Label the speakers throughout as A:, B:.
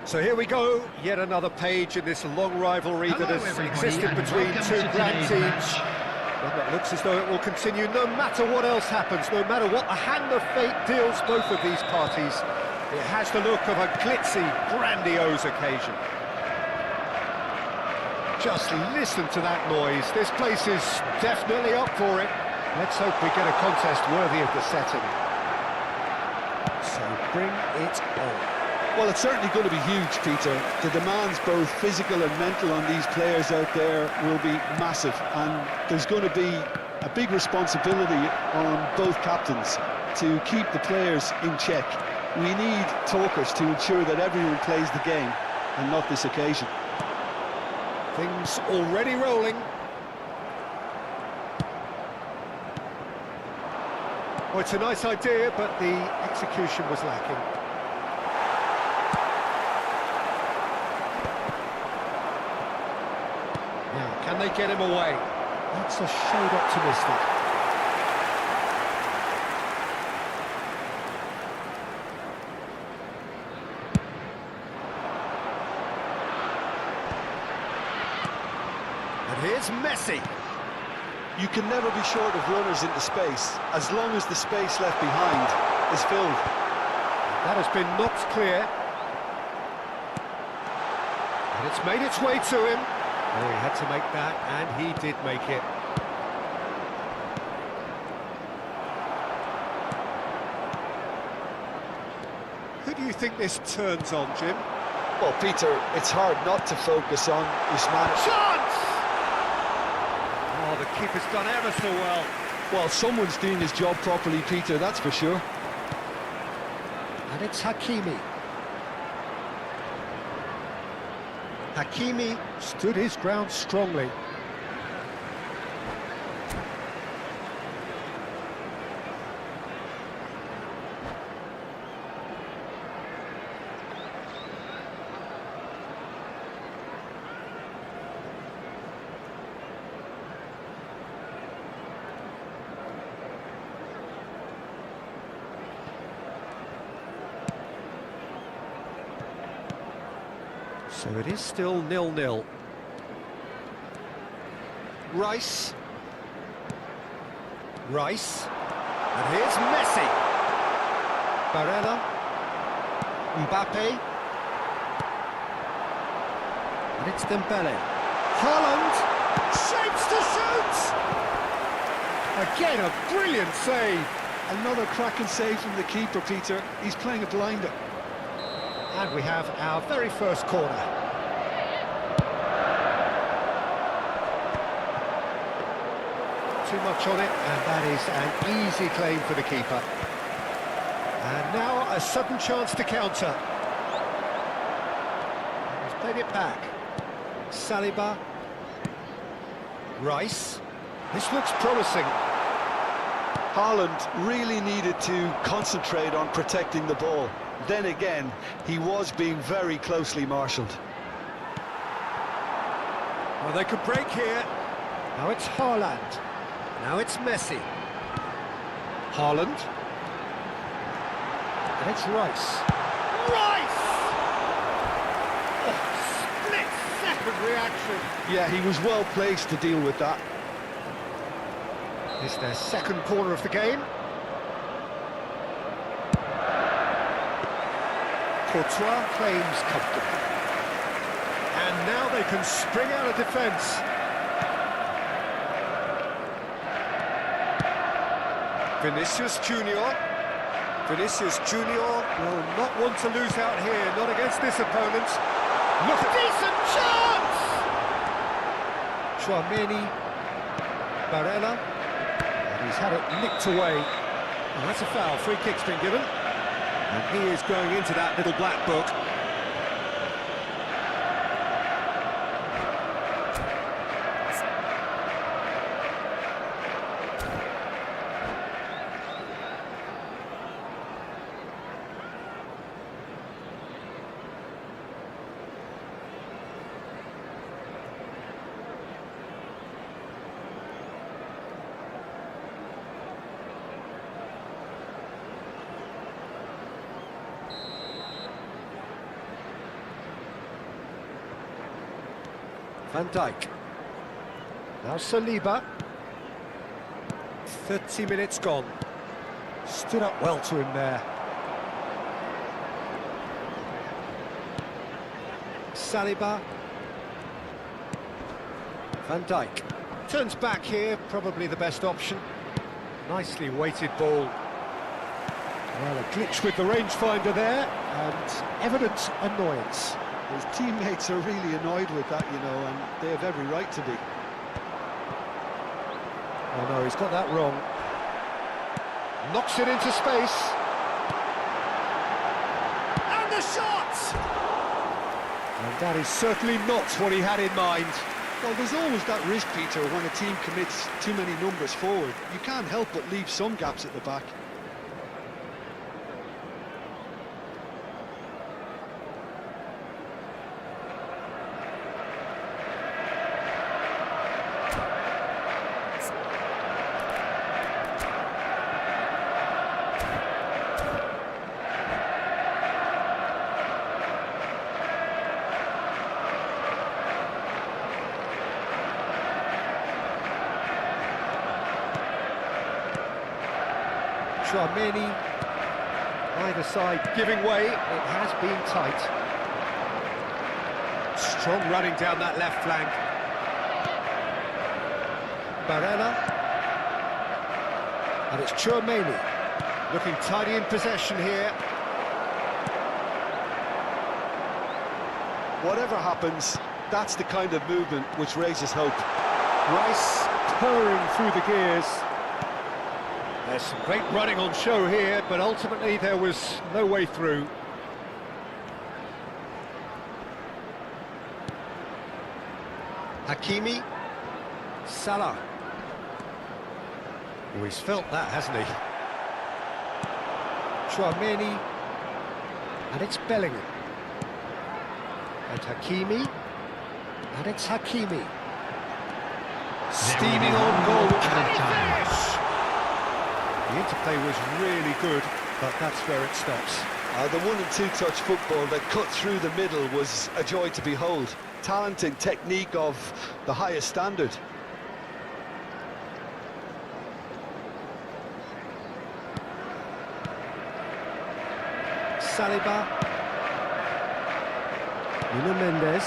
A: So here we go, yet another page in this long rivalry that has existed between two grand teams. One that looks as though it will continue no matter what else happens, no matter what the hand of fate deals both of these parties. It has the look of a glitzy, grandiose occasion. Just listen to that noise. This place is definitely up for it. Let's hope we get a contest worthy of the setting. So bring it on.
B: Well, it's certainly going to be huge, Peter. The demands, both physical and mental, on these players out there will be massive, and there's going to be a big responsibility on both captains to keep the players in check. We need talkers to ensure that everyone plays the game, and not this occasion.
A: Things already rolling. Well, it's a nice idea, but the execution was lacking. Now, can they get him away? That's a shade optimistic. And here's Messi.
B: You can never be short of runners into space, as long as the space left behind is filled.
A: That has been knocked clear. And it's made its way to him. Oh, he had to make that, and he did make it. Who do you think this turns on, Jim?
B: Well, Peter, it's hard not to focus on Usman.
A: Chance! Oh, the keeper's done ever so well.
B: Well, someone's doing his job properly, Peter, that's for sure.
A: And it's Hakimi. Hakimi stood his ground strongly. So it is still 0-0. Rice. And here's Messi. Barella. Mbappe. And it's Dembele. Haaland. Shapes to shoot! Again, a brilliant save.
B: Another cracking save from the keeper, Peter. He's playing a blinder.
A: And we have our very first corner. Too much on it, and that is an easy claim for the keeper. And now a sudden chance to counter. He's played it back. Saliba. Rice. This looks promising.
B: Haaland really needed to concentrate on protecting the ball. Then again, he was being very closely marshalled.
A: Well, they could break here. Now it's Haaland. Now it's Messi. Haaland. And it's Rice. Rice! Oh, split-second reaction.
B: Yeah, he was well placed to deal with that.
A: It's their second corner of the game. Courtois claims comfortably. And now they can spring out of defence. Vinicius Junior will not want to lose out here, not against this opponent. Look at decent chance! Tchouameni, Barella, and he's had it nicked away. And that's a foul, free kick's been given. And he is going into that little black book. Van Dijk. Now Saliba. 30 minutes gone. Stood up well to him there. Saliba. Van Dijk. Turns back here, probably the best option. Nicely weighted ball. Well, a glitch with the rangefinder there, and evident annoyance.
B: His teammates are really annoyed with that, you know, and they have every right to be.
A: Oh no, he's got that wrong. Knocks it into space. And the shot! And that is certainly not what he had in mind.
B: Well, there's always that risk, Peter, when a team commits too many numbers forward. You can't help but leave some gaps at the back.
A: Many either side giving way. It has been tight. Strong running down that left flank. Barella. And it's Tuyen, looking tidy in possession here.
B: Whatever happens, that's the kind of movement which raises hope.
A: Rice purring through the gears. There's some great running on show here, but ultimately there was no way through. Hakimi. Salah. Oh, he's felt that, hasn't he? Tuyen. And it's Bellingham. And Hakimi. And it's Hakimi. Steaming on goal. Can he finish? The interplay was really good, but that's where it stops.
B: The 1- and 2-touch football that cut through the middle was a joy to behold. Talent and technique of the highest standard.
A: Saliba. Nuno Mendes.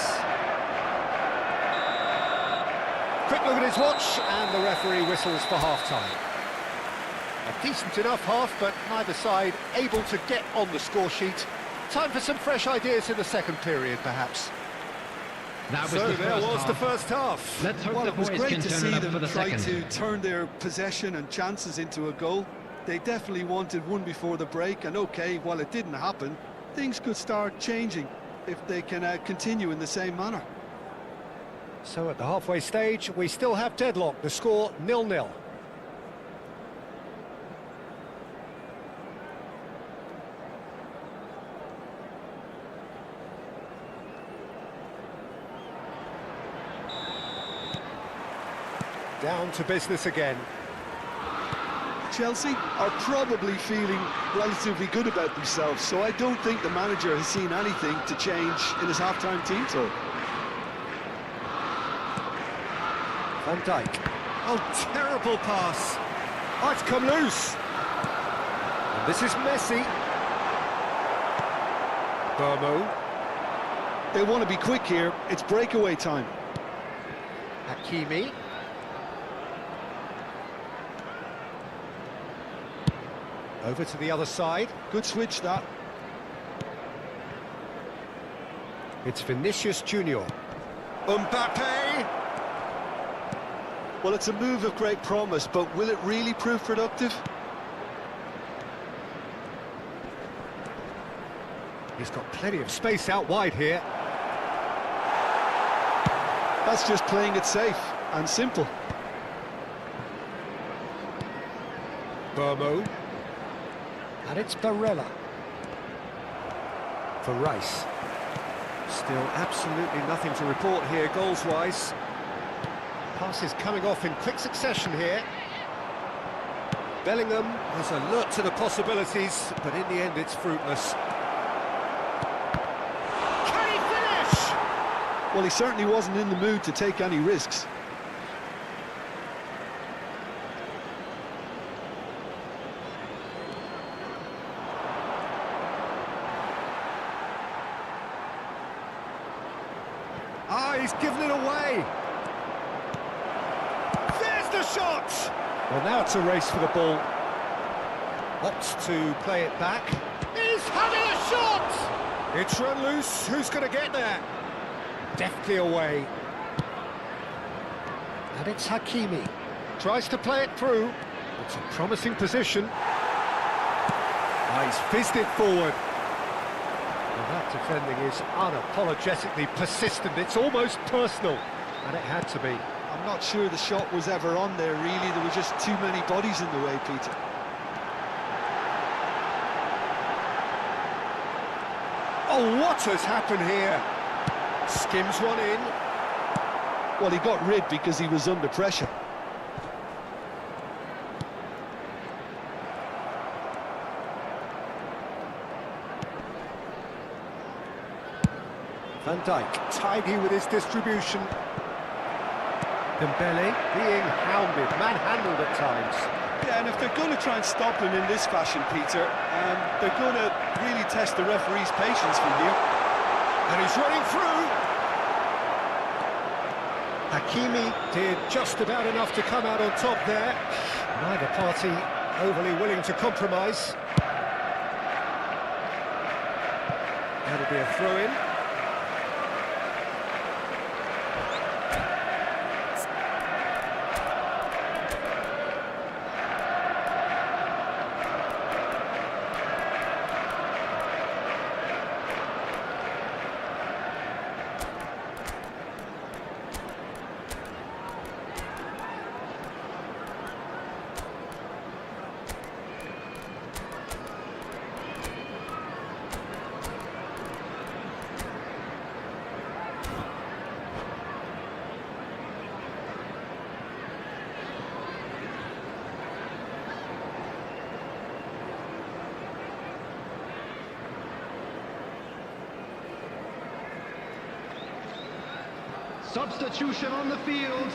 A: Quick look at his watch, and the referee whistles for half-time. A decent enough half, but neither side able to get on the score sheet. Time for some fresh ideas in the second period, perhaps. The first half.
C: Let's hope
B: Well,
C: the
B: it was
C: boys
B: great
C: can
B: to
C: turn
B: see
C: it up
B: them
C: for the
B: try
C: second.
B: to turn their possession and chances into a goal. They definitely wanted one before the break, and okay, while it didn't happen, things could start changing if they can continue in the same manner.
A: So at the halfway stage, we still have deadlock. The score 0-0. Down to business again.
B: Chelsea are probably feeling relatively good about themselves, so I don't think the manager has seen anything to change in his half-time team talk.
A: Van Dijk. Oh, terrible pass. Oh, it's come loose. And this is Messi. Burmo.
B: They want to be quick here. It's breakaway time.
A: Hakimi. Over to the other side.
B: Good switch, that.
A: It's Vinicius Junior. Mbappe.
B: Well, it's a move of great promise, but will it really prove productive?
A: He's got plenty of space out wide here.
B: That's just playing it safe and simple.
A: Burmo. And it's Barella. For Rice. Still absolutely nothing to report here, goals-wise. Passes coming off in quick succession here. Bellingham is alert to the possibilities, but in the end it's fruitless. Can he finish?
B: Well, he certainly wasn't in the mood to take any risks.
A: Ah, he's given it away. There's the shot! Well, now it's a race for the ball. Opts to play it back. He's having a shot! It's run loose. Who's going to get there? Deftly away. And it's Hakimi. Tries to play it through. It's a promising position. Ah, he's fizzed it forward. Well, that defending is unapologetically persistent. It's almost personal. And it had to be.
B: I'm not sure the shot was ever on there, really. There were just too many bodies in the way, Peter.
A: Oh, what has happened here? Skims one in.
B: Well, he got rid because he was under pressure.
A: Van Dijk, tidy with his distribution. Dembele being hounded, manhandled at times.
B: Yeah, and if they're going to try and stop him in this fashion, Peter, they're going to really test the referee's patience from here.
A: And he's running through. Hakimi did just about enough to come out on top there. Neither party overly willing to compromise. That'll be a throw-in.
C: Substitution on the field.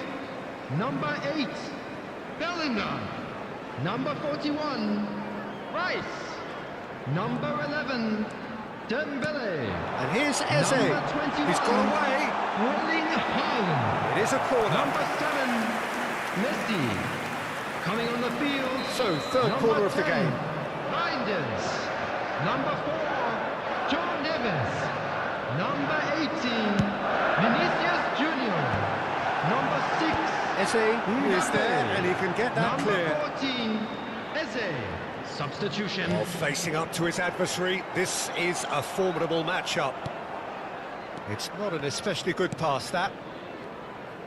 C: Number 8, Bellingham. Number 41, Rice. Number 11, Dembele.
A: And here's Eze.
C: Number 21,
A: He's got away.
C: Erling Haaland.
A: It is a corner.
C: Number 7, Messi. Coming on the field.
A: So, third
C: Number
A: corner of the
C: 10,
A: game.
C: Reinders. Number 4, John Neves. Number 18, Vinicius Junior. Number 6,
A: Eze is there, and he can get that
C: Number
A: clear.
C: 14, Eze. Substitution.
A: Well, facing up to his adversary, this is a formidable matchup. It's not an especially good pass, that.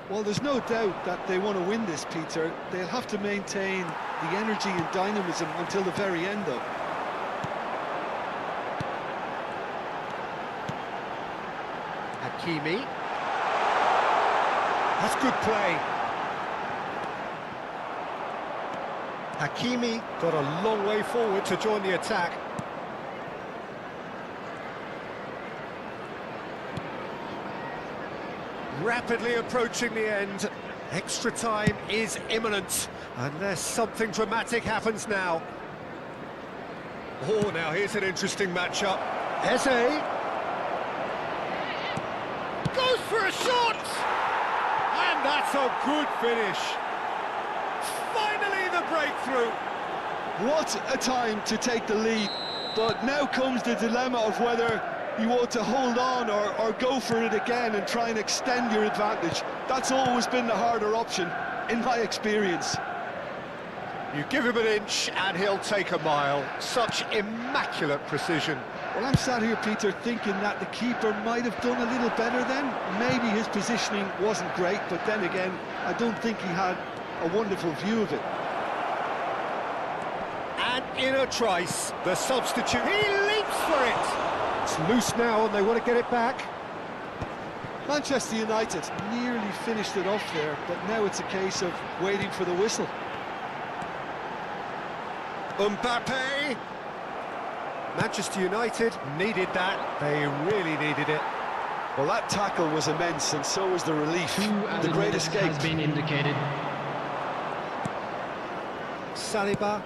B: Well, there's no doubt that they want to win this, Peter. They'll have to maintain the energy and dynamism until the very end, though.
A: Hakimi. That's good play. Hakimi got a long way forward to join the attack. Rapidly approaching the end. Extra time is imminent, unless something dramatic happens now. Oh, now here's an interesting matchup. Eze goes for a shot! And that's a good finish. Finally the breakthrough.
B: What a time to take the lead. But now comes the dilemma of whether you ought to hold on or go for it again and try and extend your advantage. That's always been the harder option, in my experience.
A: You give him an inch and he'll take a mile. Such immaculate precision.
B: Well, I'm sat here, Peter, thinking that the keeper might have done a little better then. Maybe his positioning wasn't great, but then again, I don't think he had a wonderful view of it.
A: And in a trice, the substitute, he leaps for it. It's loose now and they want to get it back.
B: Manchester United nearly finished it off there, but now it's a case of waiting for the whistle.
A: Mbappe. Manchester United needed that. They really needed it.
B: Well, that tackle was immense, and so was the relief. The great escape.
C: Has been indicated.
A: Saliba,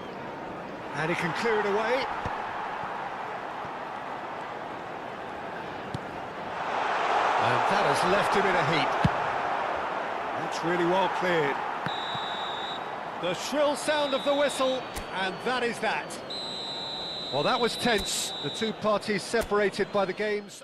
A: and he can clear it away. And that has left him in a heap. That's really well cleared. The shrill sound of the whistle, and that is that. Well, that was tense. The two parties separated by the game's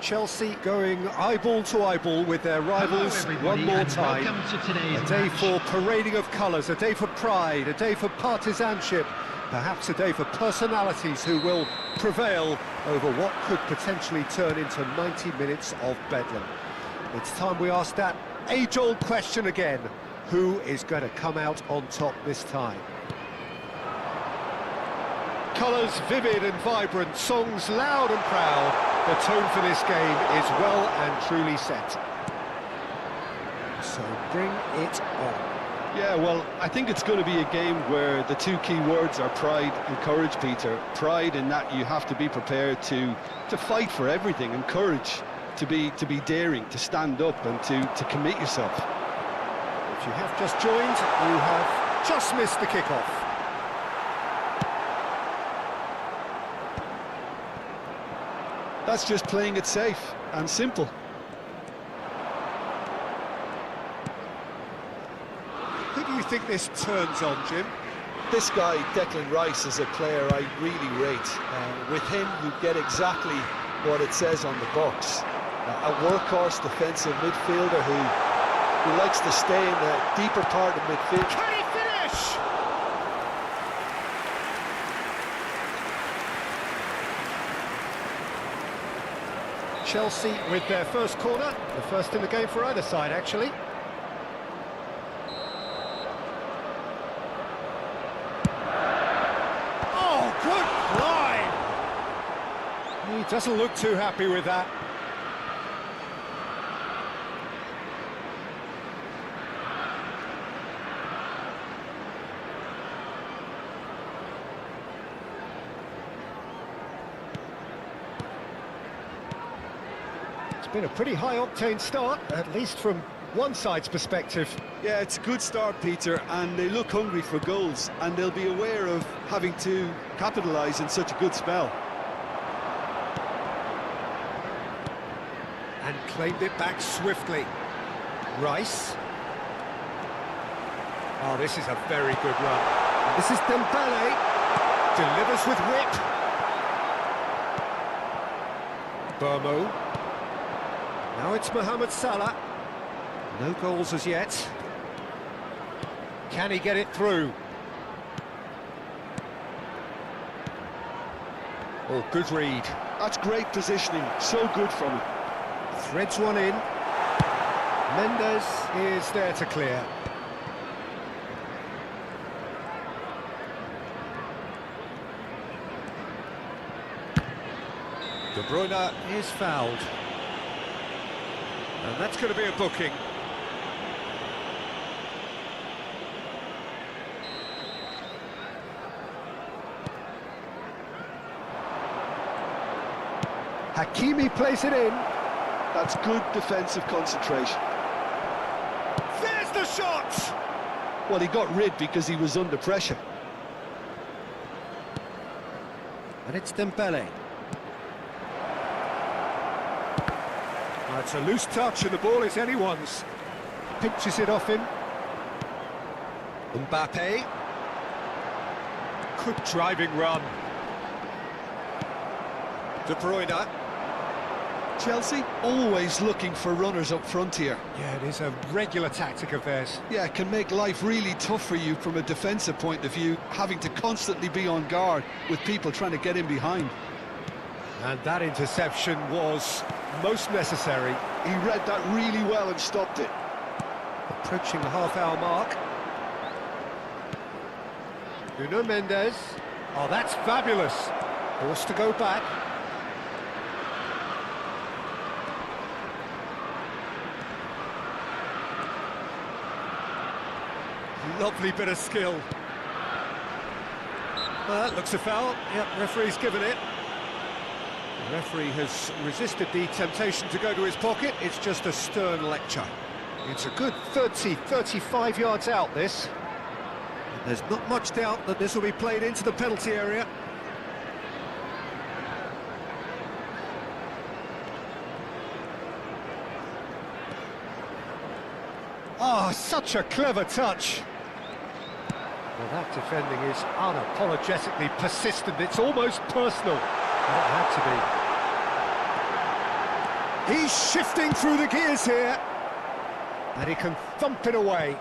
A: Chelsea going eyeball to eyeball with their rivals one more time. A day for parading of colours, a day for pride, a day for partisanship, perhaps a day for personalities who will prevail over what could potentially turn into 90 minutes of bedlam. It's time we ask that age-old question again: who is going to come out on top this time? Colours vivid and vibrant, songs loud and proud. The tone for this game is well and truly set. So bring it on.
B: Yeah, well, I think it's going to be a game where the two key words are pride and courage, Peter. Pride in that you have to be prepared to fight for everything, and courage to be daring, to stand up and to commit yourself.
A: If you have just joined, you have just missed the kickoff.
B: That's just playing it safe and simple.
A: Who do you think this turns on, Jim?
D: This guy, Declan Rice, is a player I really rate. With him, you get exactly what it says on the box. A workhorse defensive midfielder who likes to stay in the deeper part of midfield.
A: Can he finish? Chelsea with their first corner, the first in the game for either side, actually. Oh, good line! He doesn't look too happy with that. It's been a pretty high-octane start, at least from one side's perspective.
B: Yeah, it's a good start, Peter, and they look hungry for goals, and they'll be aware of having to capitalise in such a good spell.
A: And claimed it back swiftly. Rice. Oh, this is a very good run. This is Dembele. Delivers with whip. Burmo. Now it's Mohamed Salah. No goals as yet. Can he get it through? Oh, good read.
B: That's great positioning, so good from him.
A: Threads one in. Mendes is there to clear. De Bruyne is fouled. And that's going to be a booking. Hakimi plays it in.
B: That's good defensive concentration.
A: There's the shot!
B: Well, he got rid because he was under pressure.
A: And it's Dembele. It's a loose touch and the ball is anyone's. Pinches it off him. Mbappe. Good driving run. De Bruyne.
B: Chelsea always looking for runners up front here.
A: Yeah, it is a regular tactic of theirs.
B: Yeah, it can make life really tough for you from a defensive point of view, having to constantly be on guard with people trying to get in behind.
A: And that interception was most necessary.
B: He read that really well and stopped it.
A: Approaching the half-hour mark. Nuno Mendes. Oh, that's fabulous. Forced to go back. Lovely bit of skill. Well, that looks a foul. Yep, referee's given it. The referee has resisted the temptation to go to his pocket. It's just a stern lecture. It's a good 35 yards out, this. And there's not much doubt that this will be played into the penalty area. Oh, such a clever touch. Well, that defending is unapologetically persistent. It's almost personal. Well, it had He's shifting through the gears here. And he can thump it away.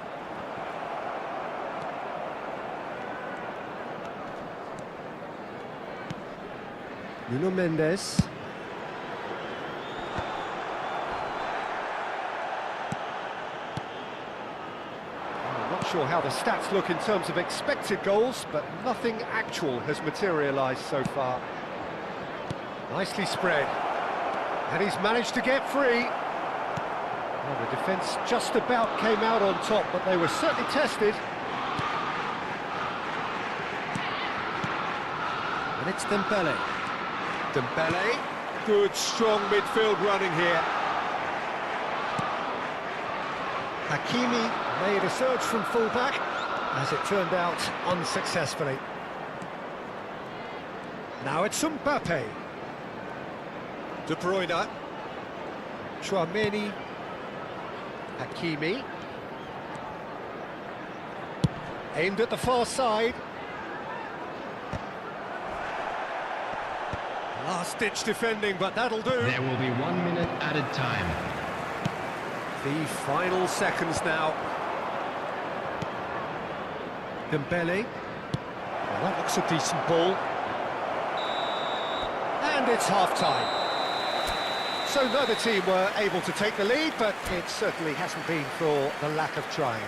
A: Nuno Mendes. I'm not sure how the stats look in terms of expected goals, but nothing actual has materialised so far. Nicely spread. And he's managed to get free. Well, the defence just about came out on top, but they were certainly tested. And it's Dembele. Dembele. Good, strong midfield running here. Hakimi made a surge from fullback, as it turned out unsuccessfully. Now it's Mbappe. De Bruyne. Tchouameni. Hakimi. Aimed at the far side. Last-ditch defending, but that'll do.
C: There will be 1 minute added time.
A: The final seconds now. Dembele. Well, that looks a decent ball. And it's half-time. So neither team were able to take the lead, but it certainly hasn't been for the lack of trying.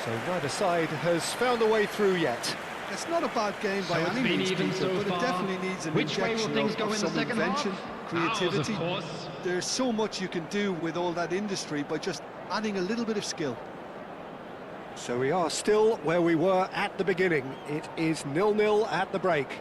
A: So neither side has found a way through yet.
B: It's not a bad game by any means, Peter, but it definitely needs an injection of some invention, creativity. There's so much you can do with all that industry by just adding a little bit of skill.
A: So we are still where we were at the beginning. It is 0-0 at the break.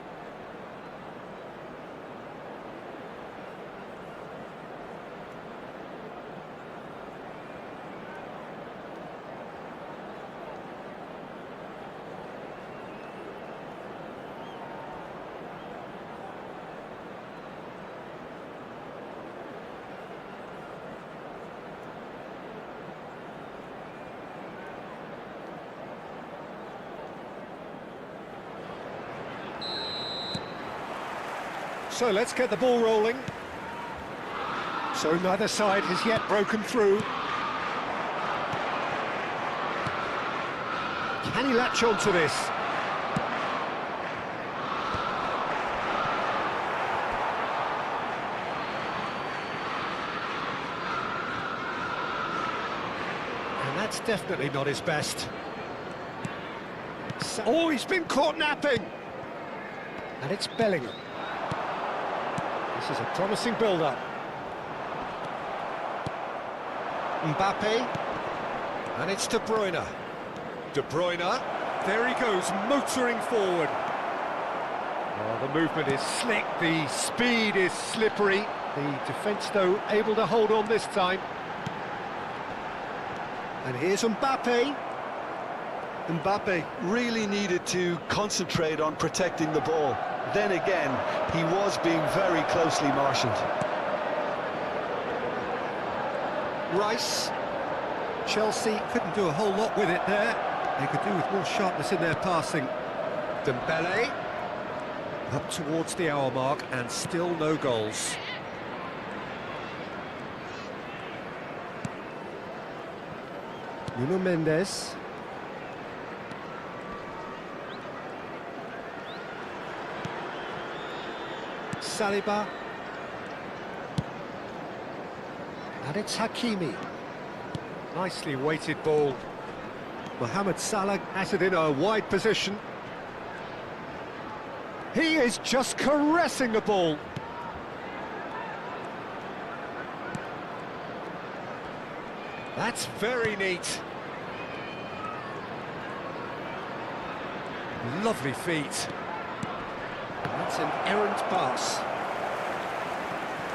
A: So let's get the ball rolling. So neither side has yet broken through. Can he latch on to this? And that's definitely not his best. Oh, he's been caught napping! And it's Bellingham. This is a promising build-up. Mbappe. And it's De Bruyne. De Bruyne. There he goes, motoring forward. Oh, the movement is slick, the speed is slippery. The defence, though, able to hold on this time. And here's Mbappe.
B: Mbappe really needed to concentrate on protecting the ball. Then again, he was being very closely marshalled.
A: Rice. Chelsea couldn't do a whole lot with it there. They could do with more sharpness in their passing. Dembele. Up towards the hour mark and still no goals. Nuno Mendes. Saliba. And it's Hakimi. Nicely weighted ball. Mohamed Salah has it in a wide position. He is just caressing the ball. That's very neat. Lovely feet. That's an errant pass.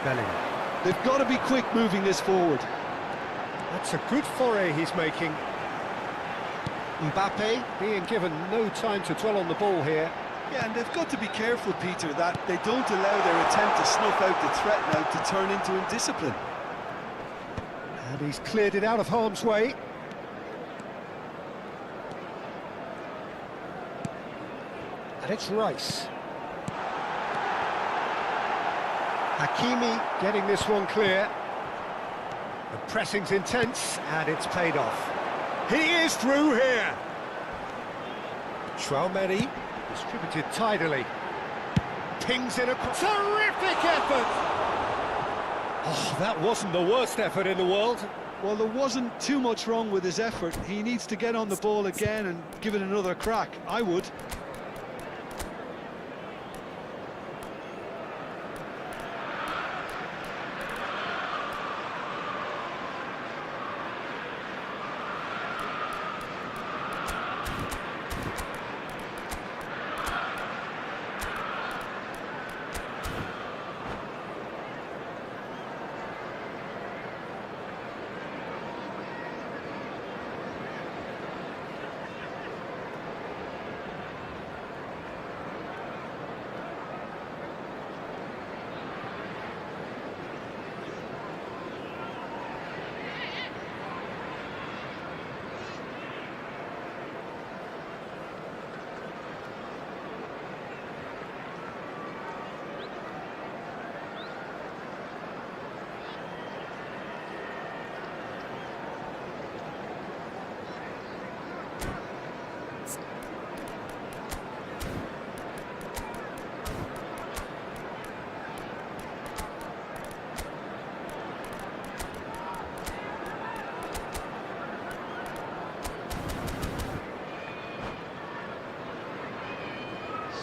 A: Bellingham.
B: They've got to be quick moving this forward.
A: That's a good foray he's making. Mbappe being given no time to dwell on the ball here.
B: Yeah, and they've got to be careful, Peter, that they don't allow their attempt to snuff out the threat now to turn into indiscipline.
A: And he's cleared it out of harm's way. And it's Rice. Hakimi getting this one clear. The pressing's intense, and it's paid off. He is through here. Traumeri distributed tidily. Pings in a terrific effort. Oh, that wasn't the worst effort in the world.
B: Well, there wasn't too much wrong with his effort. He needs to get on the ball again and give it another crack. I would.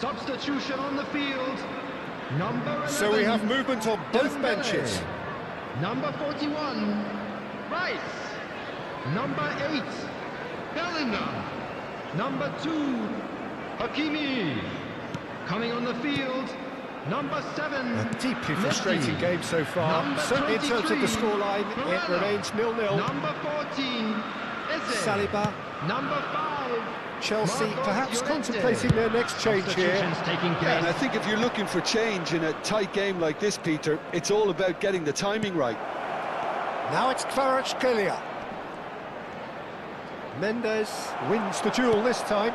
C: Substitution on the field. Number 11.
A: So we have movement on both
C: Dembele.
A: benches.
C: Number 41, Rice. Number 8, Bellingham. Number 2, Hakimi. Coming on the field, number 7.
A: A deeply frustrating
C: Messi.
A: game so far.
C: Number
A: Certainly in terms of the
C: 23,
A: scoreline, it
C: Varane.
A: remains 0-0.
C: Number 14, Eze.
A: Saliba,
C: Number 5,
A: Chelsea
C: Marcos
A: perhaps
C: Llorente.
A: contemplating their next change here.
C: Substitutions taking place.
B: And I think if you're looking for change in a tight game like this, Peter, it's all about getting the timing right.
A: Now it's Kvaratskhelia. Mendes wins the duel this time.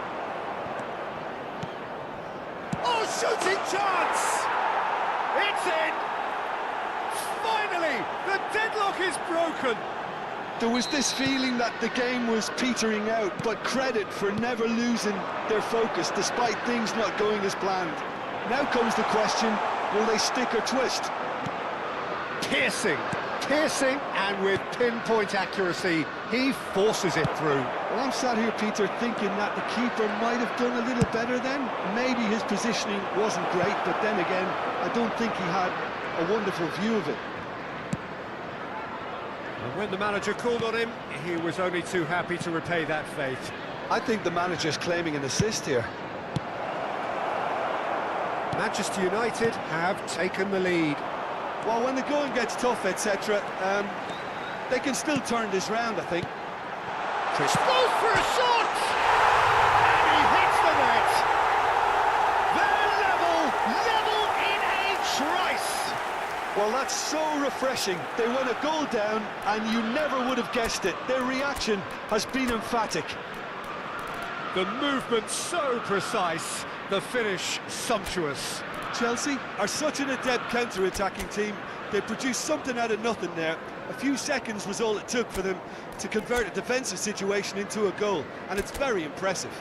A: Oh, shooting chance! It's in! Finally, the deadlock is broken.
B: There was this feeling that the game was petering out, but credit for never losing their focus despite things not going as planned. Now comes the question, will they stick or twist?
A: Piercing, and with pinpoint accuracy, he forces it through.
B: Well, I'm sat here, Peter, thinking that the keeper might have done a little better then. Maybe his positioning wasn't great, but then again, I don't think he had a wonderful view of it.
A: And when the manager called on him, he was only too happy to repay that faith.
B: I think the manager's claiming an assist here.
A: Manchester United have taken the lead.
B: Well, when the going gets tough, etc., they can still turn this round, I think.
A: Chris goes for a shot! And he hits the net! They're level in a trice!
B: Well, that's so refreshing. They went a goal down, and you never would have guessed it. Their reaction has been emphatic.
A: The movement so precise, the finish sumptuous.
B: Chelsea are such an adept counter-attacking team. They produced something out of nothing there. A few seconds was all it took for them to convert a defensive situation into a goal, and it's very impressive.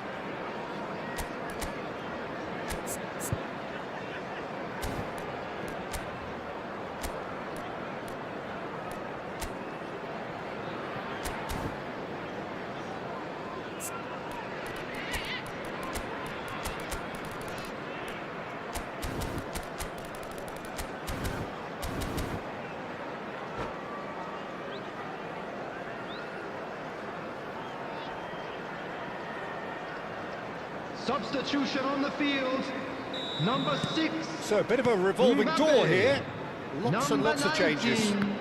C: Substitution on the field. Number 6.
A: So a bit of a revolving
C: Mbappe.
A: door here. Lots and
C: Number
A: lots of changes.
C: 19,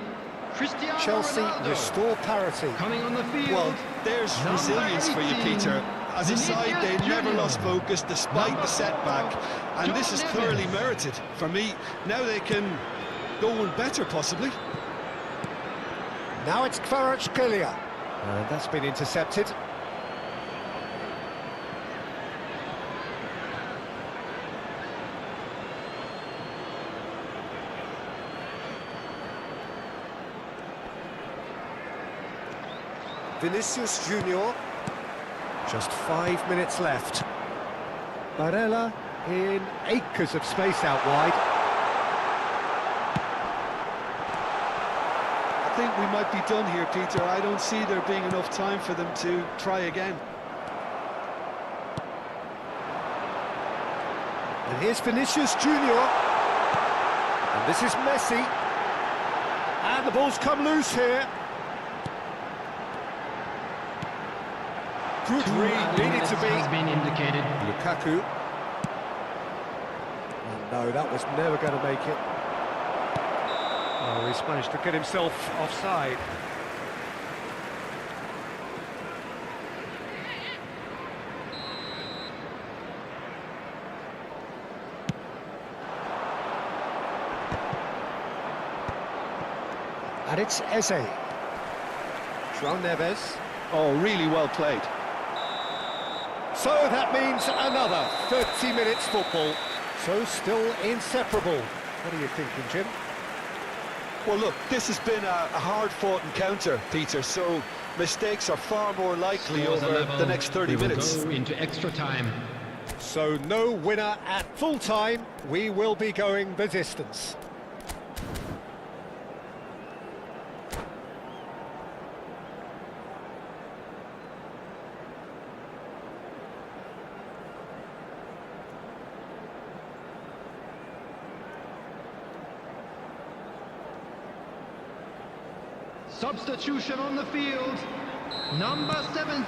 C: Cristiano
A: Chelsea
C: Ronaldo.
A: restore parity.
C: Coming on the field.
B: Well, there's
C: Number
B: resilience for you,
C: 18,
B: Peter. As a side, they
C: Vinicius
B: never
C: Junior.
B: lost focus despite
C: Number
B: the setback,
C: 4,
B: and this is
C: John
B: thoroughly
C: Evans.
B: merited. For me, now they can go one better, possibly.
A: Now it's Kvaratskhelia. That's been intercepted. Vinicius Junior. Just 5 minutes left. Barella in acres of space out wide.
B: I think we might be done here, Peter. I don't see there being enough time for them to try again.
A: And here's Vinicius Junior. And this is Messi. And the ball's come loose here. Good read, needed to be.
C: Has been indicated.
A: Lukaku. Oh, no, that was never going to make it. Oh, he's managed to get himself offside. And it's Eze. João Neves.
B: Oh, really well played.
A: So that means another 30 minutes football. So still inseparable. What are you thinking, Jim?
D: Well, look, this has been a hard-fought encounter, Peter, so mistakes are far more likely
C: Scores
D: over
C: 11.
D: the next 30
C: We will
D: minutes.
C: go into extra time.
A: So no winner at full time. We will be going the distance.
C: Substitution on the field. Number 17.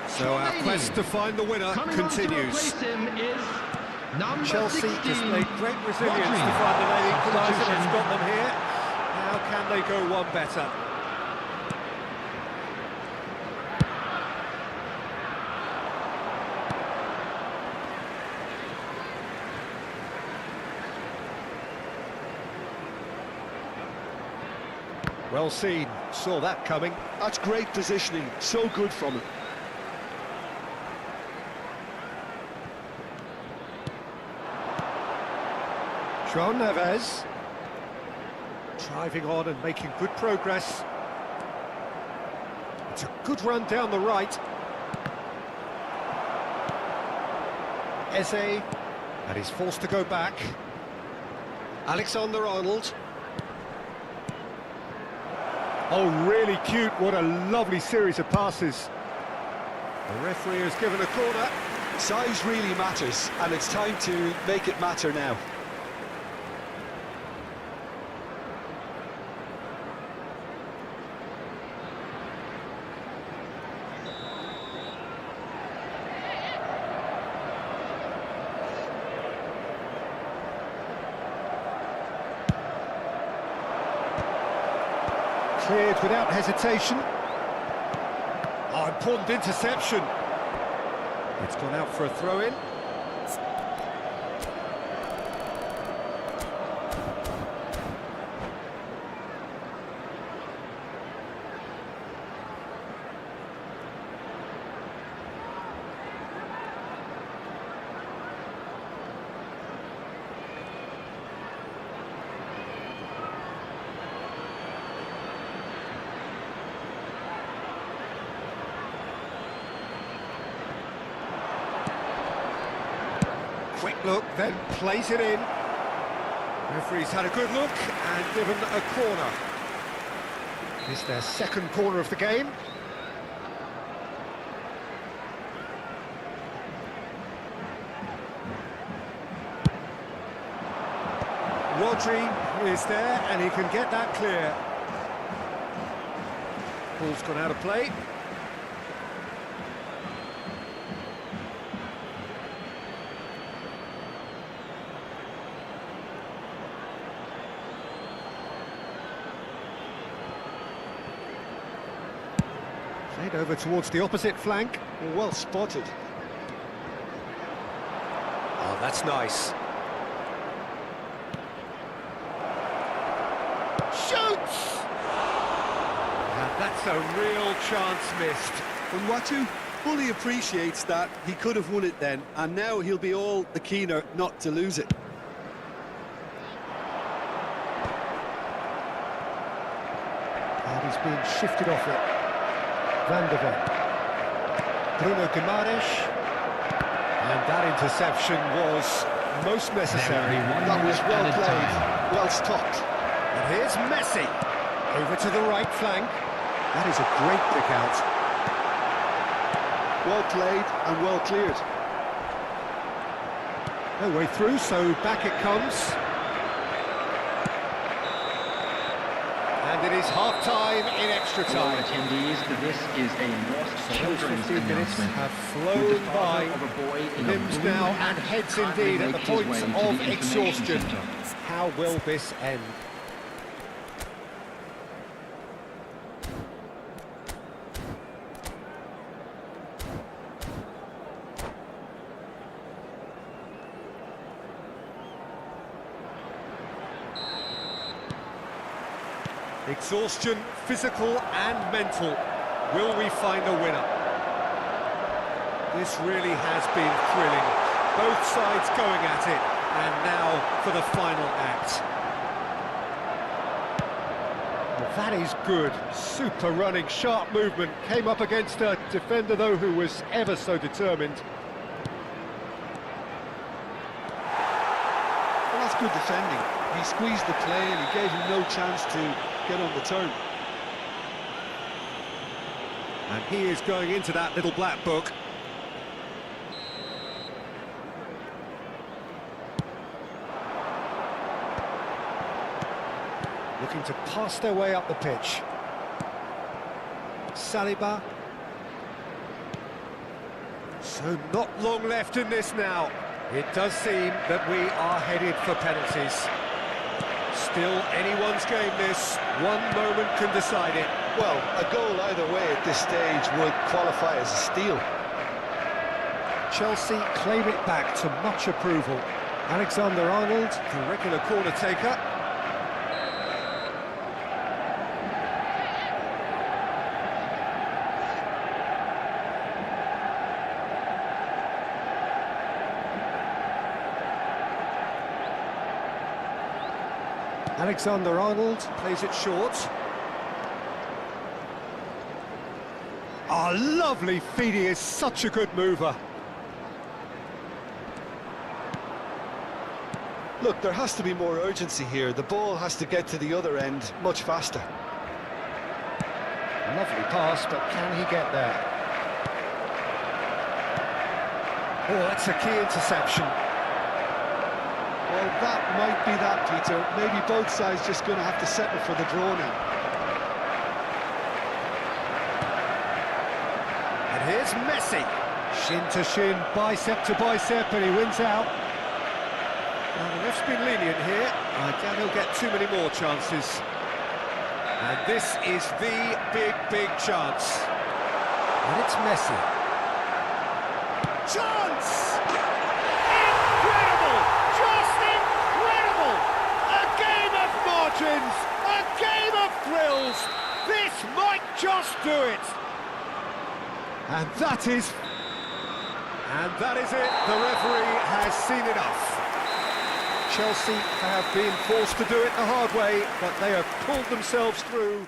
A: So our
C: Chouameni.
A: quest to find the winner
C: Coming on to
A: continues.
C: replace him is number
A: Chelsea
C: 16.
A: displayed great resilience
C: Rodri.
A: to find the late equaliser.
C: Substitution.
A: It's got them here. How can they go one better? Well seen, saw that coming.
B: That's great positioning, so good from him.
A: João Neves. Driving on and making good progress. It's a good run down the right. Eze. And he's forced to go back. Alexander-Arnold. Oh, really cute. What a lovely series of passes. The referee has given a corner.
D: Size really matters, and it's time to make it matter now.
A: Cleared without hesitation. Oh, important interception. It's gone out for a throw-in. Quick look, then plays it in. Referee's had a good look and given a corner. It's their second corner of the game. Rodri is there and he can get that clear. Ball's gone out of play. Played over towards the opposite flank.
B: Well spotted.
A: Oh, that's nice. Shoots! And that's a real chance missed.
B: And Watu fully appreciates that he could have won it then, and now he'll be all the keener not to lose it.
A: And he's being shifted off it. Van der Ven. Bruno Guimaraes. And that interception was most necessary.
B: That was well played, well stopped.
A: And here's Messi. Over to the right flank. That is a great pick out.
B: Well played and well cleared.
A: No way through, so back it comes. And it is half-time in extra time.
C: Attendees, this is a lost children's
A: 15 minutes
C: announcement.
A: have
C: With
A: flown
C: the
A: by,
C: father of a boy in a
A: limbs
C: blue
A: now
C: hat
A: and heads
C: currently
A: indeed at the
C: makes his
A: points
C: way to
A: of
C: the information
A: exhaustion.
C: centre.
A: How will this end? Exhaustion, physical and mental. Will we find a winner? This really has been thrilling. Both sides going at it, and now for the final act. Well, that is good. Super running, sharp movement. Came up against a defender, though, who was ever so determined.
B: Well, that's good defending. He squeezed the play and he gave him no chance to get on the turn.
A: And he is going into that little black book. Looking to pass their way up the pitch. Saliba. So not long left in this now. It does seem that we are headed for penalties. Still anyone's game this. One moment can decide it.
D: Well, a goal either way at this stage would qualify as a steal.
A: Chelsea claim it back to much approval. Alexander-Arnold, the regular corner taker. Alexander-Arnold plays it short. Ah, lovely feed, he is such a good mover.
D: Look, there has to be more urgency here. The ball has to get to the other end much faster.
A: Lovely pass, but can he get there? Oh, that's a key interception.
B: Well, that might be that, Peter. Maybe both sides just going to have to settle for the draw now.
A: And here's Messi. Shin to shin, bicep to bicep, and he wins out. Now, the ref's been lenient here. I doubt he'll get too many more chances. And this is the big chance. And it's Messi. Chance! Incredible! Just incredible! A game of margins! A game of thrills! This might just do it! And that is it. The referee has seen enough. Chelsea have been forced to do it the hard way, but they have pulled themselves through.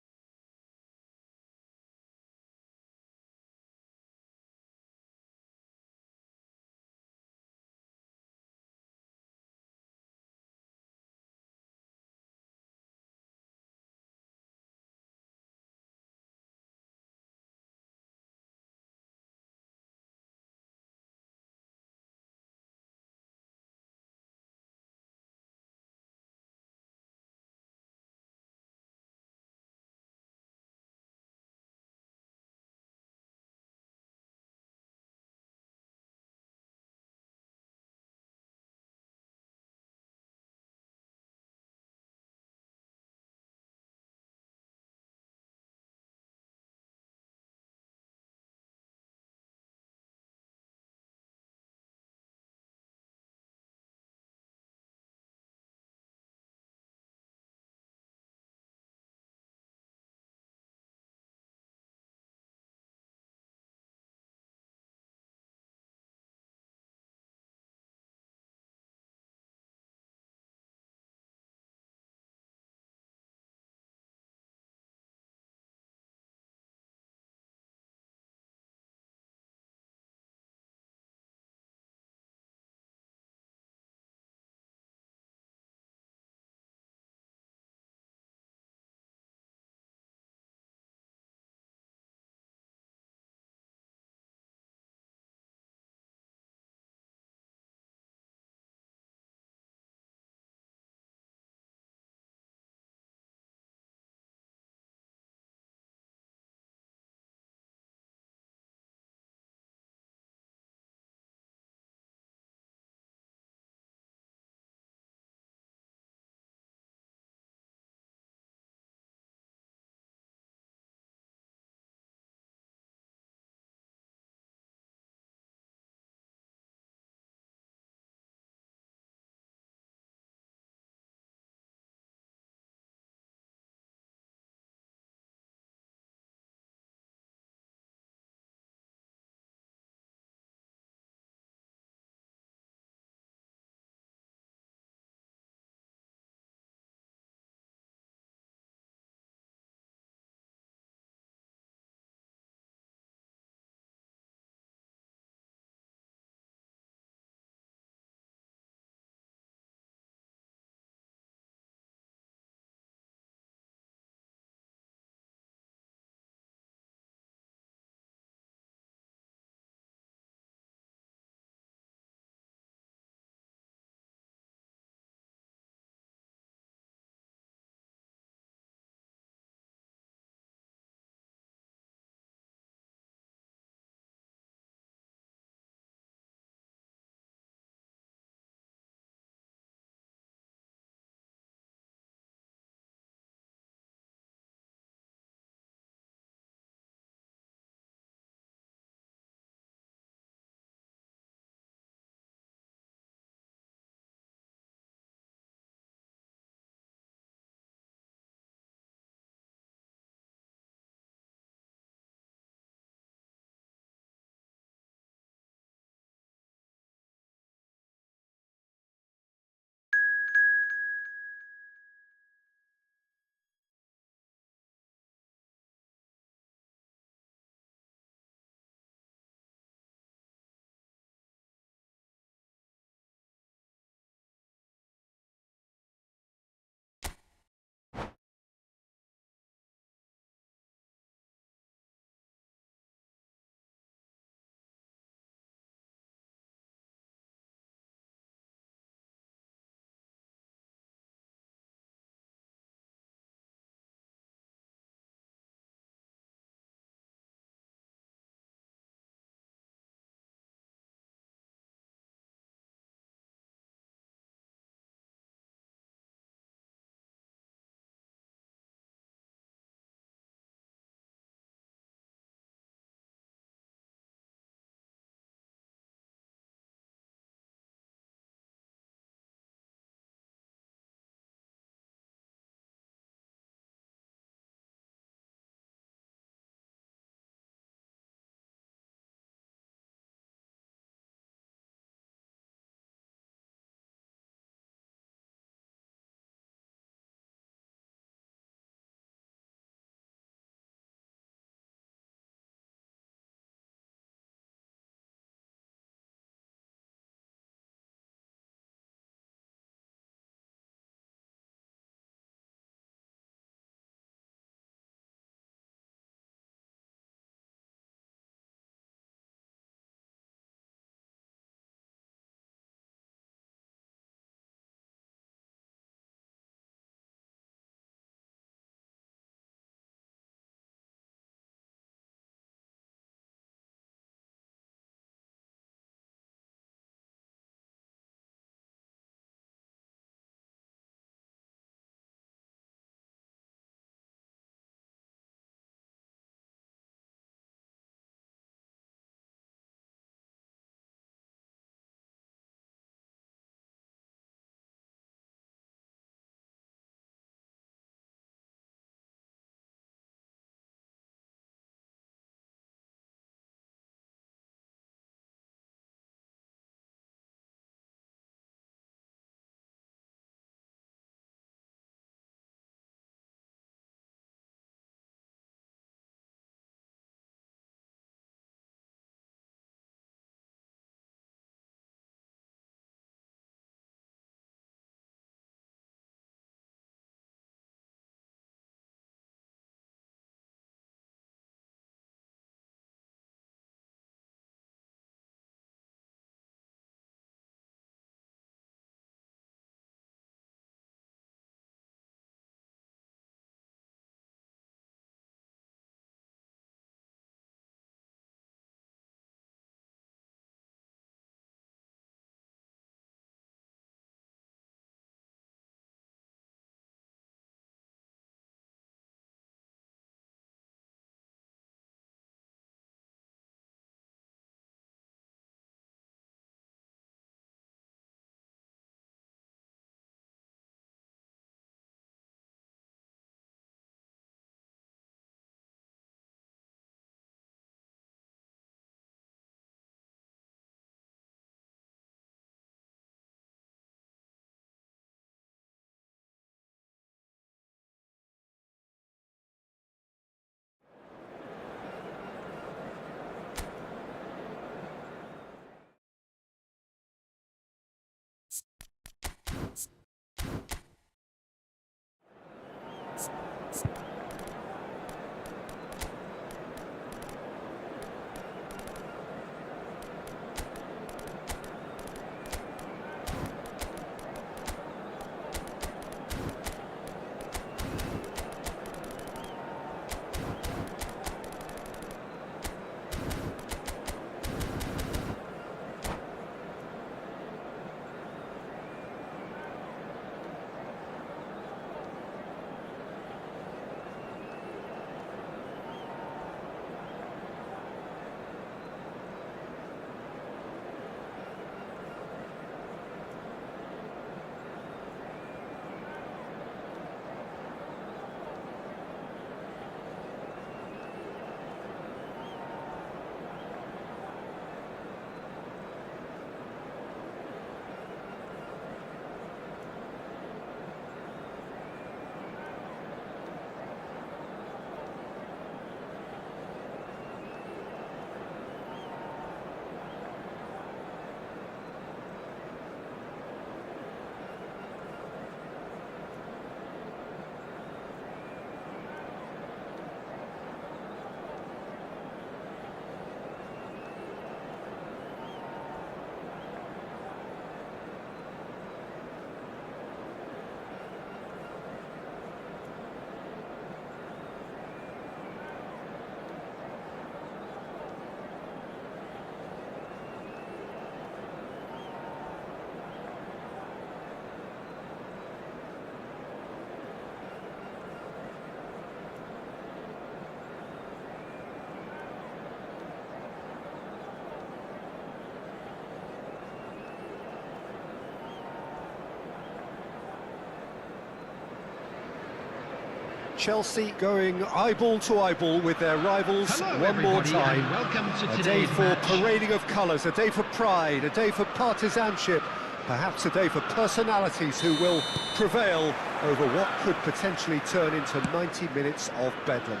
A: Chelsea going eyeball to eyeball with their rivals
C: Hello,
A: one more
C: everybody,
A: time.
C: and welcome to
A: A day
C: today's
A: for
C: match.
A: parading of colours, a day for pride, a day for partisanship, perhaps a day for personalities who will prevail over what could potentially turn into 90 minutes of bedlam.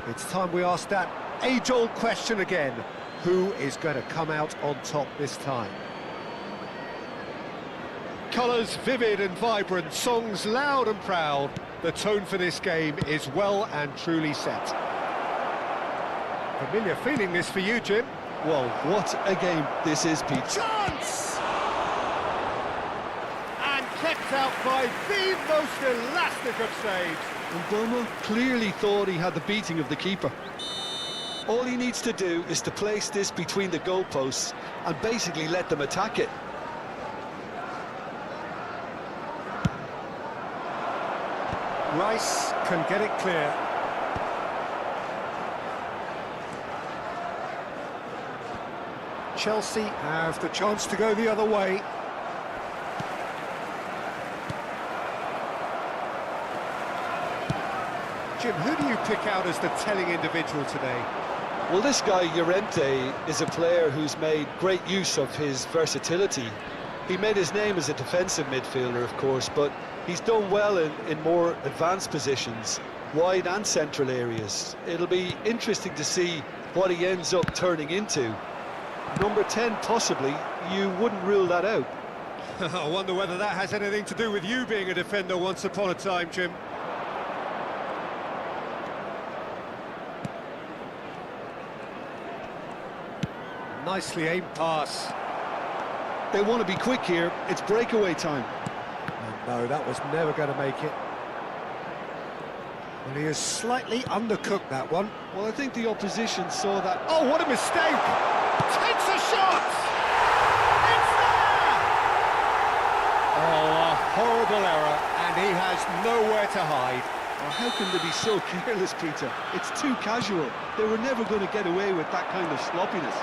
A: It's time we ask that age-old question again: who is going to come out on top this time? Colours vivid and vibrant, songs loud and proud. The tone for this game is well and truly set. Familiar feeling this for you, Jim?
B: Well, what a game this is, Pete.
A: Chance! And kept out by the most elastic of saves.
B: And Bomo clearly thought he had the beating of the keeper. All he needs to do is to place this between the goalposts and basically let them attack it.
A: Rice can get it clear. Chelsea have the chance to go the other way. Jim, who do you pick out as the telling individual today?
D: Well, this guy, Llorente, is a player who's made great use of his versatility. He made his name as a defensive midfielder, of course, but he's done well in more advanced positions, wide and central areas. It'll be interesting to see what he ends up turning into. Number 10, possibly, you wouldn't rule that out.
A: I wonder whether that has anything to do with you being a defender once upon a time, Jim. Nicely aimed pass.
B: They want to be quick here. It's breakaway time.
A: No, that was never going to make it. Well, he has slightly undercooked that one.
B: Well, I think the opposition saw that.
A: Oh, what a mistake! Takes a shot! It's there! Oh, a horrible error, and he has nowhere to hide.
B: Oh, how can they be so careless, Peter? It's too casual. They were never going to get away with that kind of sloppiness.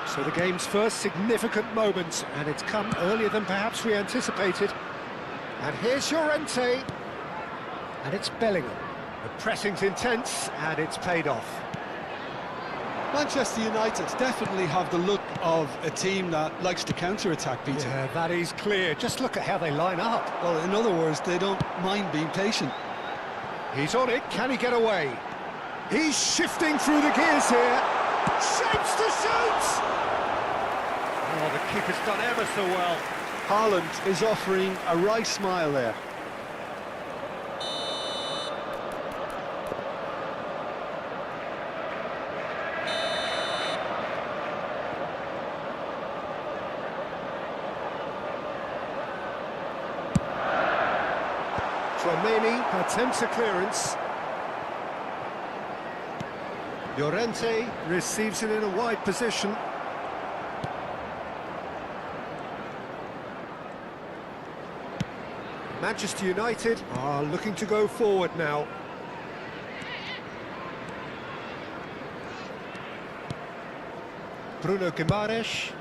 A: So the game's first significant moment, and it's come earlier than perhaps we anticipated. And here's Llorente, and it's Bellingham. The pressing's intense, and it's paid off.
B: Manchester United definitely have the look of a team that likes to counter-attack, Peter.
A: Yeah, that is clear. Just look at how they line up.
B: Well, in other words, they don't mind being patient.
A: He's on it. Can he get away? He's shifting through the gears here. Shapes to shoot! Oh, the keeper's done ever so well.
B: Haaland is offering a wry smile there.
A: Tchouameni attempts a clearance. Llorente receives it in a wide position. Manchester United are looking to go forward now. Bruno Guimaraes.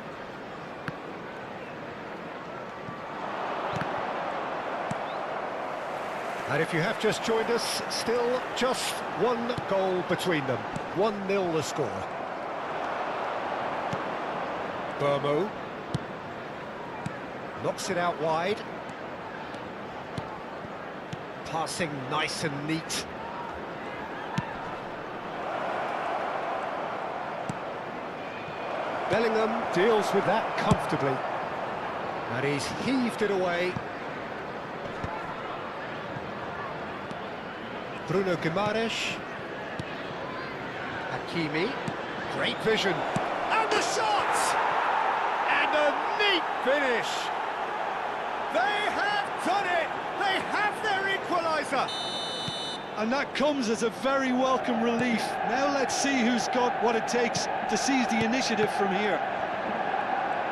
A: And if you have just joined us, still just one goal between them. 1-0 the score. Burmo knocks it out wide. Passing nice and neat. Bellingham deals with that comfortably. And he's heaved it away. Bruno Guimaraes. Hakimi. Great vision. And the shot! And a neat finish. They have done it! They have their equaliser!
B: And that comes as a very welcome relief. Now let's see who's got what it takes to seize the initiative from here.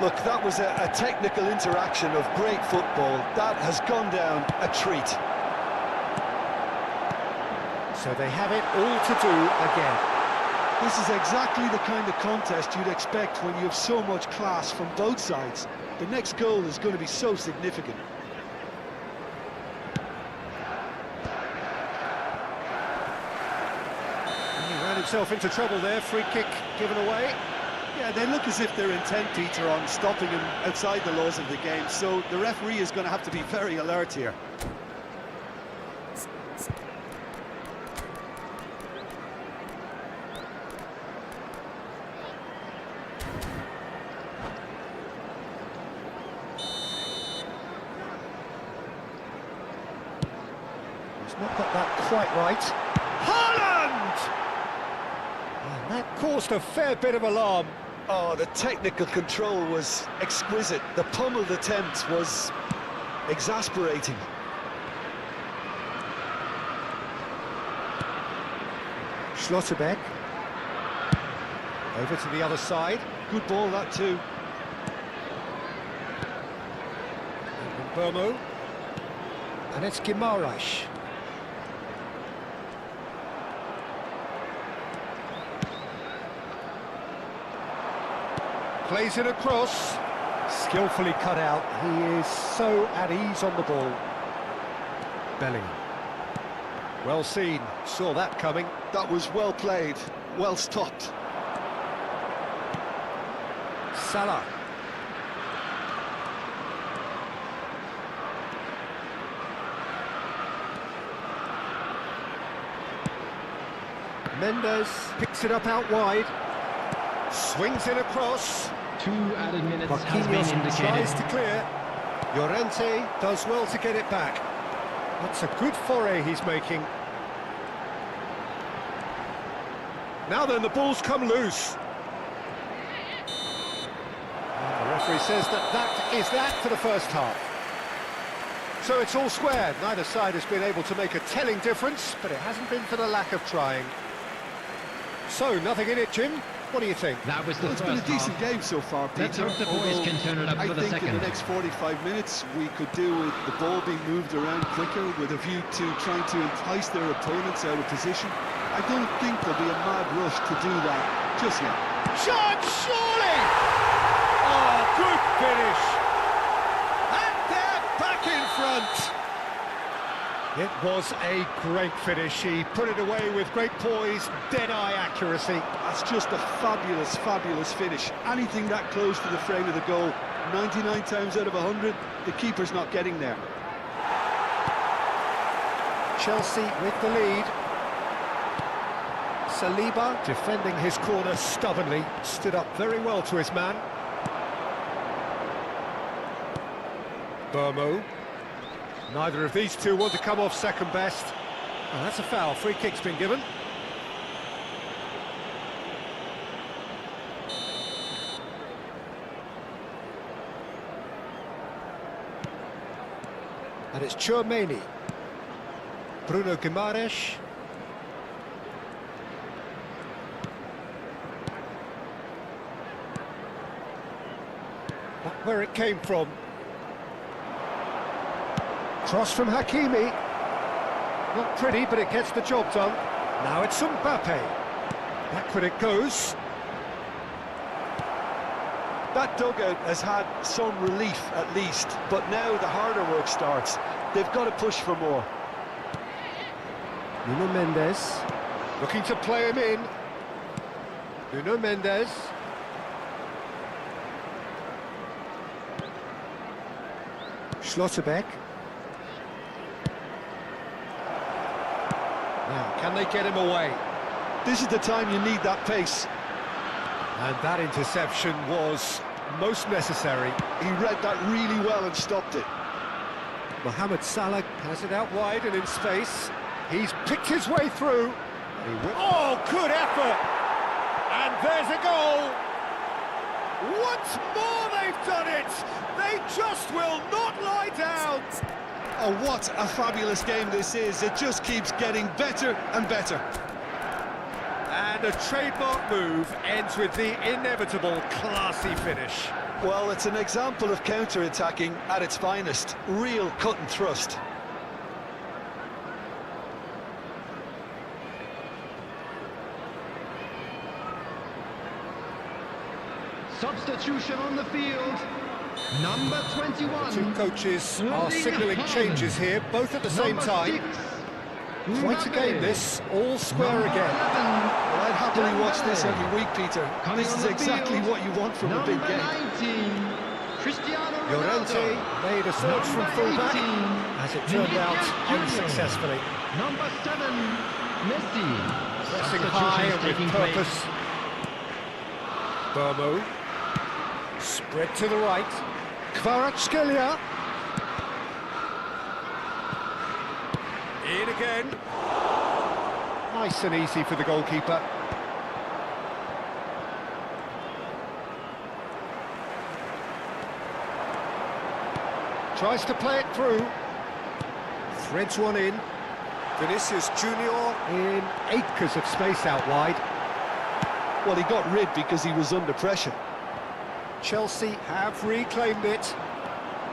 D: Look, that was a technical interaction of great football. That has gone down a treat.
A: So they have it all to do again.
B: This is exactly the kind of contest you'd expect when you have so much class from both sides. The next goal is going to be so significant.
A: himself into trouble there. Free kick given away.
B: Yeah, they look as if they're intent, Peter, on stopping him outside the laws of the game, so the referee is going to have to be very alert here.
A: He's not got that quite right. Haaland! And that caused a fair bit of alarm.
D: Oh, the technical control was exquisite. The pummeled attempt was exasperating.
A: Schlotterbeck. Over to the other side.
B: Good ball, that too.
A: Burmo. And it's Guimaraes. Plays it across. Skillfully cut out. He is so at ease on the ball. Bellingham. Well seen. Saw that coming.
B: That was well played, well stopped.
A: Salah. Mendes picks it up out wide. Swings it across.
C: 2 added minutes has been
A: Marquinhos tries
C: indicated.
A: to clear. Llorente does well to get it back. That's a good foray he's making. Now then, the ball's come loose. And the referee says that is that for the first half. So it's all square. Neither side has been able to make a telling difference, but it hasn't been for the lack of trying. So, nothing in it, Jim. What do you think?
C: That was the
B: Well, it's
C: first
B: been a decent
C: half.
B: game so far, Peter.
C: Let's hope the boys
B: although
C: can turn it up
B: I
C: for the
B: think in
C: second.
B: the next 45 minutes we could do with the ball being moved around quicker with a view to trying to entice their opponents out of position. I don't think there'll be a mad rush to do that just yet.
A: Shot, surely! Oh, good finish! And they're back in front! It was a great finish. He put it away with great poise, dead-eye accuracy.
B: That's just a fabulous, fabulous finish. Anything that close to the frame of the goal, 99 times out of 100, the keeper's not getting there.
A: Chelsea with the lead. Saliba defending his corner stubbornly, stood up very well to his man. Burmo. Neither of these two want to come off second best. Oh, that's a foul. Free kick's been given. And it's Tchouaméni. Bruno Guimaraes. Back where it came from. Cross from Hakimi. Not pretty, but it gets the job done. Now it's Mbappe. Backward it goes.
D: That dugout has had some relief at least, but now the harder work starts. They've got to push for more.
A: Nuno Mendes. Looking to play him in. Nuno Mendes. Schlotterbeck. Now, can they get him away?
B: This is the time you need that pace.
A: And that interception was most necessary.
B: He read that really well and stopped it.
A: Mohamed Salah has it out wide and in space. He's picked his way through. Oh, good effort! And there's a goal! Once more they've done it! They just will not lie down!
B: Oh, what a fabulous game this is. It just keeps getting better and better.
A: And a trademark move ends with the inevitable classy finish.
D: Well, it's an example of counter-attacking at its finest. Real cut and thrust.
C: Substitution on the field. Number 21.
A: Two coaches are signalling changes here, both at the same time. Quite a game this, all square again.
B: Well, I'd have happily watch this every week, Peter.
C: Coming
B: This
C: on
B: is
C: the
B: exactly
C: field,
B: what you want from a big
C: number
B: game.
C: 19, Cristiano
A: Llorente
C: Ronaldo.
A: made a search from
C: Number
A: fullback,
C: 18,
A: as it turned out
C: Vinicius Junior.
A: unsuccessfully.
C: Number 7, Messi.
A: Pressing high and with
C: Substitutions taking
A: purpose. Burmo. Spread to the right. Kvaratskhelia. In again. Nice and easy for the goalkeeper. Tries to play it through. Threads one in. Vinicius Junior in acres of space out wide.
B: Well, he got rid because he was under pressure.
A: Chelsea have reclaimed it.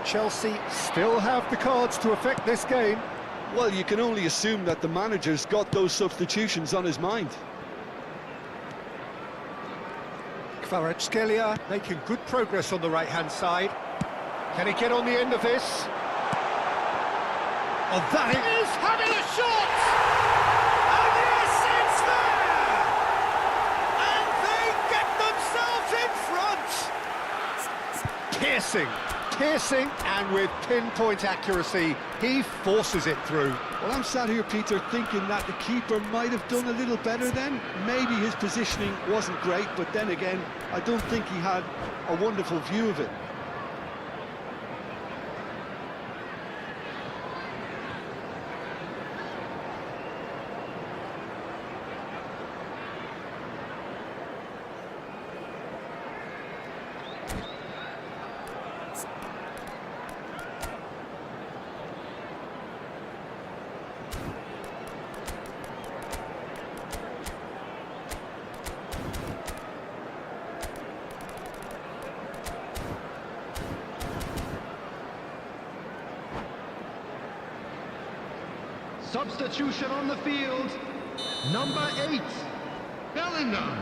A: Chelsea still have the cards to affect this game.
B: Well, you can only assume that the manager's got those substitutions on his mind.
A: Kvaratskhelia making good progress on the right-hand side. Can he get on the end of this? Oh, that is having a shot! And yes, it's there! And they get themselves in front! Piercing, and with pinpoint accuracy, he forces it through.
B: Well, I'm sat here, Peter, thinking that the keeper might have done a little better then. Maybe his positioning wasn't great, but then again, I don't think he had a wonderful view of it.
C: Substitution on the field. Number 8, Bellingham.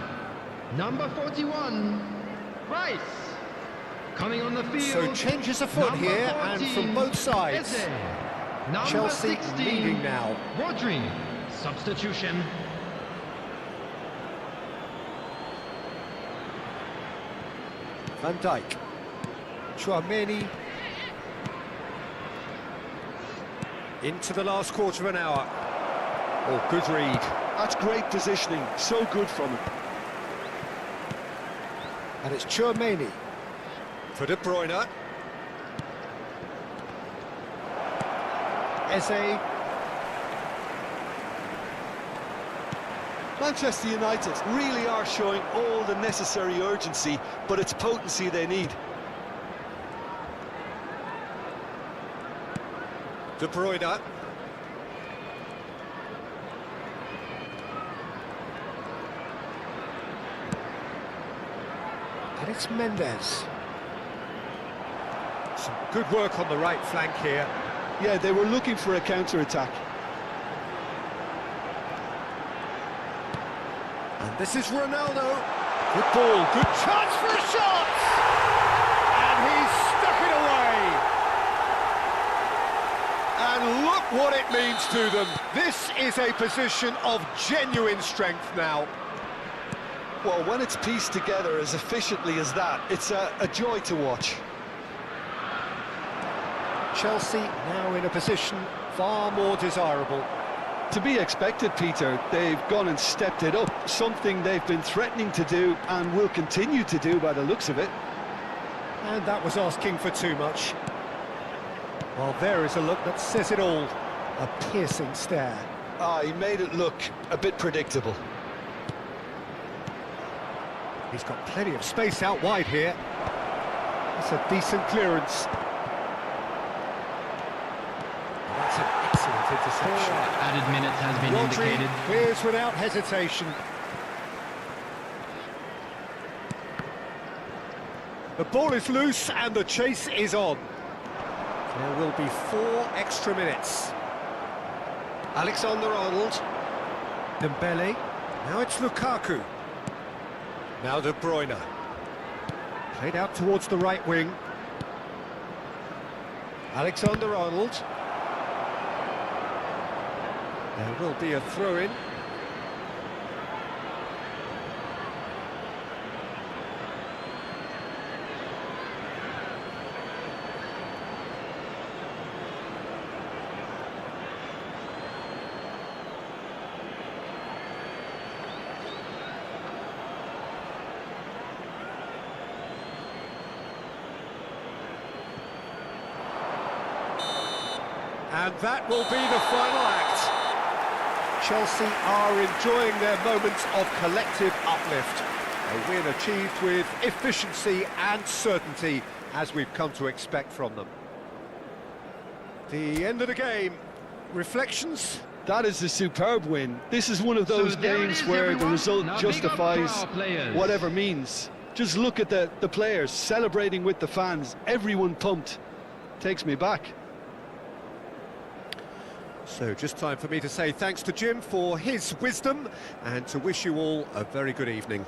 C: Number 41, Rice. Coming on the field.
A: So changes afoot
C: number
A: here,
C: 14,
A: and from both sides.
C: Eze. Number
A: Chelsea
C: 16,
A: leading now.
C: Rodri. Substitution.
A: Van Dijk. Tchouameni. Into the last quarter of an hour. Oh, good read.
B: That's great positioning, so good from him.
A: And it's Tchouameni. For De Bruyne. Eze.
B: Manchester United really are showing all the necessary urgency, but it's potency they need.
A: De Bruyne. And it's Mendes. Some good work on the right flank here.
B: Yeah, they were looking for a counter-attack.
A: And this is Ronaldo. Good ball, good chance for a shot! And he's stuck it away! And look what it means to them. This is a position of genuine strength now.
B: Well, when it's pieced together as efficiently as that, it's a joy to watch.
A: Chelsea now in a position far more desirable.
B: To be expected, Peter. They've gone and stepped it up, something they've been threatening to do and will continue to do by the looks of it.
A: And that was asking for too much. Well, there is a look that says it all. A piercing stare.
B: Ah, he made it look a bit predictable.
A: He's got plenty of space out wide here. That's a decent clearance. That's an excellent interception.
C: Added minutes has been
A: Rodri
C: indicated.
A: clears without hesitation. The ball is loose and the chase is on. There will be 4 extra minutes. Alexander-Arnold. Dembele. Now it's Lukaku. Now De Bruyne. Played out towards the right wing. Alexander-Arnold. There will be a throw-in. And that will be the final act. Chelsea are enjoying their moments of collective uplift. A win achieved with efficiency and certainty, as we've come to expect from them. The end of the game. Reflections?
B: That is a superb win. This is one of those games where the result justifies whatever means. Just look at the players celebrating with the fans. Everyone pumped. Takes me back.
A: So just time for me to say thanks to Jim for his wisdom and to wish you all a very good evening.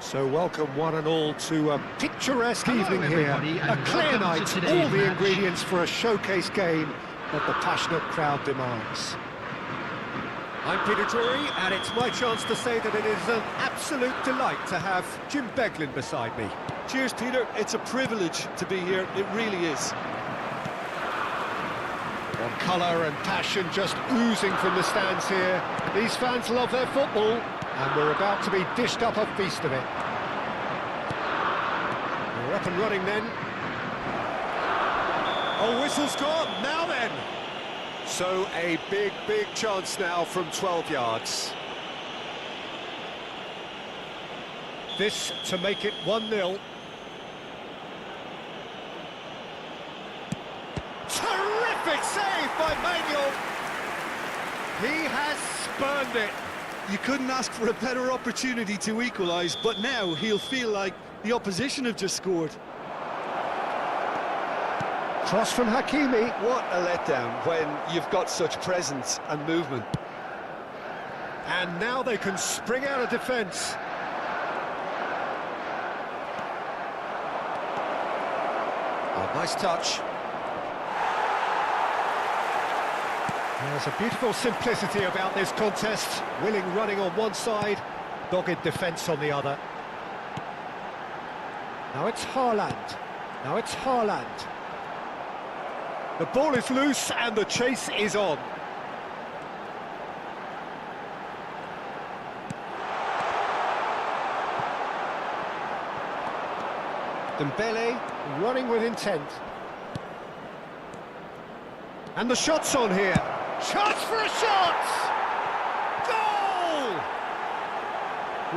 A: So welcome one and all to a picturesque evening here.
C: everybody,
A: A
C: and
A: clear
C: welcome
A: night,
C: to
A: all
C: today's
A: the
C: match.
A: ingredients for a showcase game that the passionate crowd demands. I'm Peter Drury, and it's my chance to say that it is an absolute delight to have Jim Beglin beside me.
B: Cheers, Peter. It's a privilege to be here. It really is.
A: Colour and passion just oozing from the stands here. These fans love their football, and we're about to be dished up a feast of it. We're up and running then. Oh, whistle's gone, now then! So a big chance now from 12 yards. This to make it 1-0. Terrific save by Manuel! He has spurned it.
B: You couldn't ask for a better opportunity to equalise, but now he'll feel like the opposition have just scored.
A: Cross from Hakimi.
D: What a letdown when you've got such presence and movement.
A: And now they can spring out of defence. Oh, nice touch. There's a beautiful simplicity about this contest. Willing running on one side, dogged defence on the other. Now it's Haaland. Now it's Haaland. The ball is loose and the chase is on. Dembele running with intent. And the shot's on here. Chance for a shot! Goal!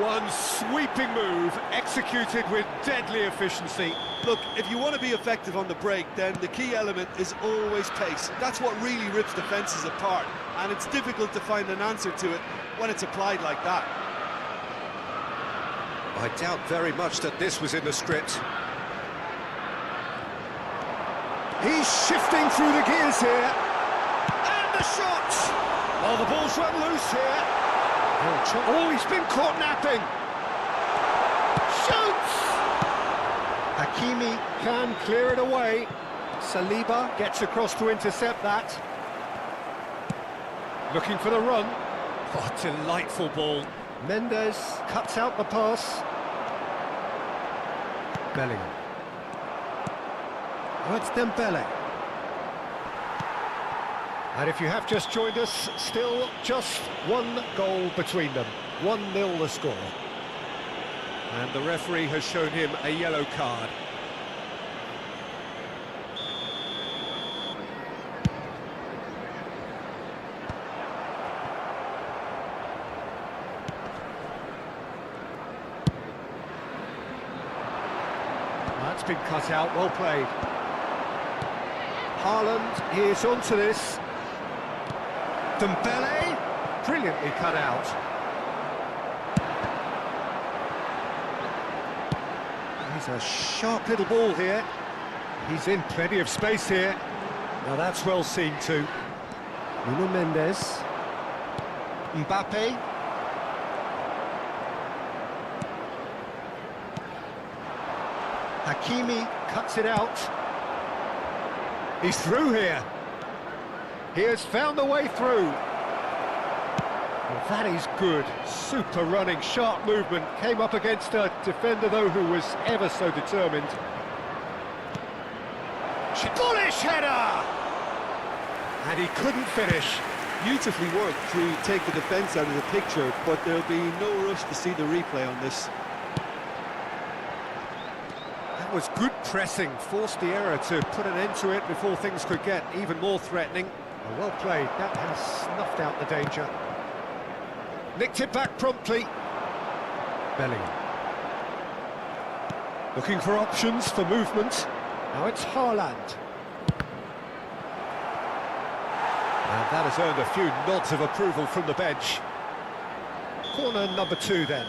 A: One sweeping move, executed with deadly efficiency.
B: Look, if you want to be effective on the break, then the key element is always pace. That's what really rips defences apart, and it's difficult to find an answer to it when it's applied like that.
A: I doubt very much that this was in the script. He's shifting through the gears here. And the shot! Oh, the ball's run loose here. Oh, he's been caught napping. Shoots! Hakimi can clear it away. Saliba gets across to intercept that. Looking for the run. Oh, delightful ball. Mendes cuts out the pass. Bellingham. Oh, it's Dembele. And if you have just joined us, still just one goal between them. 1-0 the score. And the referee has shown him a yellow card. That's been cut out, well played. Haaland is onto this. Dembele, brilliantly cut out. He's a sharp little ball here. He's in plenty of space here. Now that's well seen too. Nuno Mendes. Mbappe. Hakimi cuts it out. He's through here. He has found a way through. Well, that is good. Super running, sharp movement. Came up against a defender, though, who was ever so determined. Bullish header! And he couldn't finish.
B: Beautifully worked to take the defence out of the picture, but there'll be no rush to see the replay on this.
A: That was good pressing, forced the error to put an end to it before things could get even more threatening. Well played, that has snuffed out the danger. Nicked it back promptly. Bellingham. Looking for options for movement. Now it's Haaland. And that has earned a few nods of approval from the bench. Corner number 2 then.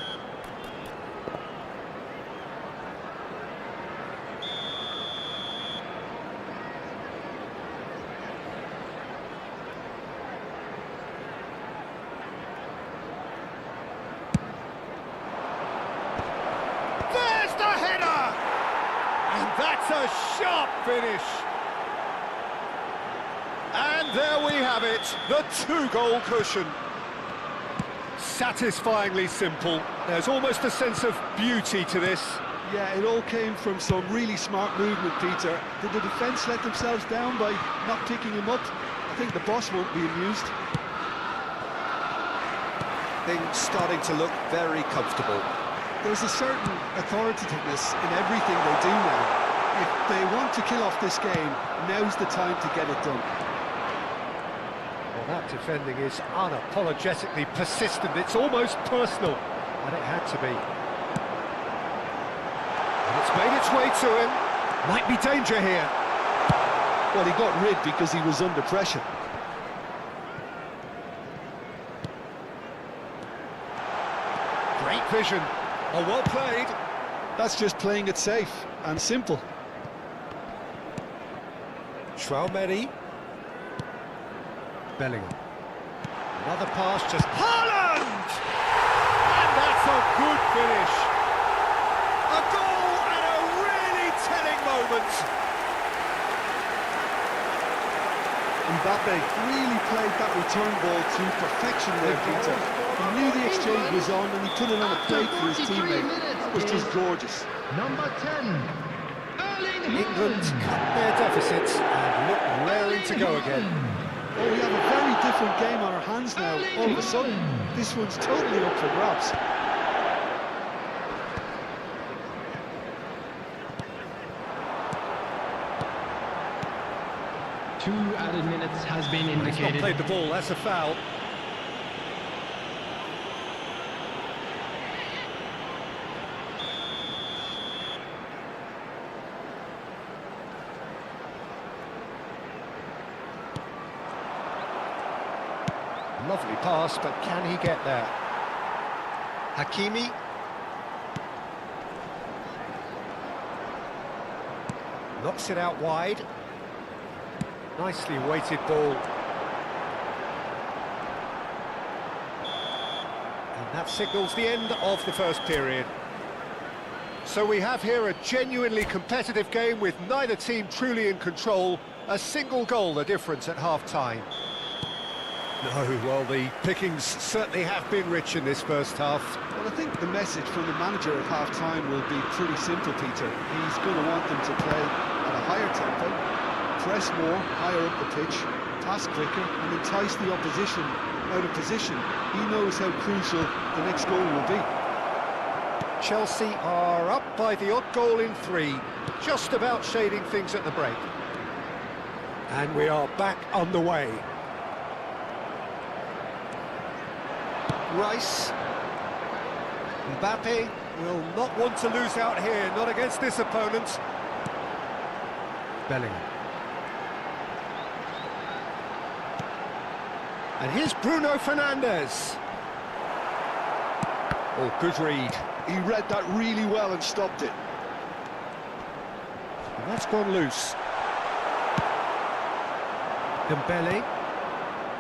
A: That's a sharp finish. And there we have it, the 2-goal cushion. Satisfyingly simple. There's almost a sense of beauty to this.
B: Yeah, it all came from some really smart movement, Peter. Did the defence let themselves down by not picking him up? I think the boss won't be amused.
A: Things starting to look very comfortable.
B: There's a certain authoritativeness in everything they do now. If they want to kill off this game, now's the time to get it done.
A: Well, that defending is unapologetically persistent. It's almost personal, and it had to be. And it's made its way to him. Might be danger here.
B: Well, he got rid because he was under pressure.
A: Great vision. Oh, well played.
B: That's just playing it safe and simple.
A: Traoré. Bellingham. Another pass, just Haaland! And that's a good finish. A goal and a really telling moment.
B: Mbappe really played that return ball to perfection there, Peter. He knew the exchange was on and he put it on a plate for his teammate. It was just gorgeous.
C: Number 10.
A: England cut their deficits and look raring to go again.
B: Oh, we have a very different game on our hands now. All of a sudden, this one's totally up for grabs.
C: Two added minutes has been
A: He's not
C: indicated.
A: played the ball, that's a foul. Lovely pass, but can he get there? Hakimi. Knocks it out wide. Nicely weighted ball. And that signals the end of the first period. So we have here a genuinely competitive game with neither team truly in control. A single goal the difference at half-time. No, well, the pickings certainly have been rich in this first half.
B: Well, I think the message from the manager at half-time will be pretty simple, Peter. He's going to want them to play at a higher tempo, press more, higher up the pitch, task quicker and entice the opposition out of position. He knows how crucial the next goal will be.
A: Chelsea are up by the odd goal in 3, just about shading things at the break. And we are back underway. Rice. Mbappe will not want to lose out here, not against this opponent. Bellingham. And here's Bruno Fernandes. Oh, good read.
B: He read that really well and stopped it.
A: And that's gone loose. Dembele.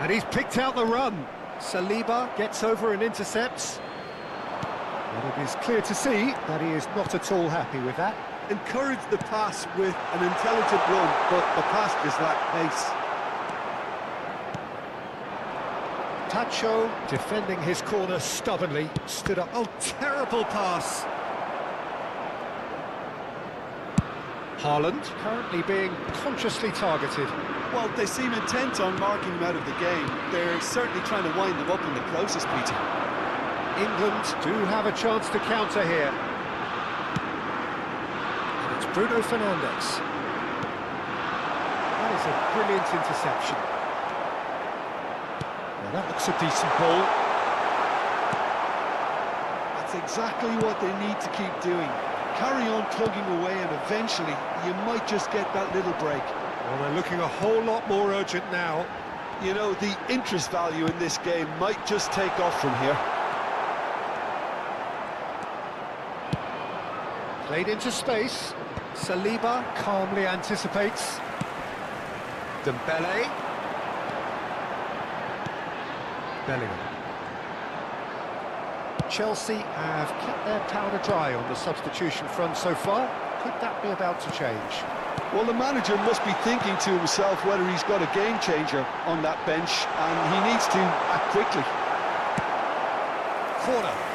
A: And he's picked out the run. Saliba gets over and intercepts. But it is clear to see that he is not at all happy with that.
B: Encouraged the pass with an intelligent run, but the pass just lacked pace.
A: Tacho defending his corner stubbornly, stood up. Oh, terrible pass. Haaland currently being consciously targeted.
B: Well, they seem intent on marking him out of the game. They're certainly trying to wind him up in the process, Peter.
A: England do have a chance to counter here. And it's Bruno Fernandes. That is a brilliant interception. Well, that looks a decent ball.
B: That's exactly what they need to keep doing. Carry on plugging away and eventually you might just get that little break.
A: Well, they're looking a whole lot more urgent now.
B: You know, the interest value in this game might just take off from here.
A: Played into space. Saliba calmly anticipates. Dembele. Bellingham. Chelsea have kept their powder dry on the substitution front so far. Could that be about to change?
B: Well, the manager must be thinking to himself whether he's got a game changer on that bench, and he needs to act quickly.
A: Corner.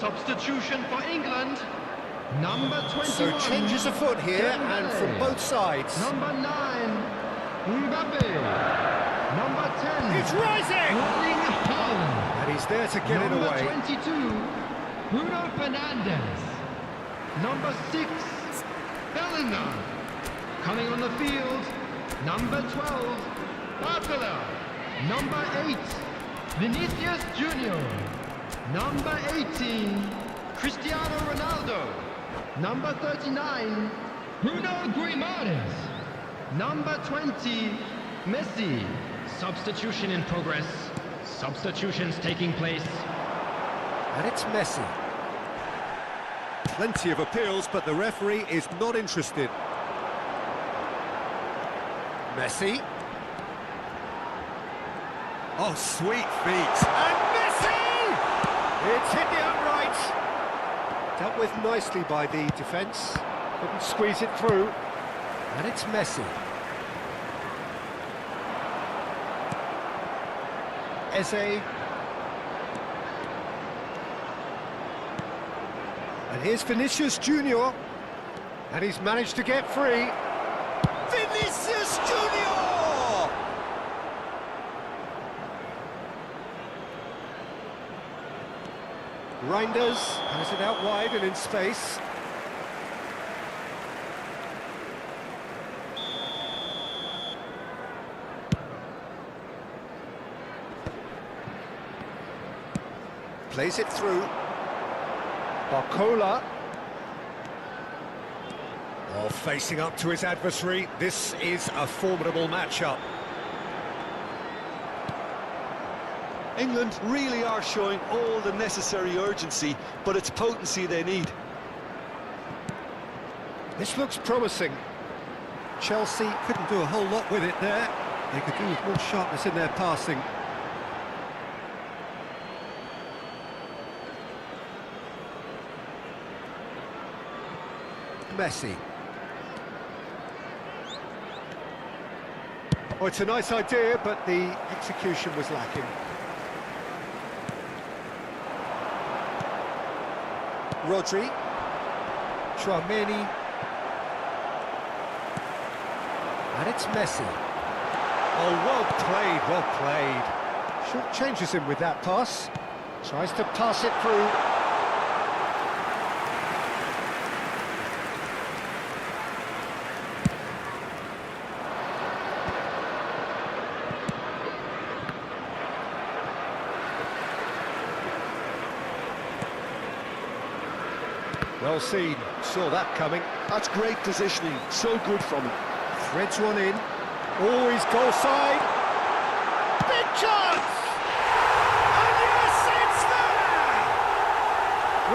C: Substitution for England, number 21.
A: So changes afoot here, and from both sides.
C: Number 9, Mbappe. Number 10.
A: It's rising!
C: Erling Haaland.
A: And he's there to get it away.
C: Number 22, Bruno Fernandes. Number 6, Bellingham. Coming on the field, number 12, Barcola. Number 8, Vinicius Junior. Number 18, Cristiano Ronaldo. Number 39, Bruno Grimaldes. Number 20, Messi. Substitution in progress. Substitutions taking place.
A: And it's Messi. Plenty of appeals, but the referee is not interested. Messi. Oh, sweet feet. And Messi! It's hit the upright. Dealt with nicely by the defence. Couldn't squeeze it through. And it's Messi. Eze. And here's Vinicius Junior. And he's managed to get free. Vinicius Junior! Reinders has it out wide and in space. Plays it through. Barcola. Oh, facing up to his adversary. This is a formidable matchup.
B: England really are showing all the necessary urgency, but it's potency they need.
A: This looks promising. Chelsea couldn't do a whole lot with it there. They could do with more sharpness in their passing. Messi. Oh, it's a nice idea, but the execution was lacking. Rodri. Chouameni. And it's Messi. Oh, well played, well played. Short changes him with that pass. Tries to pass it through. Well seen, saw that coming.
B: That's great positioning, so good from him.
A: Threads one in. Oh, he's goal side. Big chance! And yes, it's there!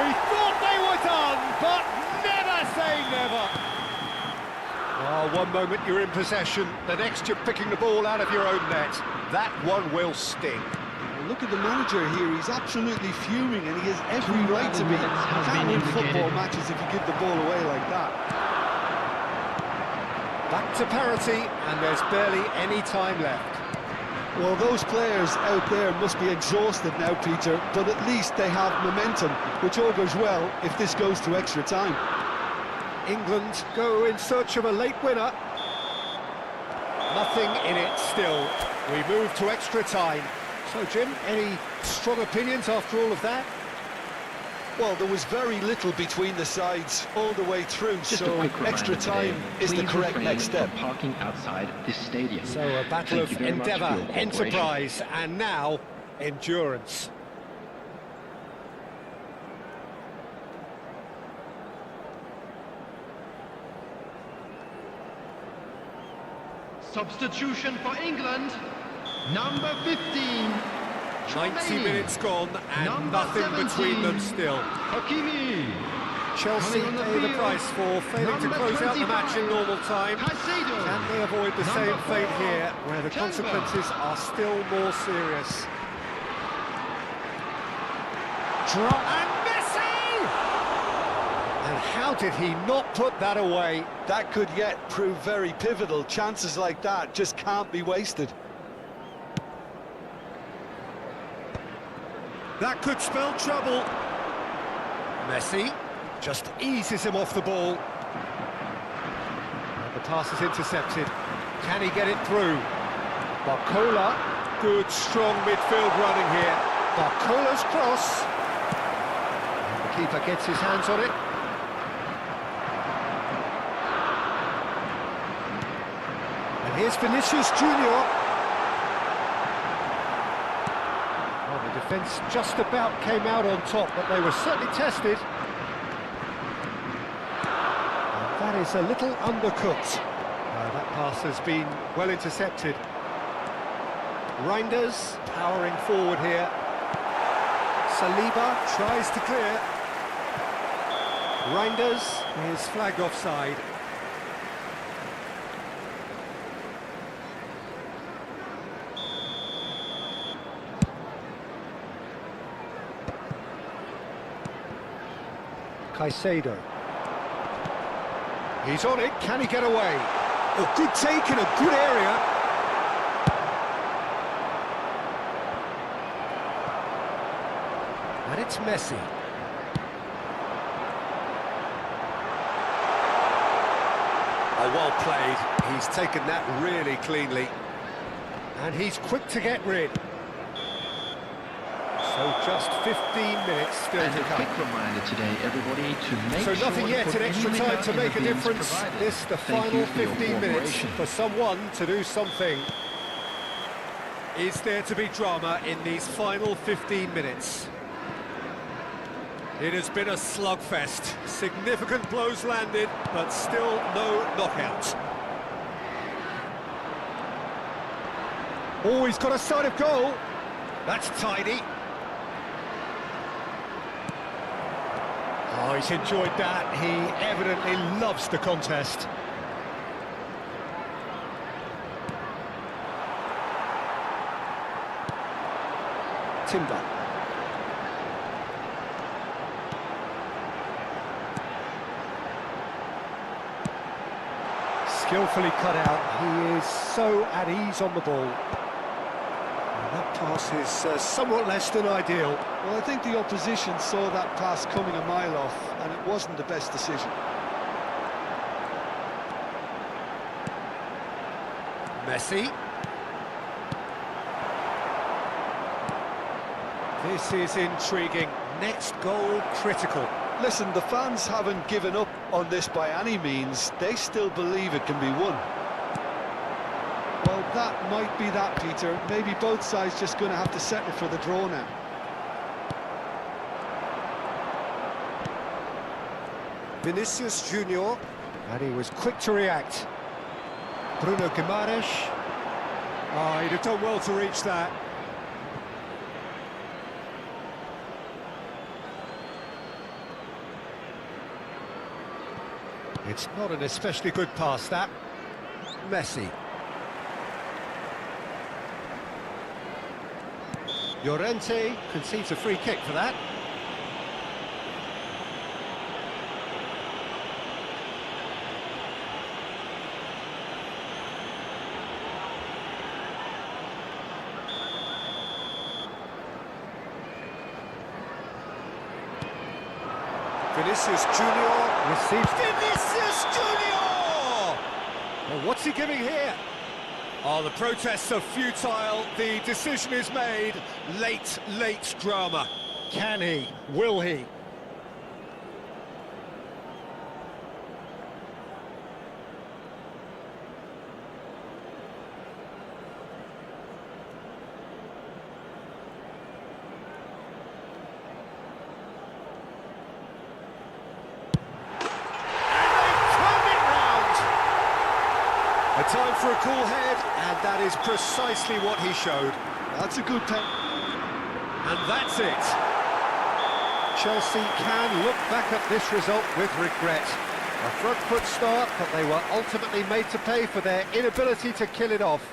A: We thought they were done, but never say never. Oh, one moment you're in possession, the next you're picking the ball out of your own net. That one will sting.
B: Look at the manager here, he's absolutely fuming and he has every right to be. You can't win football matches if you give the ball away like that.
A: Back to parity, and there's barely any time left.
B: Well, those players out there must be exhausted now, Peter, but at least they have momentum, which all goes well if this goes to extra time.
A: England go in search of a late winner. Nothing in it still. We move to extra time. So, Jim, any strong opinions after all of that?
B: Well, there was very little between the sides all the way through,
C: Just
B: so extra time is the correct next step.
C: Parking outside this stadium.
A: So a battle of endeavour, enterprise, and now endurance.
C: Substitution for England. Number 15.
A: 90 minutes gone and
C: Number
A: nothing
C: 17,
A: between them still.
C: Hakimi.
A: Chelsea
C: Coming on the
A: pay the
C: field.
A: price for failing to
C: Number
A: close out the
C: 25,
A: match in normal time.
C: Caicedo.
A: Can they avoid the
C: Number
A: same fate
C: 4,
A: here, where the
C: Timber.
A: consequences are still more serious? Drop and Messi! And how did he not put that away?
B: That could yet prove very pivotal. Chances like that just can't be wasted.
A: That could spell trouble. Messi just eases him off the ball. And the pass is intercepted. Can he get it through? Barcola, good strong midfield running here. Barcola's cross. And the keeper gets his hands on it. And here's Vinicius Junior. The defence just about came out on top, but they were certainly tested. And that is a little undercooked. That pass has been well intercepted. Reinders powering forward here. Saliba tries to clear. Reinders is flagged offside. Caicedo. He's on it, can he get away? Oh, good take in a good area. And it's Messi. Oh, well played. He's taken that really cleanly. And he's quick to get rid. So just 15 minutes still
C: And
A: to
C: a
A: come.
C: quick reminder today, everybody, to make
A: So
C: sure
A: nothing yet
C: put
A: in extra
C: any
A: time
C: liquor
A: to
C: in the
A: make a
C: bins
A: difference.
C: provided.
A: This, the
C: Thank
A: final
C: you for your
A: 15 minutes
C: cooperation.
A: for someone to do something. Is there to be drama in these final 15 minutes? It has been a slugfest. Significant blows landed, but still no knockout. Oh, he's got a sight of goal. That's tidy. Oh, he's enjoyed that. He evidently loves the contest. Timber. Skillfully cut out. He is so at ease on the ball. And that pass is somewhat less than ideal.
B: Well, I think the opposition saw that pass coming a mile off, and it wasn't the best decision.
A: Messi. This is intriguing. Next goal critical.
B: Listen, the fans haven't given up on this by any means. They still believe it can be won. Well, that might be that, Peter. Maybe both sides just going to have to settle for the draw now.
A: Vinicius Junior, and he was quick to react. Bruno Guimaraes. Oh, he'd have done well to reach that. It's not an especially good pass, that. Messi. Llorente concedes a free kick for that. Vinicius Junior receives. Vinicius Junior! Well, what's he giving here? Oh, the protests are futile. The decision is made. Late drama. Can he? Will he? A time for a cool head, and that is precisely what he showed.
B: That's a good time.
A: And that's it. Chelsea can look back at this result with regret. A front foot start, but they were ultimately made to pay for their inability to kill it off.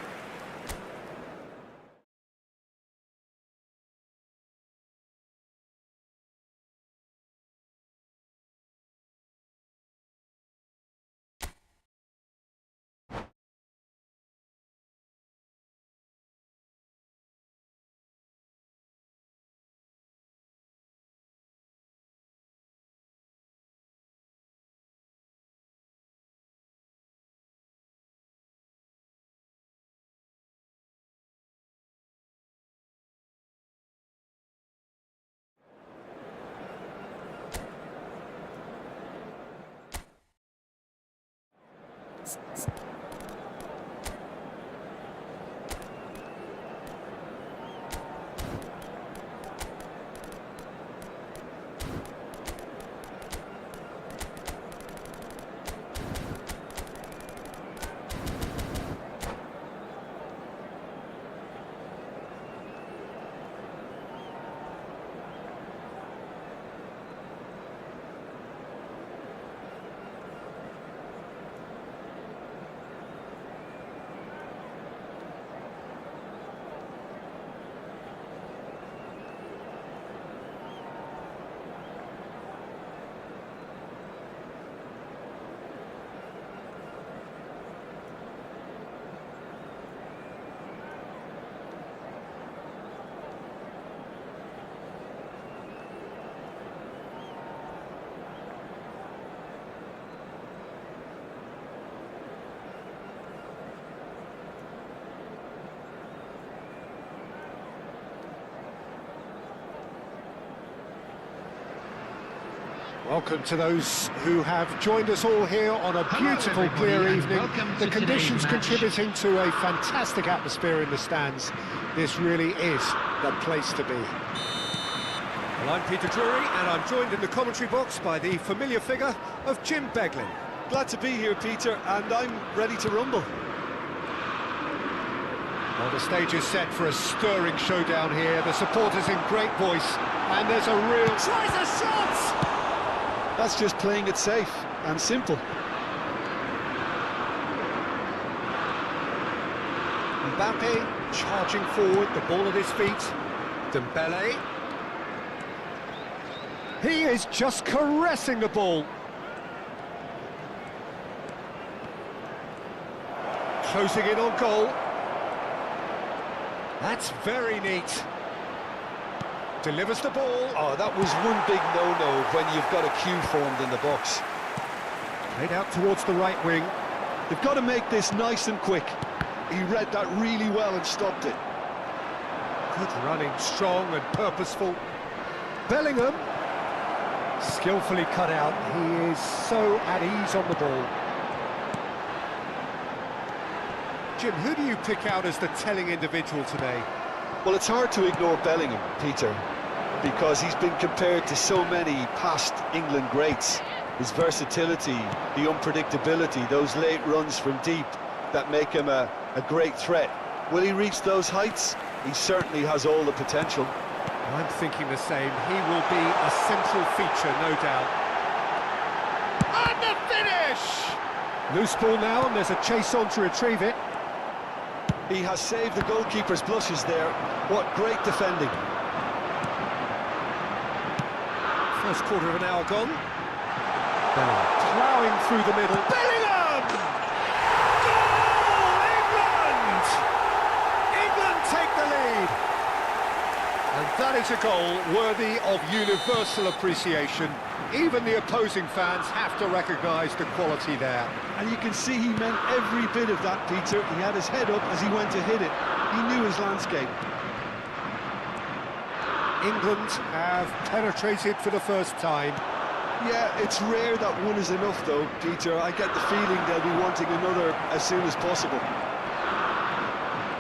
A: Welcome to those who have joined us all here on a beautiful, clear evening. The conditions contributing to a fantastic atmosphere in the stands. This really is the place to be. Well, I'm Peter Drury, and I'm joined in the commentary box by the familiar figure of Jim Beglin.
B: Glad to be here, Peter, and I'm ready to rumble.
A: Well, the stage is set for a stirring showdown here. The supporters in great voice, and there's a real... Tries a shot!
B: That's just playing it safe and simple.
A: Mbappe charging forward, the ball at his feet. Dembele. He is just caressing the ball. Closing in on goal. That's very neat. Delivers the ball.
D: Oh, that was one big no-no when you've got a queue formed in the box.
A: Played out towards the right wing.
B: They've got to make this nice and quick. He read that really well and stopped it.
A: Good running, strong and purposeful. Bellingham, skillfully cut out. He is so at ease on the ball. Jim, who do you pick out as the telling individual today?
B: Well, it's hard to ignore Bellingham, Peter, because he's been compared to so many past England greats. His versatility, the unpredictability, those late runs from deep that make him a great threat. Will he reach those heights? He certainly has all the potential.
A: I'm thinking the same. He will be a central feature, no doubt. And the finish! Loose ball now, and there's a chase on to retrieve it.
B: He has saved the goalkeeper's blushes there. What great defending.
A: First quarter of an hour gone. Bellingham ploughing through the middle. Bellingham! Goal! England! England take the lead. And that is a goal worthy of universal appreciation. Even the opposing fans have to recognise the quality there.
B: And you can see he meant every bit of that, Peter. He had his head up as he went to hit it. He knew his landscape.
A: England have penetrated for the first time.
B: Yeah, it's rare that one is enough, though, Peter. I get the feeling they'll be wanting another as soon as possible.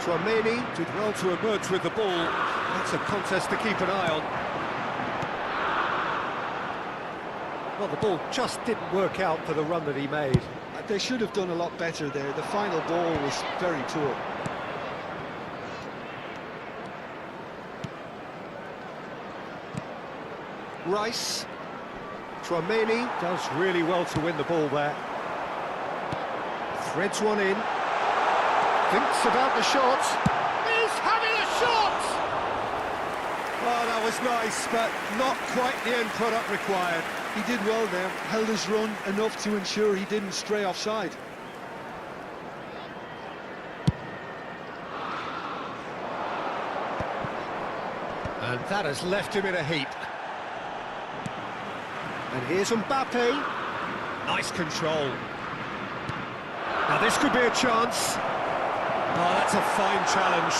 A: Tuyen did well to emerge with the ball. That's a contest to keep an eye on. Well, the ball just didn't work out for the run that he made.
B: They should have done a lot better there. The final ball was very poor.
A: Rice. Tuyen does really well to win the ball there. Threads one in. Thinks about the shot. He's having a shot! Oh, that was nice, but not quite the end product required.
B: He did well there, held his run enough to ensure he didn't stray offside.
A: And that has left him in a heap. And here's Mbappe. Nice control. Now this could be a chance. Oh, that's a fine challenge.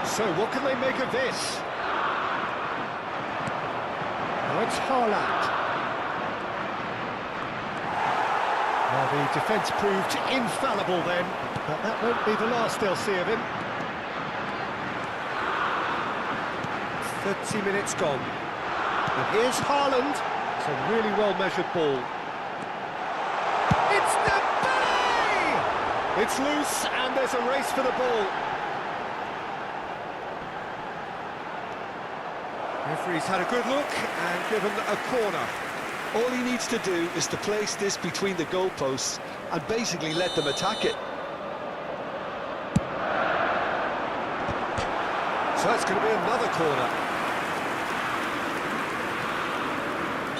A: So what can they make of this? Now it's Haaland. Well, the defence proved infallible then, but that won't be the last they'll see of him. 30 minutes gone. And here's Haaland. It's a really well-measured ball. It's Dembele! It's loose, and there's a race for the ball. Referee's had a good look and given a corner.
B: All he needs to do is to place this between the goalposts and basically let them attack it.
A: So it's going to be another corner.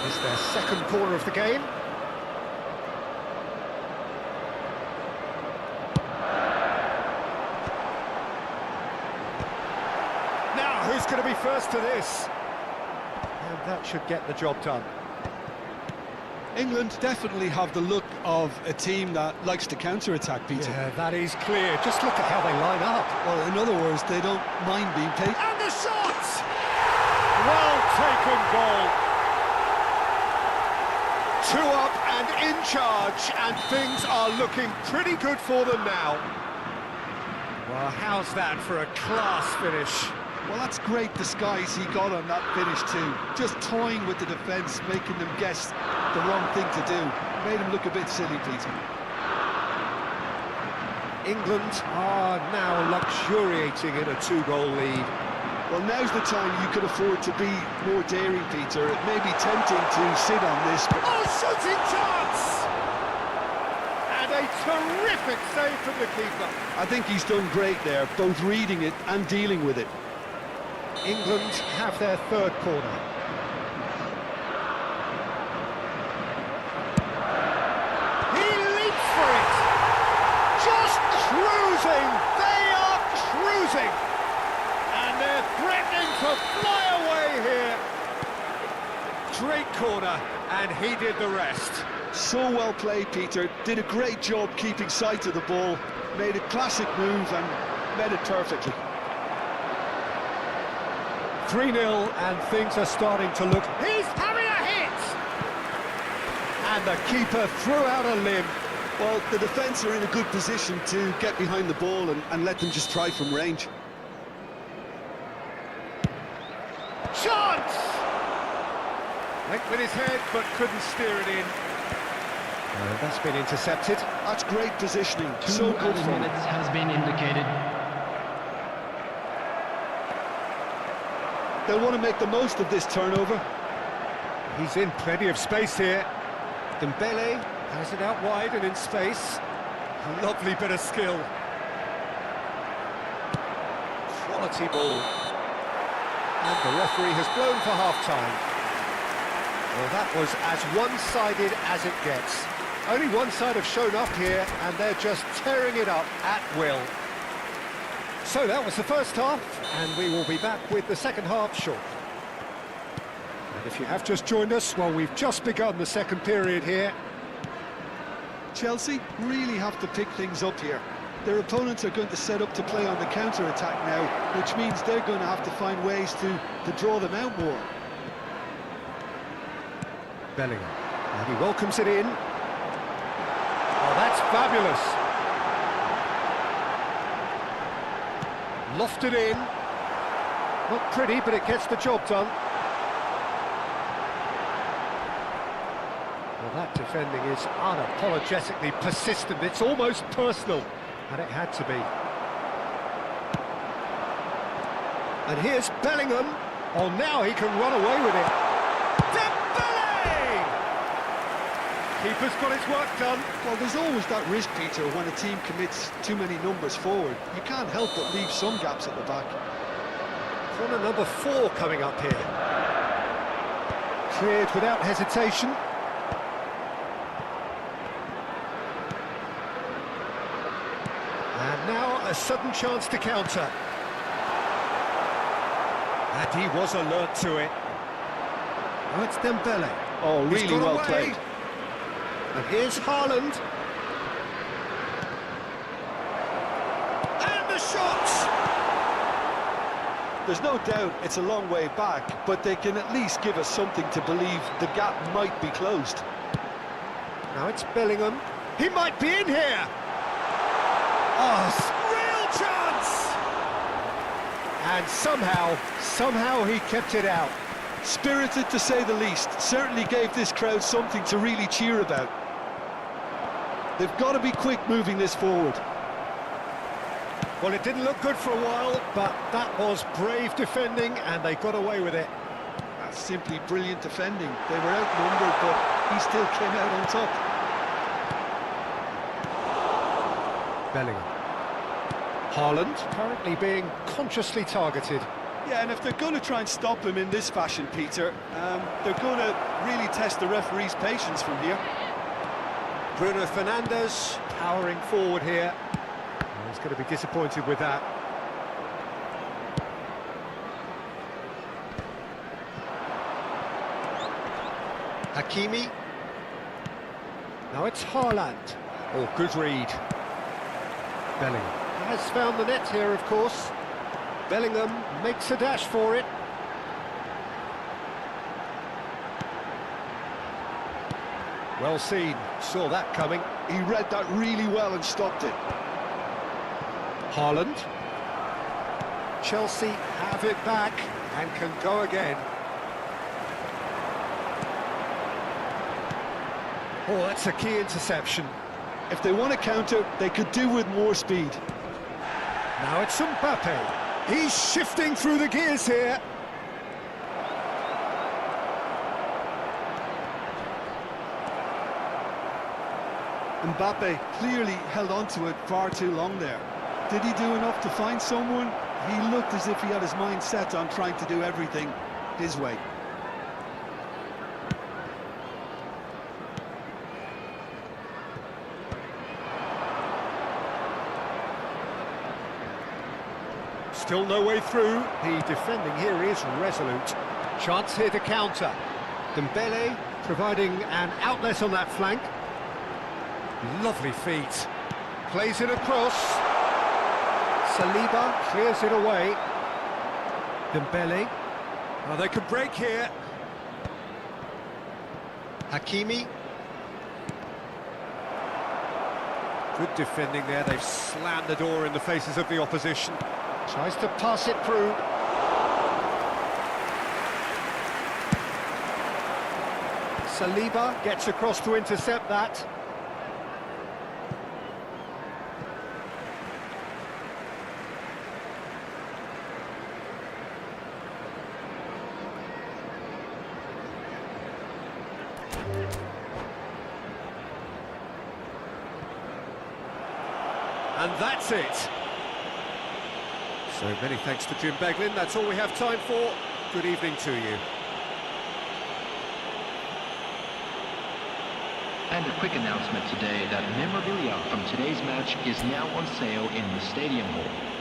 A: It's their second corner of the game. Now, who's going to be first to this? And that should get the job done.
B: England definitely have the look of a team that likes to counter-attack, Peter.
A: Yeah, that is clear. Just look at how they line up.
B: Well, in other words, they don't mind being paid.
A: And the shot! Well taken goal. 2 up and in charge, and things are looking pretty good for them now. Well, how's that for a class finish?
B: Well, that's great disguise he got on that finish too. Just toying with the defence, making them guess the wrong thing to do. Made him look a bit silly, Peter.
A: England are now luxuriating in a 2-goal lead.
B: Well, now's the time you could afford to be more daring, Peter. It may be tempting to sit on this, but...
A: Oh, shooting chance! And a terrific save from the keeper.
B: I think he's done great there, both reading it and dealing with it.
A: England have their third corner. He leaps for it! Just cruising! They are cruising! And they're threatening to fly away here. Great corner, and he did the rest.
B: So well played, Peter. Did a great job keeping sight of the ball. Made a classic move and met it perfectly.
A: 3-0, and things are starting to look... He's having a hit! And the keeper threw out a limb.
B: Well, the defence are in a good position to get behind the ball and let them just try from range.
A: Chance! Went with his head, but couldn't steer it in. That's been intercepted.
B: That's great positioning. So
C: Two
B: good
C: added
B: for him.
C: minutes has been indicated.
B: They'll want to make the most of this turnover.
A: He's in plenty of space here. Dembele has it out wide and in space. Lovely bit of skill. Quality ball. And the referee has blown for half-time. Well, that was as one-sided as it gets. Only one side have shown up here, and they're just tearing it up at will. So that was the first half, and we will be back with the second half shortly. And if you have just joined us, well, we've just begun the second period here.
B: Chelsea really have to pick things up here. Their opponents are going to set up to play on the counter-attack now, which means they're going to have to find ways to draw them out more.
A: Bellingham, and he welcomes it in. Oh, that's fabulous. Lofted in. Not pretty, but it gets the job done. Well, that defending is unapologetically persistent. It's almost personal, and it had to be. And here's Bellingham. Oh, now he can run away with it. Keeper's got his work done.
B: Well, there's always that risk, Peter, when a team commits too many numbers forward. You can't help but leave some gaps at the back.
A: Corner number 4 coming up here. Cleared without hesitation. And now a sudden chance to counter. And he was alert to it. Oh, it's Dembele.
B: Oh, really well played.
A: And here's Haaland. And the shot!
B: There's no doubt it's a long way back, but they can at least give us something to believe the gap might be closed.
A: Now it's Bellingham. He might be in here! Oh, real chance! And somehow he kept it out.
B: Spirited, to say the least. Certainly gave this crowd something to really cheer about. They've got to be quick moving this forward.
A: Well, it didn't look good for a while, but that was brave defending, and they got away with it.
B: That's simply brilliant defending. They were outnumbered, but he still came out on top.
A: Bellingham. Haaland currently being consciously targeted.
B: Yeah, and if they're going to try and stop him in this fashion, Peter, they're going to really test the referee's patience from here.
A: Bruno Fernandes powering forward here. Oh, he's going to be disappointed with that. Hakimi. Now it's Haaland. Oh, good read. Bellingham has found the net here, of course. Bellingham makes a dash for it. Well seen, saw that coming.
B: He read that really well and stopped it.
A: Haaland. Chelsea have it back and can go again. Oh, that's a key interception.
B: If they want to counter, they could do with more speed.
A: Now it's Mbappe. He's shifting through the gears here.
B: Mbappe clearly held on to it far too long there. Did he do enough to find someone? He looked as if he had his mind set on trying to do everything his way.
A: Still no way through. The defending here is resolute. Chance here to counter. Dembele providing an outlet on that flank. Lovely feet. Plays it across. Saliba clears it away. Dembele. Oh, they could break here. Hakimi. Good defending there. They've slammed the door in the faces of the opposition. Tries to pass it through. Saliba gets across to intercept that. And that's it. So many thanks to Jim Beglin. That's all we have time for. Good evening to you.
C: And a quick announcement today that memorabilia from today's match is now on sale in the Stadium Hall.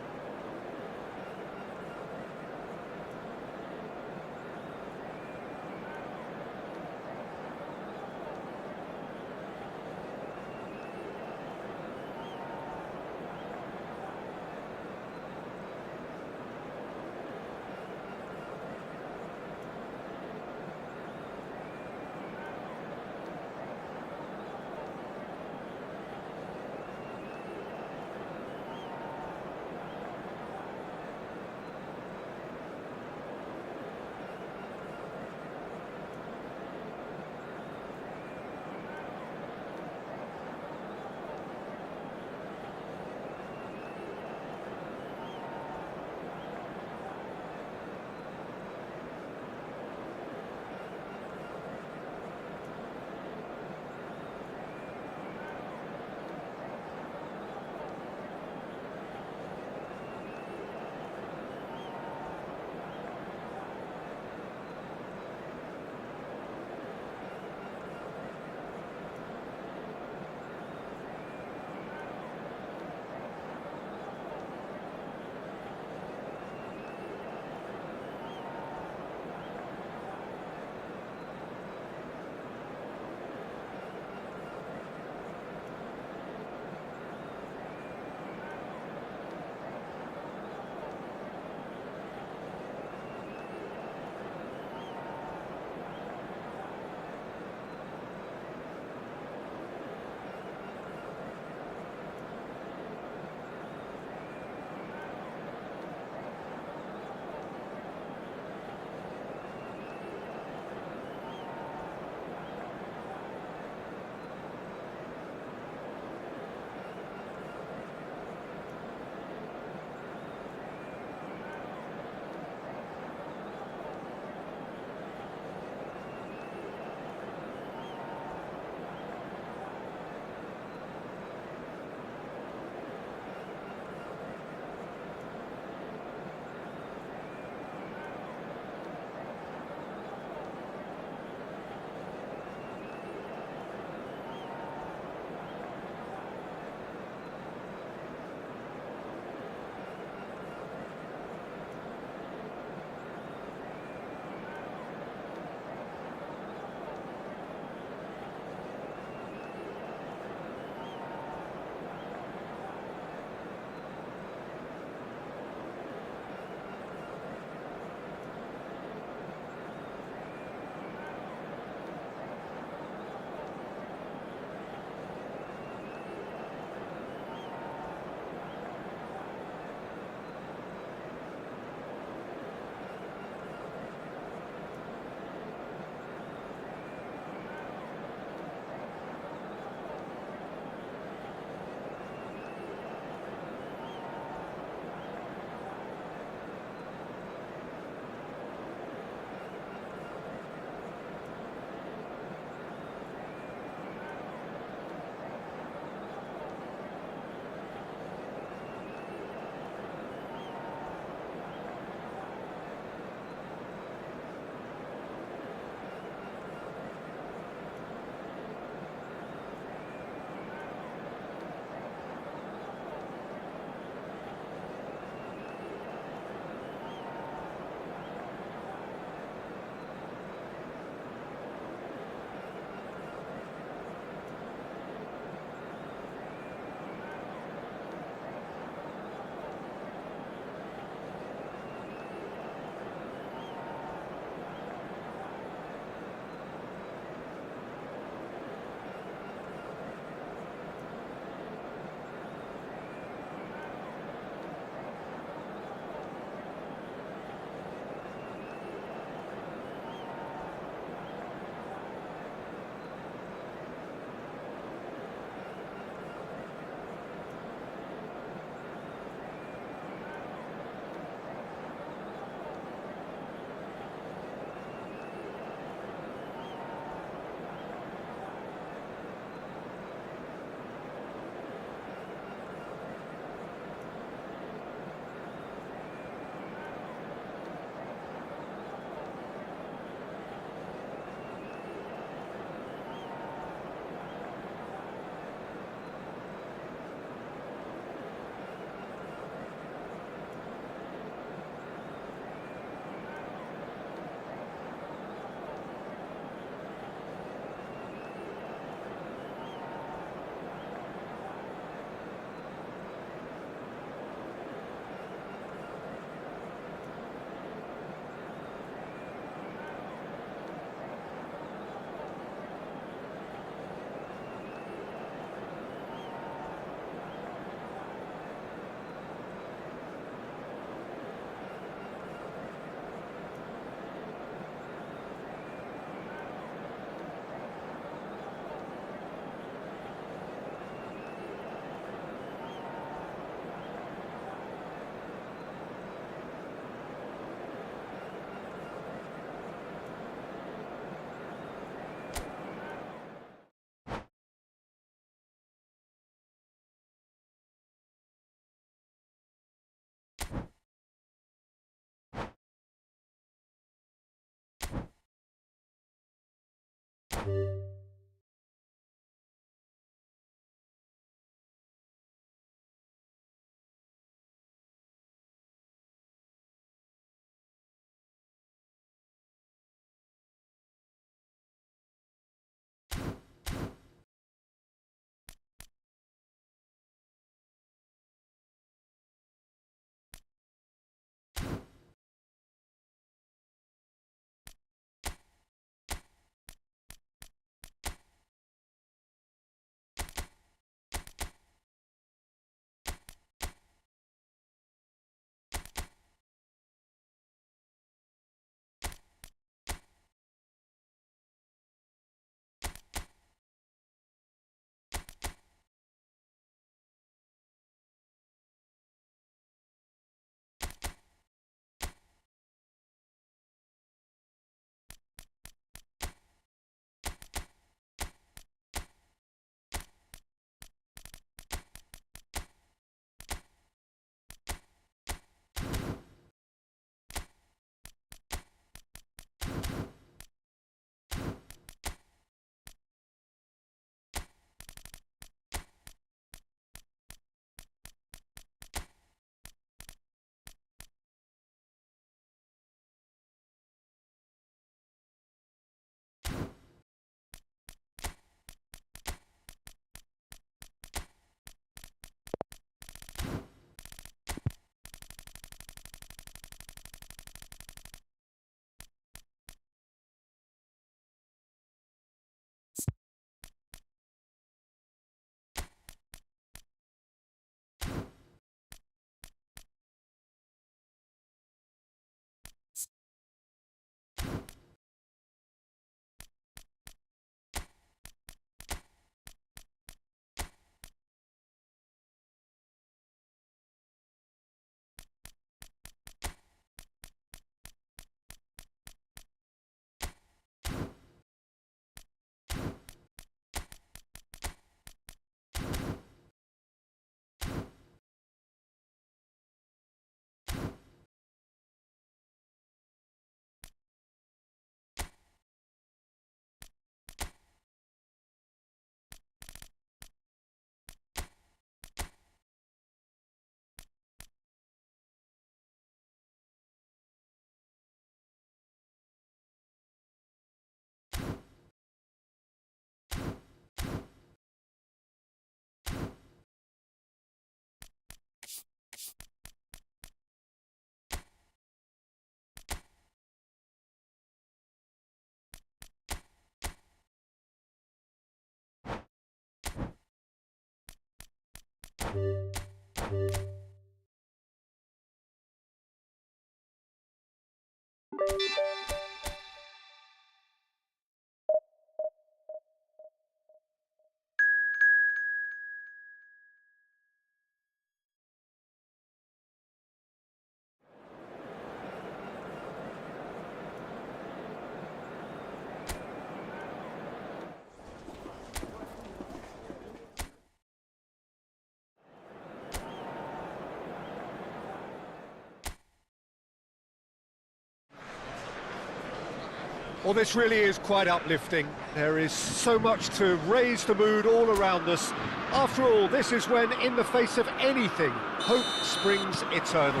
A: Well, this really is quite uplifting. There is so much to raise the mood all around us. After all, this is when, in the face of anything, hope springs eternal,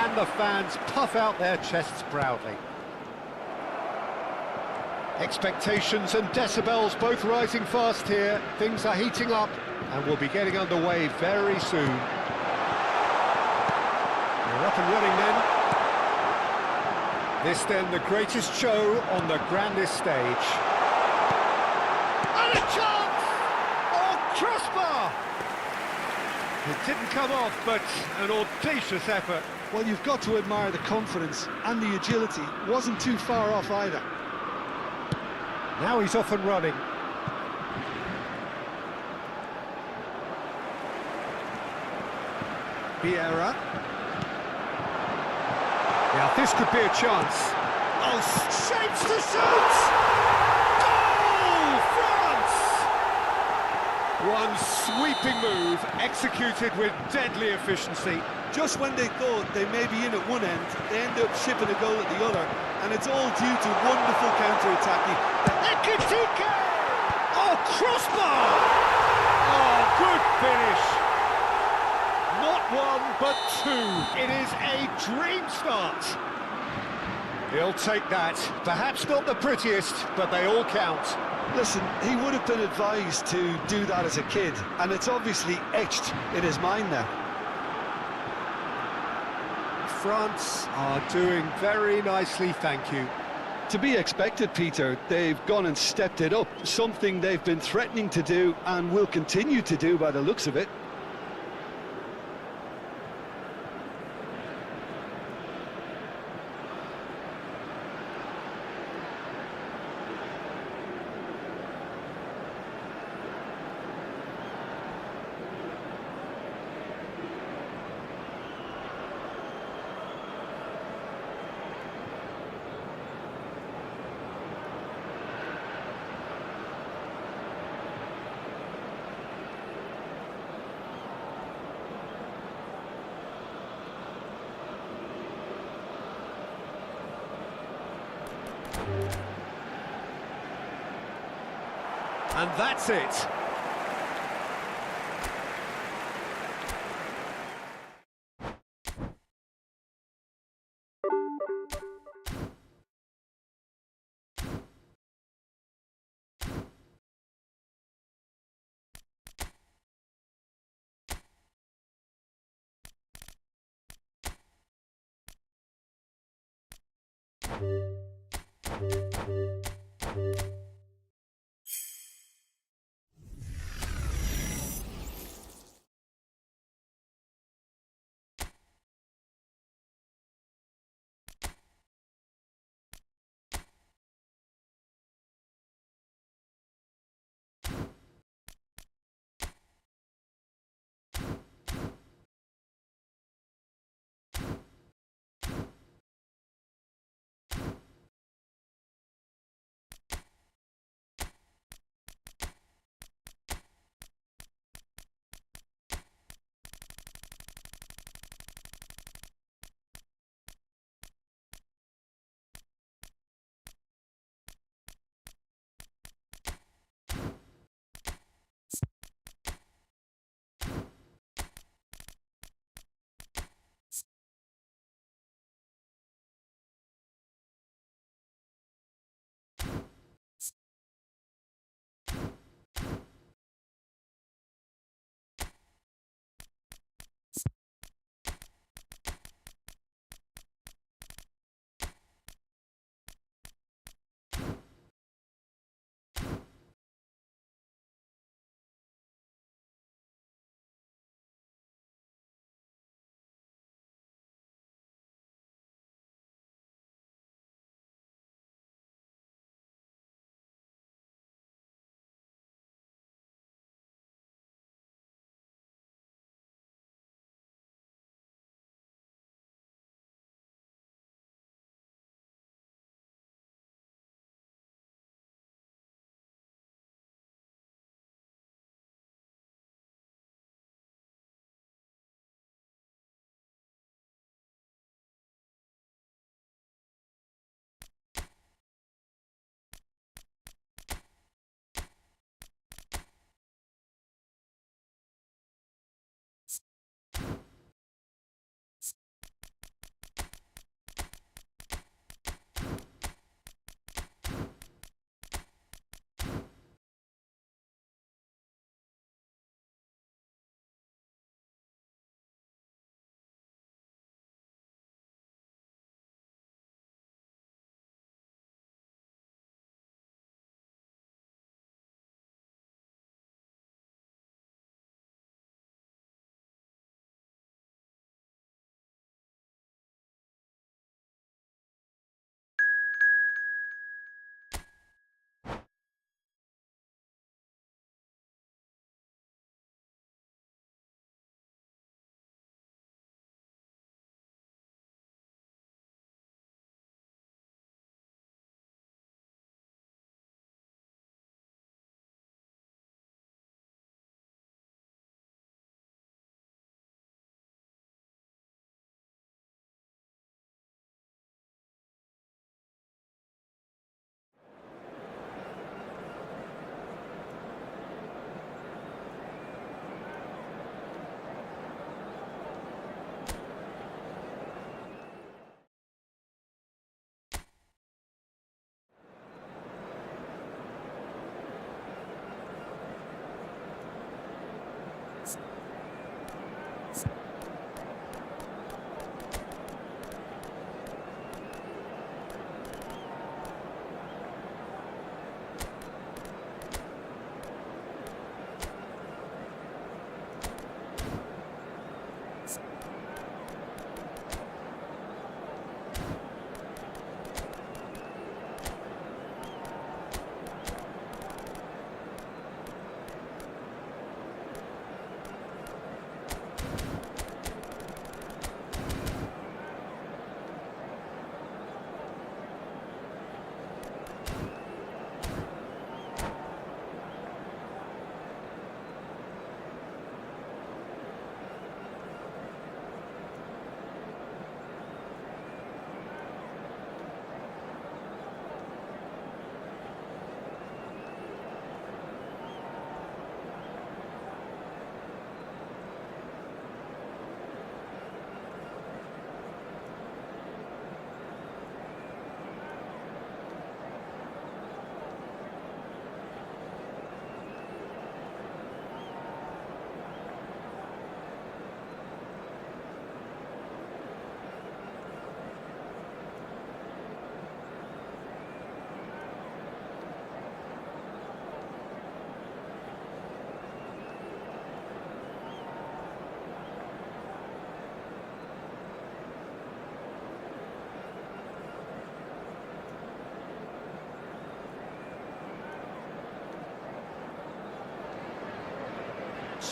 A: and the fans puff out their chests proudly. Expectations and decibels both rising fast here. Things are heating up, and we'll be getting underway very soon. We're up and running then. This then the greatest show on the grandest stage. And a chance! Oh, crossbar! It didn't come off, but an audacious effort.
B: Well, you've got to admire the confidence and the agility. Wasn't too far off either.
A: Now he's off and running. Vieira. Now this could be a chance. Oh, shapes to shoot! Goal, France! One sweeping move, executed with deadly efficiency.
B: Just when they thought they may be in at one end, they end up shipping a goal at the other, and it's all due to wonderful counter-attacking.
A: Ekitike! Oh, crossbar! Oh, good finish. Not one, but two. It is a dream start. He'll take that. Perhaps not the prettiest, but they all count.
B: Listen, he would have been advised to do that as a kid, and it's obviously etched in his mind now.
A: France are doing very nicely, thank you.
B: To be expected, Peter. They've gone and stepped it up, something they've been threatening to do and will continue to do by the looks of it.
A: And that's it.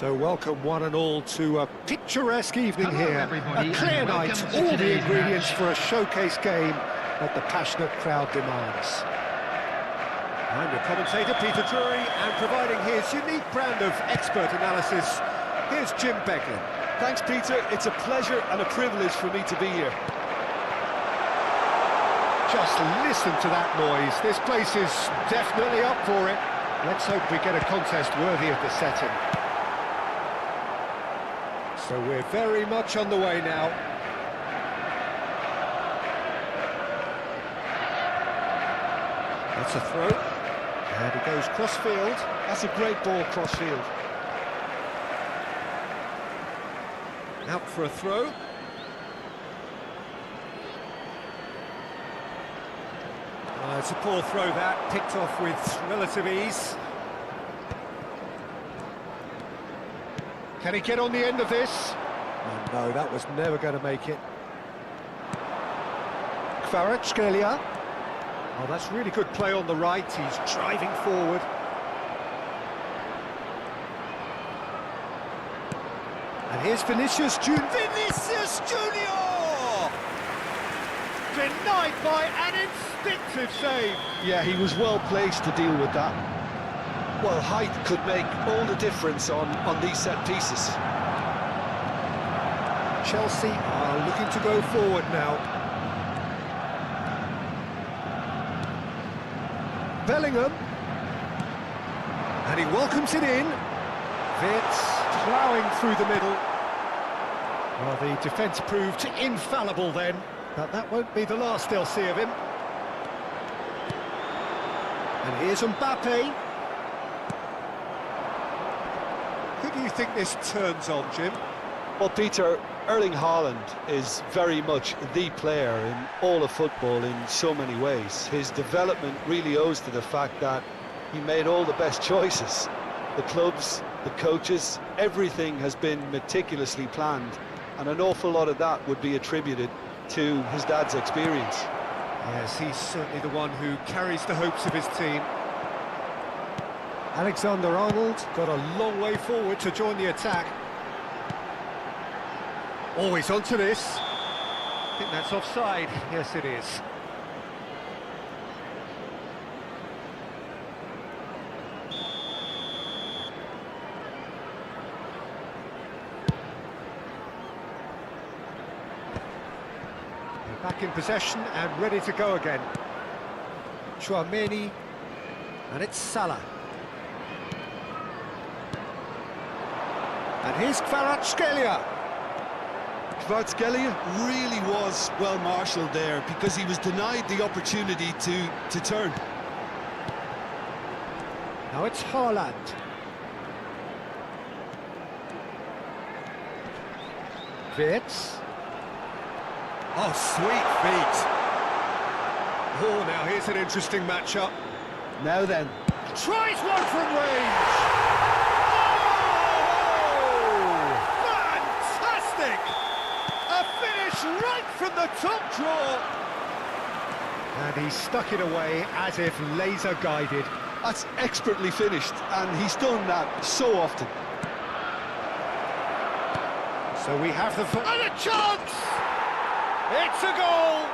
A: So welcome one and all to a picturesque evening
C: Hello,
A: here.
C: everybody,
A: A clear
C: and
A: night,
C: welcome to
A: all the
C: today's
A: ingredients
C: match.
A: for a showcase game that the passionate crowd demands. I'm your commentator, Peter Drury, and providing his unique brand of expert analysis, here's Jim Beglin.
B: Thanks, Peter. It's a pleasure and a privilege for me to be here.
A: Just listen to that noise. This place is definitely up for it. Let's hope we get a contest worthy of the setting. So we're very much on the way now. That's a throw. And he goes cross-field.
B: That's a great ball cross-field.
A: Out for a throw. It's a poor throw that, picked off with relative ease. Can he get on the end of this? Oh, no, that was never going to make it. Kvaratskhelia. Oh, that's really good play on the right. He's driving forward. And here's Vinicius Junior. Vinicius Junior! Denied by an instinctive save.
B: Yeah, he was well placed to deal with that.
D: Well, height could make all the difference on these set pieces.
A: Chelsea are looking to go forward now. Bellingham. And he welcomes it in. Wirtz ploughing through the middle. Well, the defence proved infallible then, but that won't be the last they'll see of him. And here's Mbappe. Who do you think this turns on, Jim?
B: Well, Peter, Erling Haaland is very much the player in all of football in so many ways. His development really owes to the fact that he made all the best choices. The clubs, the coaches, everything has been meticulously planned, and an awful lot of that would be attributed to his dad's experience.
A: Yes, he's certainly the one who carries the hopes of his team. Alexander-Arnold got a long way forward to join the attack. Always onto this. I think that's offside. Yes, it is. They're back in possession and ready to go again. Tchouaméni, and it's Salah. And here's Kvaratskhelia.
B: Kvaratskhelia really was well marshalled there because he was denied the opportunity to turn.
A: Now it's Haaland. Wirtz. Oh, sweet feet. Oh, now here's an interesting matchup.
B: Now then.
A: Tries one from range. Oh! Fantastic! A finish right from the top draw. And he stuck it away as if laser guided.
B: That's expertly finished, and he's done that so often.
A: So we have the... And a chance! It's a goal!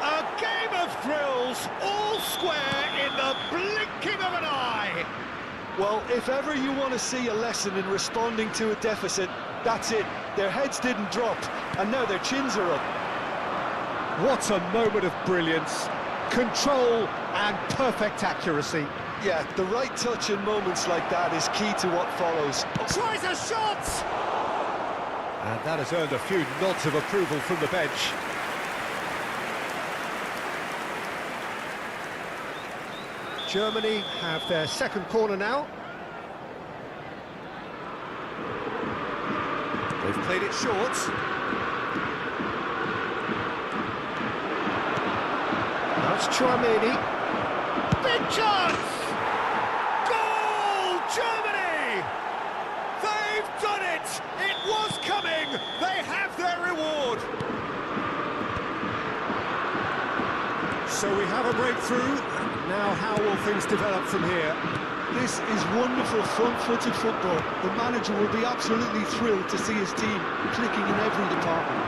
A: A game of thrills, all square in the blinking of an eye!
B: Well, if ever you want to see a lesson in responding to a deficit, that's it. Their heads didn't drop, and now their chins are up.
A: What a moment of brilliance. Control and perfect accuracy.
B: Yeah, the right touch in moments like that is key to what follows.
A: Tries a shot! And that has earned a few nods of approval from the bench. Germany have their second corner now. They've played it short. That's Tchouaméni. Big chance! Goal, Germany! They've done it! It was coming! They have their reward! So we have a breakthrough. Now how will things develop from here?
B: This is wonderful, front-footed football. The manager will be absolutely thrilled to see his team clicking in every department.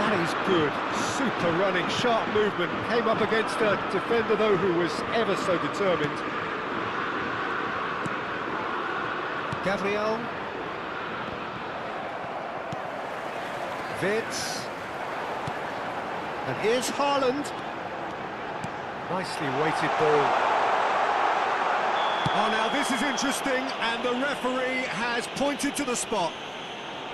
A: That is good. Super running, sharp movement. Came up against a defender, though, who was ever so determined. Gabriel. Wirtz. And here's Haaland. Nicely weighted ball. Oh, now this is interesting, and the referee has pointed to the spot.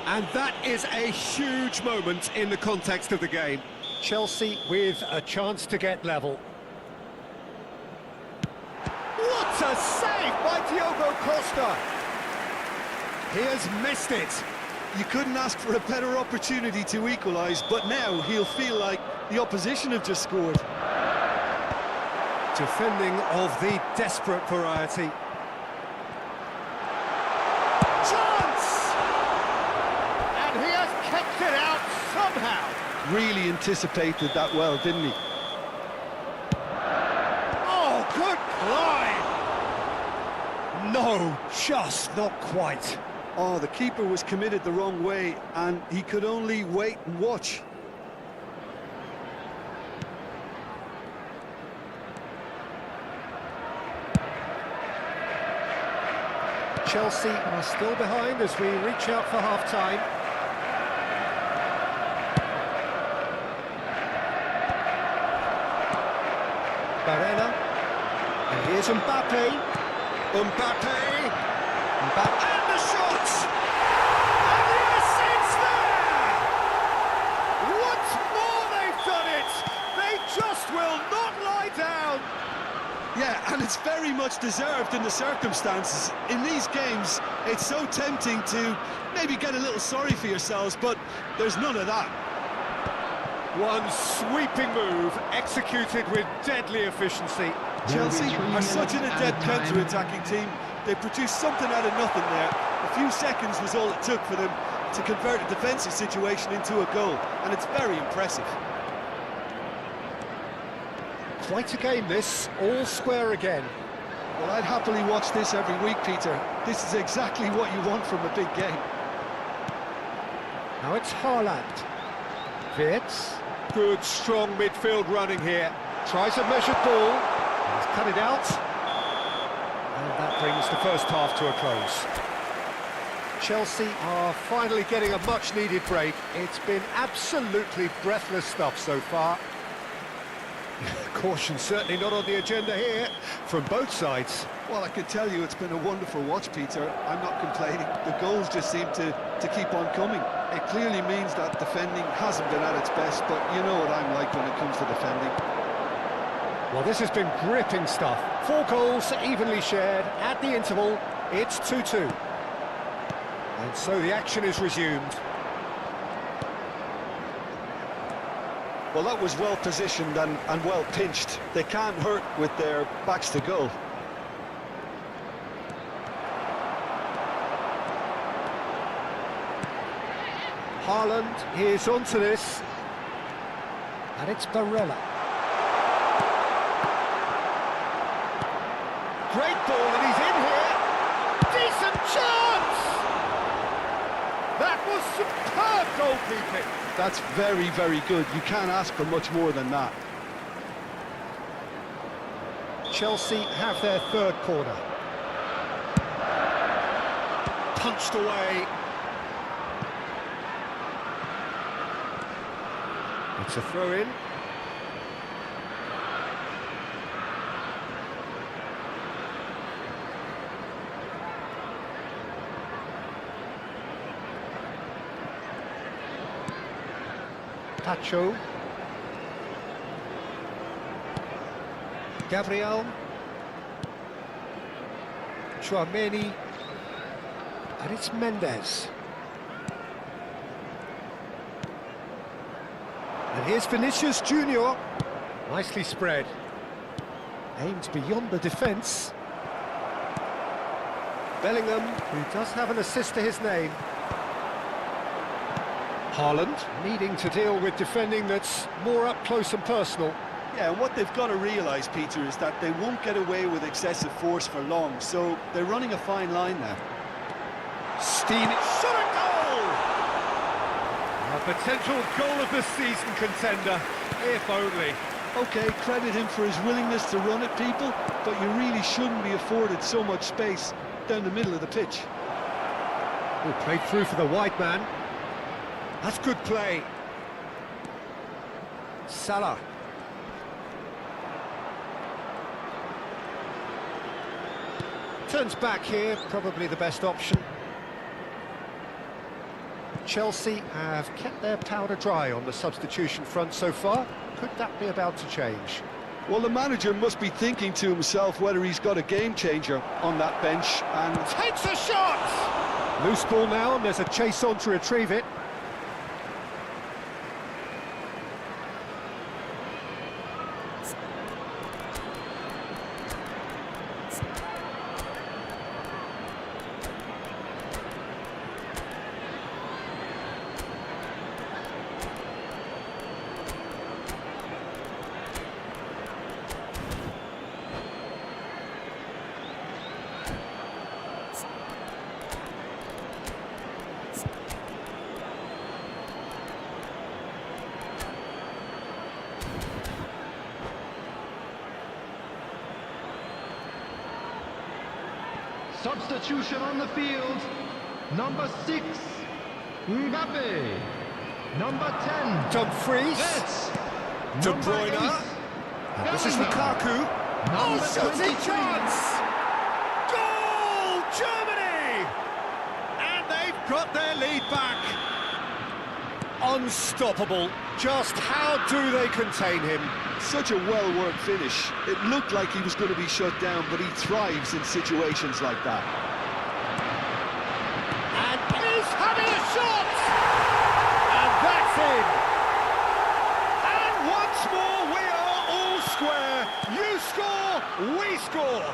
A: And that is a huge moment in the context of the game. Chelsea with a chance to get level. What a save by Diogo Costa! He has missed it.
B: You couldn't ask for a better opportunity to equalise, but now he'll feel like the opposition have just scored.
A: Defending of the desperate variety. Chance! And he has kept it out somehow.
B: Really anticipated that well, didn't he?
A: Oh, good climb! No, just not quite.
B: Oh, the keeper was committed the wrong way, and he could only wait and watch.
A: Chelsea are still behind as we reach out for half-time. Barella. And here's Mbappe. Mbappe. And the shot! And yes, it's there! Once more they've done it! They just will not lie down!
B: Yeah, and it's very much deserved in the circumstances. In these games, it's so tempting to maybe get a little sorry for yourselves, but there's none of that.
A: One sweeping move, executed with deadly efficiency.
B: Chelsea are such an adept counter-attacking team. They produced something out of nothing there. A few seconds was all it took for them to convert a defensive situation into a goal, and it's very impressive.
A: Quite a game this, all square again.
B: Well, I'd happily watch this every week, Peter. This is exactly what you want from a big game.
A: Now it's Haaland. Wirtz. Good, strong midfield running here. Tries a measured ball. He's cut it out. And that brings the first half to a close. Chelsea are finally getting a much-needed break. It's been absolutely breathless stuff so far. Caution certainly not on the agenda here from both sides.
B: Well, I can tell you it's been a wonderful watch, Peter. I'm not complaining. The goals just seem to keep on coming. It clearly means that defending hasn't been at its best, but you know what I'm like when it comes to defending.
A: Well, this has been gripping stuff. 4 goals evenly shared. At the interval, it's 2-2. And so the action is resumed.
B: Well, that was well positioned and well pinched. They can't hurt with their backs to goal.
A: Haaland is onto this. And it's Barella. Great ball, and he's in here. Decent chance! That was superb goalkeeping.
B: That's very, very good. You can't ask for much more than that.
A: Chelsea have their third corner. Punched away. It's a throw-in. Pacho. Gabriel. Tchouameni. And it's Mendes. And here's Vinicius Junior. Nicely spread. Aimed beyond the defence. Bellingham, who does have an assist to his name. Haaland, needing to deal with defending that's more up close and personal.
B: Yeah, and what they've got to realise, Peter, is that they won't get away with excessive force for long, so they're running a fine line now.
A: Steaming shot at goal! A potential goal of the season contender, if only.
B: OK, credit him for his willingness to run at people, but you really shouldn't be afforded so much space down the middle of the pitch.
A: Oh, played through for the wide man. That's good play. Salah. Turns back here, probably the best option. Chelsea have kept their powder dry on the substitution front so far. Could that be about to change?
B: Well, the manager must be thinking to himself whether he's got a game changer on that bench, and
A: Takes a shot! Loose ball now, and there's a chase on to retrieve it.
C: Substitution on the field. Number 6, Mbappe. Number 10,
A: Dumfries.
C: Vets.
A: De
C: Number
A: Bruyne.
C: 8,
A: This is
C: Bellingham.
A: Lukaku.
C: Number
A: Oh, shoots a
C: 23.
A: chance! Goal, Germany! And they've got their lead back. Unstoppable. Just how do they contain him?
B: such a well-worked finish. It looked like he was going to be shut down, but he thrives in situations like that.
A: And he's having a shot! And that's in! And once more we are all square. You score, we score.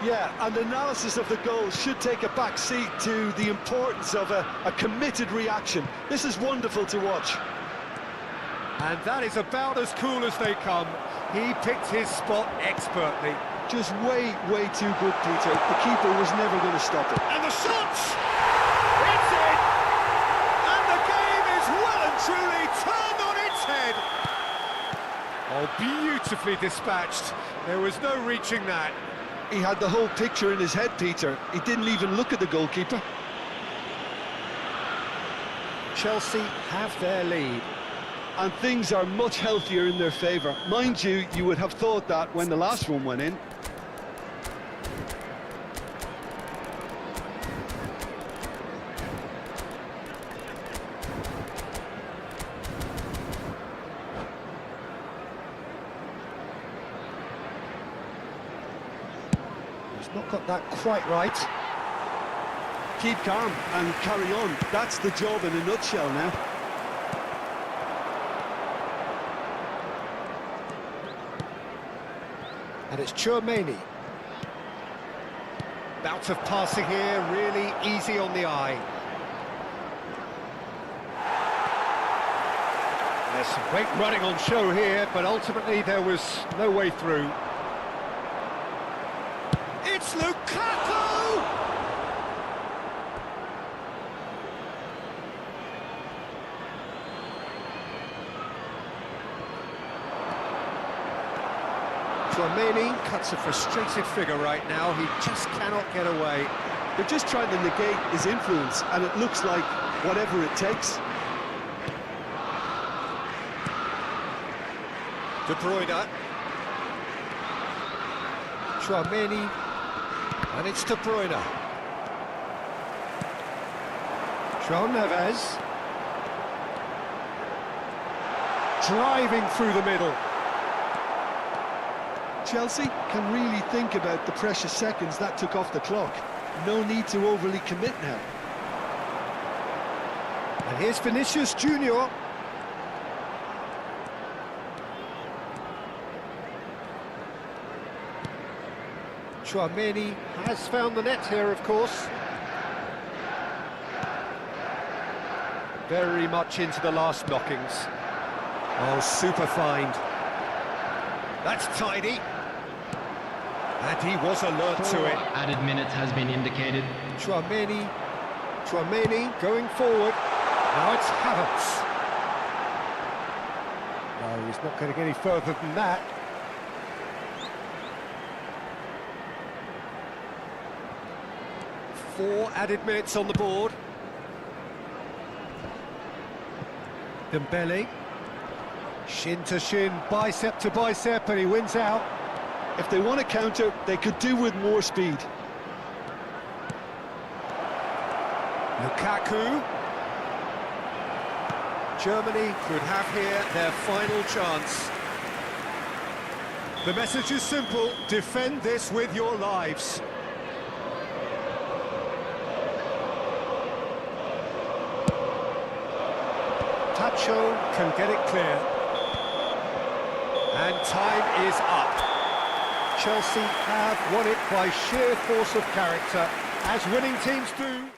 B: Yeah, and analysis of the goal should take a back seat to the importance of a committed reaction. This is wonderful to watch.
A: And that is about as cool as they come. He picked his spot expertly.
B: Just way, way too good, Peter. The keeper was never going to stop it.
A: And the shot! It's in! And the game is well and truly turned on its head. Oh, beautifully dispatched. There was no reaching that.
B: He had the whole picture in his head, Peter. He didn't even look at the goalkeeper.
A: Chelsea have their lead.
B: And things are much healthier in their favour. Mind you, you would have thought that when the last one went in.
A: He's not got that quite right.
B: Keep calm and carry on. That's the job in a nutshell now.
A: And it's Tuyen. Bout of passing here, really easy on the eye. There's some great running on show here, but ultimately there was no way through. It's Lukaku! Tuyen cuts a frustrated figure right now. He just cannot get away.
B: They're just trying to negate his influence, and it looks like whatever it takes.
A: De Bruyne. Tuyen, and it's De Bruyne. João Neves. Driving through the middle.
B: Chelsea can really think about the precious seconds that took off the clock. No need to overly commit now.
A: And here's Vinicius Junior. Tuyen has found the net here, of course. Very much into the last knockings. Oh, super find. That's tidy. And he was alert to it.
C: Added minutes has been indicated.
A: Tchouaméni going forward. Now it's Havertz. No, he's not going to get any further than that. Four added minutes on the board. Dembele. Shin to shin, bicep to bicep, and he wins out.
B: If they want to counter, they could do with more speed.
A: Lukaku. Germany could have here their final chance. The message is simple: defend this with your lives. Tacho can get it clear. And time is up. Chelsea have won it by sheer force of character, as winning teams do.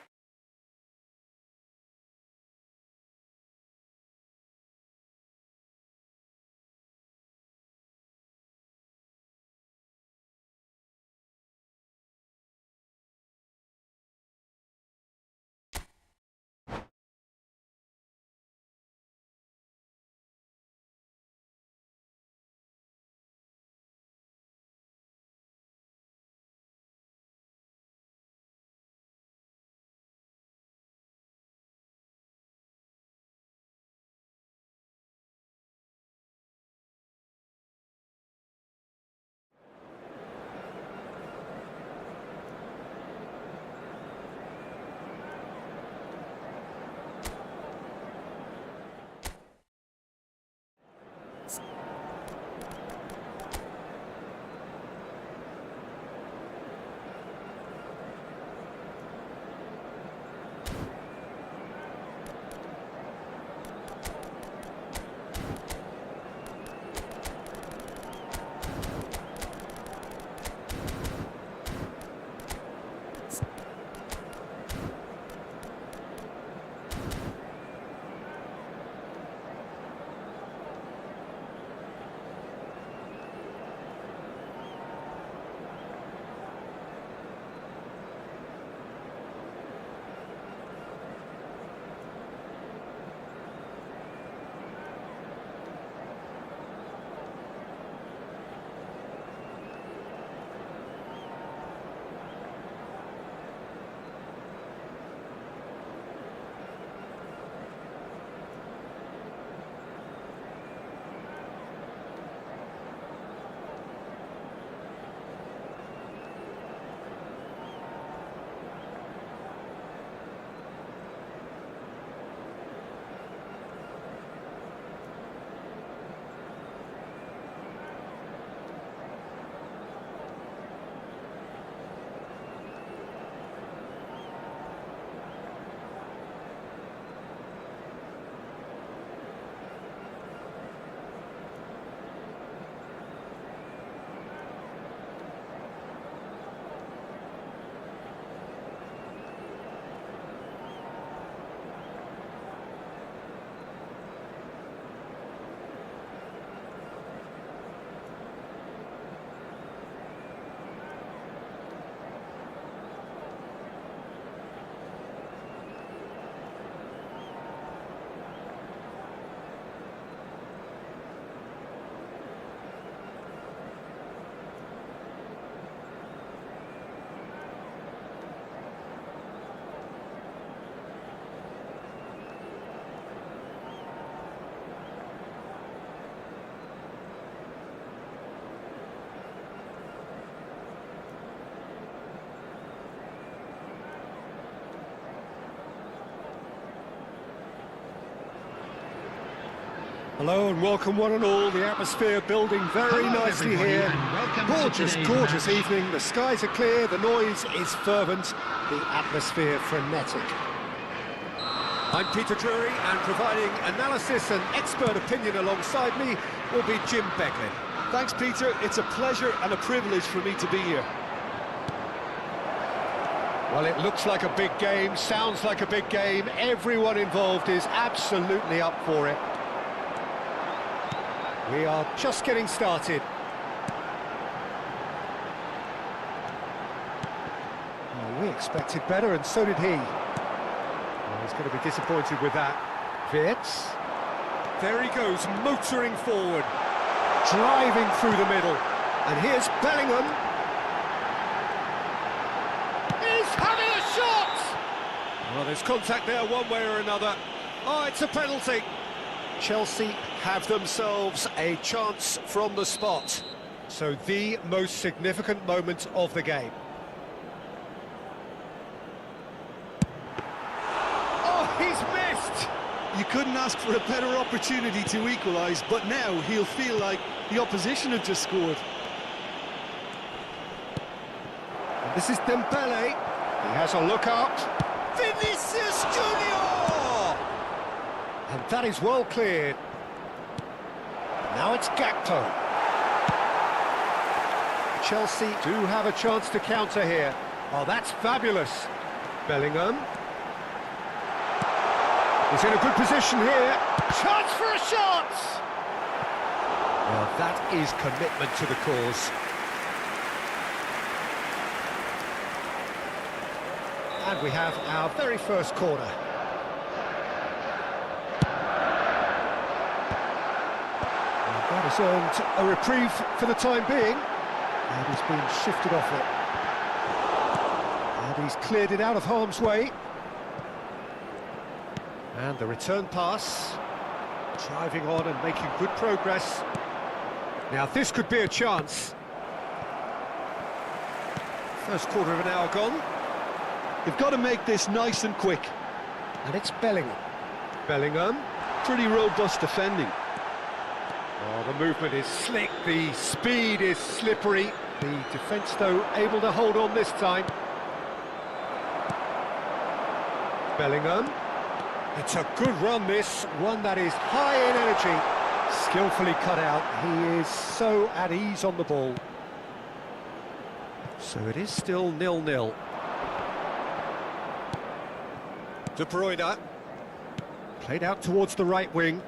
A: Hello and welcome one and all. The atmosphere building very nicely here. Gorgeous evening. The skies are clear, the noise is fervent, the atmosphere frenetic. I'm Peter Drury, and providing analysis and expert opinion alongside me will be Jim Beglin.
B: Thanks, Peter. It's a pleasure and a privilege for me to be here.
A: Well, it looks like a big game, sounds like a big game. Everyone involved is absolutely up for it. We are just getting started. expected better, and so did he. Well, he's going to be disappointed with that. Wirtz. There he goes, motoring forward, driving through the middle. And here's Bellingham. He's having a shot! Well, there's contact there one way or another. Oh, it's a penalty. Chelsea have themselves a chance from the spot. So the most significant moment of the game. Oh, he's missed!
B: You couldn't ask for a better opportunity to equalise, but now he'll feel like the opposition have just scored.
A: And this is Dembele. He has a look up. Vinicius Junior! And that is well cleared. Now it's Gakpo. Chelsea do have a chance to counter here. Oh, that's fabulous. Bellingham. He's in a good position here. Chance for a shot! Well, that is commitment to the cause. And we have our very first corner. And that has earned a reprieve for the time being. And he's been shifted off it. And he's cleared it out of harm's way. And the return pass, driving on and making good progress. Now this could be a chance. First quarter of an hour gone.
B: They've got to make this nice and quick.
A: And it's Bellingham. Bellingham.
B: Pretty robust defending.
A: Oh, the movement is slick, the speed is slippery. The defence, though, able to hold on this time. Bellingham. It's a good run, this, one that is high in energy, skillfully cut out. He is so at ease on the ball. So it is still 0-0. De Bruyne, played out towards the right wing.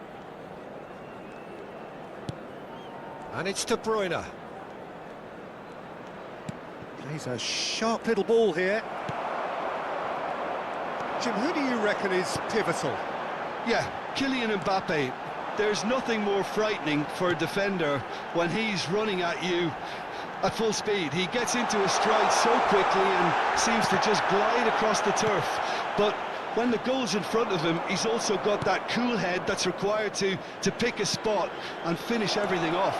A: And it's De Bruyne. Plays a sharp little ball here. Jim, who do you reckon is pivotal?
B: Yeah, Kylian Mbappe. There's nothing more frightening for a defender when he's running at you at full speed. He gets into a stride so quickly and seems to just glide across the turf. But when the goal's in front of him, he's also got that cool head that's required to pick a spot and finish everything off.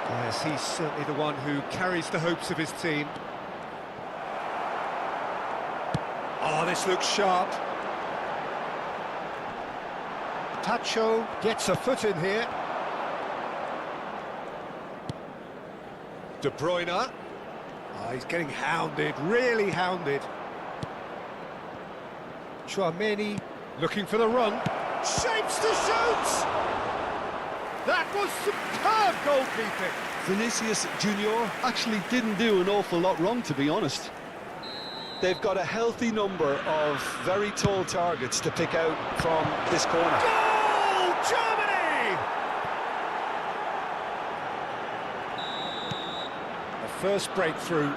A: Yes, he's certainly the one who carries the hopes of his team. Oh, this looks sharp. Tacho gets a foot in here. De Bruyne. Oh, he's getting hounded, really hounded. Tchouaméni looking for the run. Shapes to shoot! That was superb goalkeeping.
B: Vinicius Junior actually didn't do an awful lot wrong, to be honest.
D: They've got a healthy number of very tall targets to pick out from this corner.
A: Goal, Germany! The first breakthrough.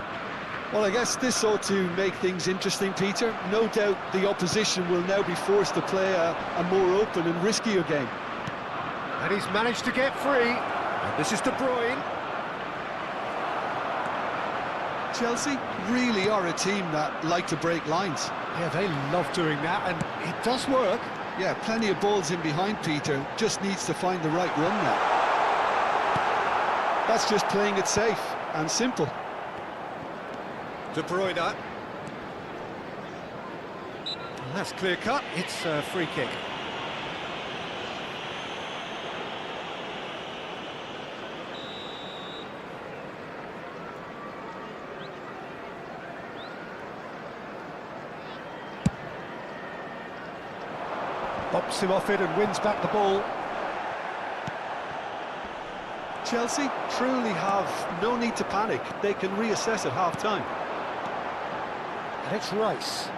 B: Well, I guess this ought to make things interesting, Peter. No doubt the opposition will now be forced to play a more open and riskier game.
A: And he's managed to get free. And this is De Bruyne.
B: Chelsea really are a team that like to break lines.
A: Yeah, they love doing that, and it does work.
B: Yeah, plenty of balls in behind Peter, just needs to find the right run now. That's just playing it safe and simple.
A: De Bruyne. Well, that's clear cut, it's a free kick. Bops him off it and wins back the ball.
B: Chelsea truly have no need to panic. They can reassess at half-time.
A: And it's Rice.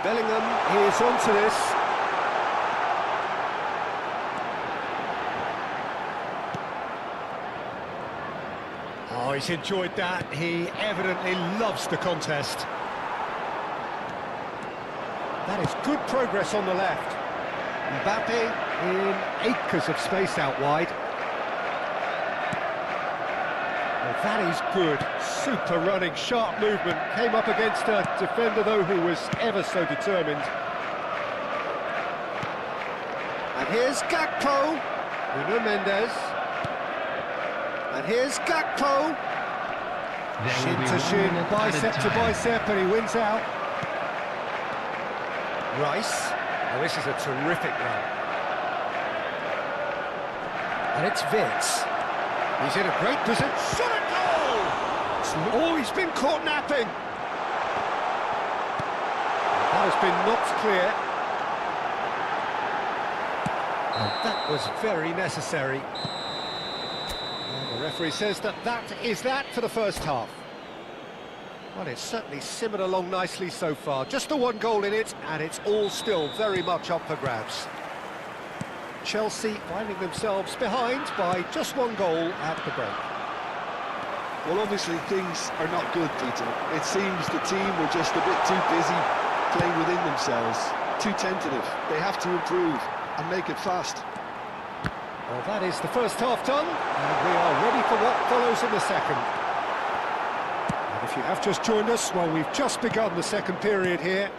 A: Bellingham is onto this. he's enjoyed that. He evidently loves the contest. That is good progress on the left. Mbappe in acres of space out wide. Well, that is good. Super running, sharp movement. Came up against a defender, though, who was ever so determined. And here's Gakpo. Nuno Mendes. And here's Gakpo. Shin to shin, bicep to bicep, and he wins out. Rice. Oh, this is a terrific run. And it's Vitz. He's in a great position. Shot a goal! Oh, he's been caught napping. That has been knocked clear. And that was very necessary. And the referee says that is that for the first half. Well, it's certainly simmered along nicely so far. Just the one goal in it, and it's all still very much up for grabs. Chelsea finding themselves behind by just one goal at the break.
B: Well, obviously things are not good, Peter. It seems the team were just a bit too busy playing within themselves, too tentative. They have to improve and make it fast.
A: Well, that is the first half done, and we are ready for what follows in the second. And if you have just joined us, well, we've just begun the second period here.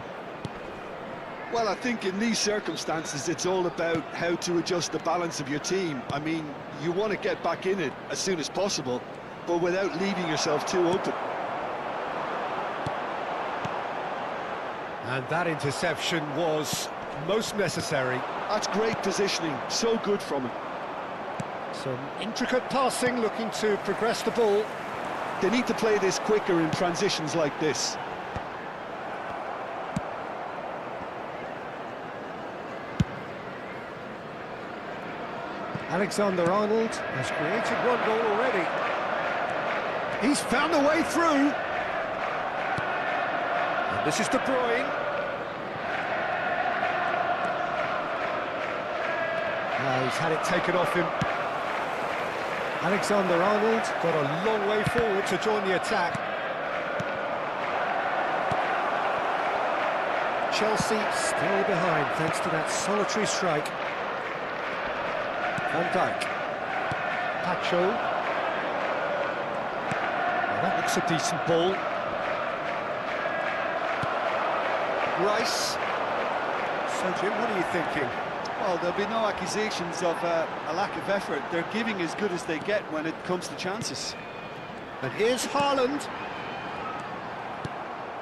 B: Well, I think in these circumstances, it's all about how to adjust the balance of your team. I mean, you want to get back in it as soon as possible, but without leaving yourself too open.
A: And that interception was most necessary.
B: That's great positioning, so good from him.
A: Some intricate passing, looking to progress the ball.
B: They need to play this quicker in transitions like this.
A: Alexander-Arnold has created one goal already. He's found a way through. And this is De Bruyne. Now he's had it taken off him. Alexander-Arnold got a long way forward to join the attack. Chelsea still behind thanks to that solitary strike. Van Dijk. Pacho. Well, that looks a decent ball. Rice. So, Jim, what are you thinking?
E: Well, there'll be no accusations of a lack of effort. They're giving as good as they get when it comes to chances.
A: And here's Haaland.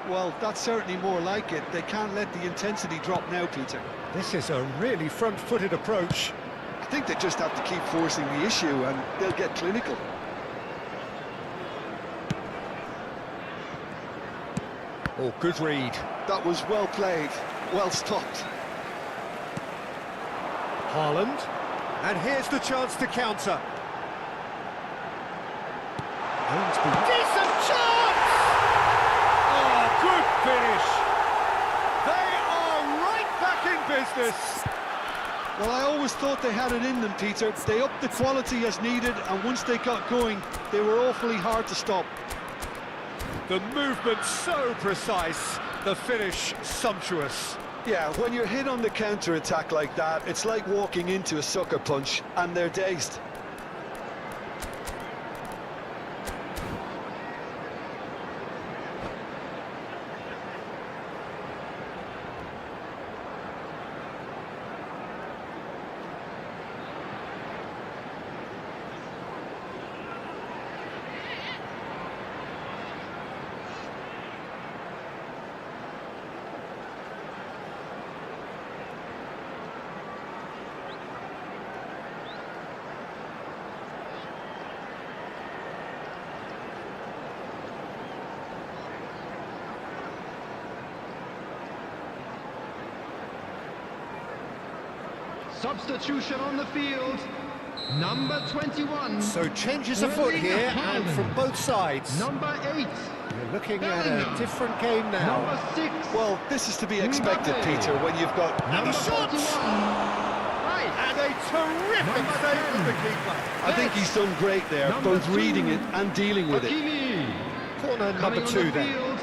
B: Well, that's certainly more like it. They can't let the intensity drop now, Peter.
A: This is a really front-footed approach.
B: I think they just have to keep forcing the issue and they'll get clinical.
A: Oh, good read.
B: That was well played, well stopped.
A: Haaland. And here's the chance to counter. Decent chance! Oh, good finish. They are right back in business.
B: Well, I always thought they had it in them, Peter. They upped the quality as needed, and once they got going, they were awfully hard to stop.
A: The movement so precise, the finish sumptuous.
B: Yeah, when you're hit on the counter-attack like that, it's like walking into a sucker punch, and they're dazed.
C: Substitution on the field, number 21.
A: So changes afoot here, and from both sides.
C: Number 8.
A: We're looking at a different game now.
C: Number 6.
B: Well, this is to be expected, Peter, when you've got...
C: Number 41. Right.
A: And a terrific save from the keeper.
B: I think he's done great there, both reading it and dealing with it.
A: Corner number 2 then.